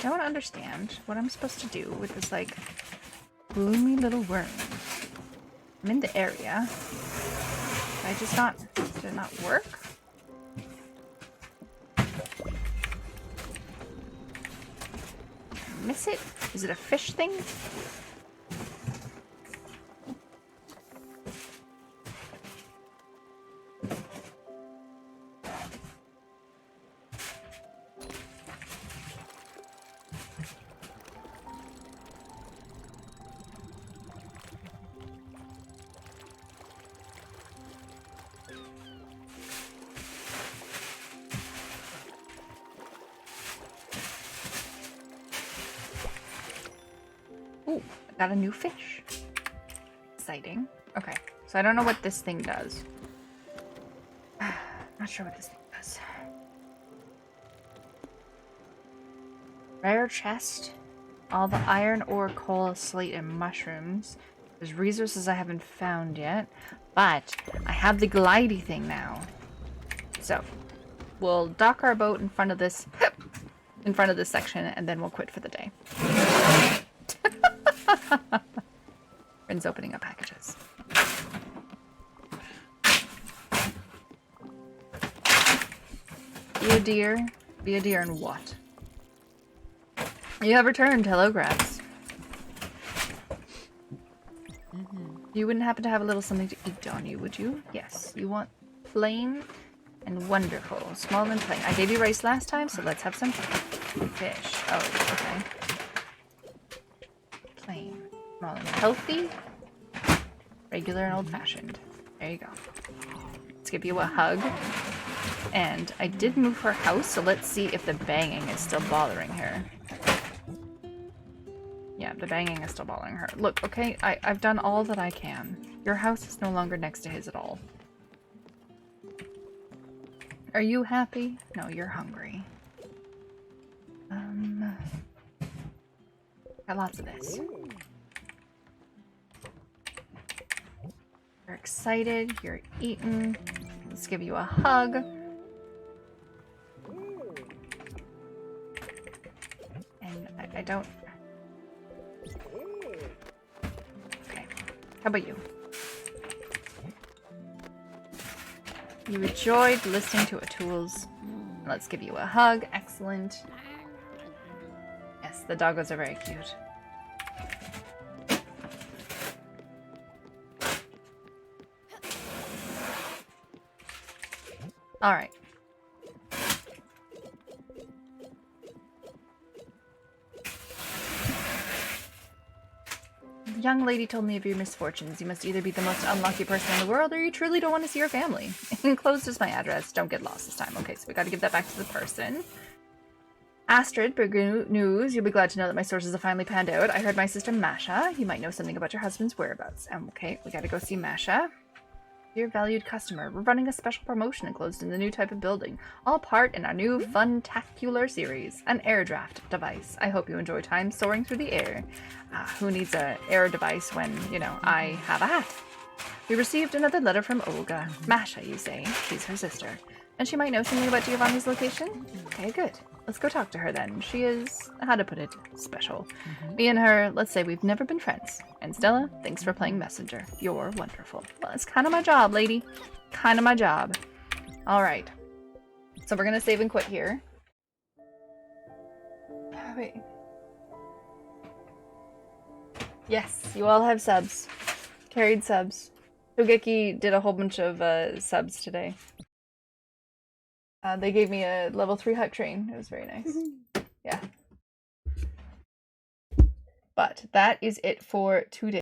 don't understand what I'm supposed to do with this, like, gloomy little worm. I'm in the area. Did it not work? Miss it? Is it a fish thing? Ooh, I got a new fish. Exciting. Okay, so I don't know what this thing does. Not sure what this thing does. Rare chest. All the iron, ore, coal, slate, and mushrooms. There's resources I haven't found yet. But I have the glidey thing now. So we'll dock our boat in front of this section, and then we'll quit for the day. Friends opening up packages. Be a deer. Be a deer and what? You have returned. Hello, Grass. You wouldn't happen to have a little something to eat on you, would you? Yes. You want plain and wonderful. Small and plain. I gave you rice last time, so let's have some fish. Oh, okay. Plain. Small and healthy. Regular and old-fashioned. There you go. Let's give you a hug. And I did move her house, so let's see if the banging is still bothering her. Yeah, the banging is still bothering her. Look, okay, I've done all that I can. Your house is no longer next to his at all. Are you happy? No, you're hungry. Got lots of this. You're excited, you're eating. Let's give you a hug. And I don't... Okay, how about you? You enjoyed listening to O'Toole's. Let's give you a hug. Excellent. Yes, the doggos are very cute. All right. The young lady told me of your misfortunes. You must either be the most unlucky person in the world, or you truly don't want to see your family. Enclosed is my address. Don't get lost this time. Okay, so we got to give that back to the person. Astrid, big news. You'll be glad to know that my sources have finally panned out. I heard my sister Masha. You might know something about your husband's whereabouts. Okay, we got to go see Masha. Dear valued customer, we're running a special promotion enclosed in the new type of building, all part in our new fun-tacular series, an air draft device. I hope you enjoy time soaring through the air. Who needs an air device when, you know, I have a hat? We received another letter from Olga. Masha, you say. She's her sister. And she might know something about Giovanni's location? Okay, good. Let's go talk to her then. She is, how to put it, special. Me and her, let's say we've never been friends. And Stella, thanks for playing messenger. You're wonderful. Well, it's kind of my job, lady. Kind of my job. All right. So we're going to save and quit here. Oh, wait. Yes, you all have subs. Carried subs. Togeki did a whole bunch of subs today. They gave me a level 3 hype train. It was very nice. Yeah. But that is it for today.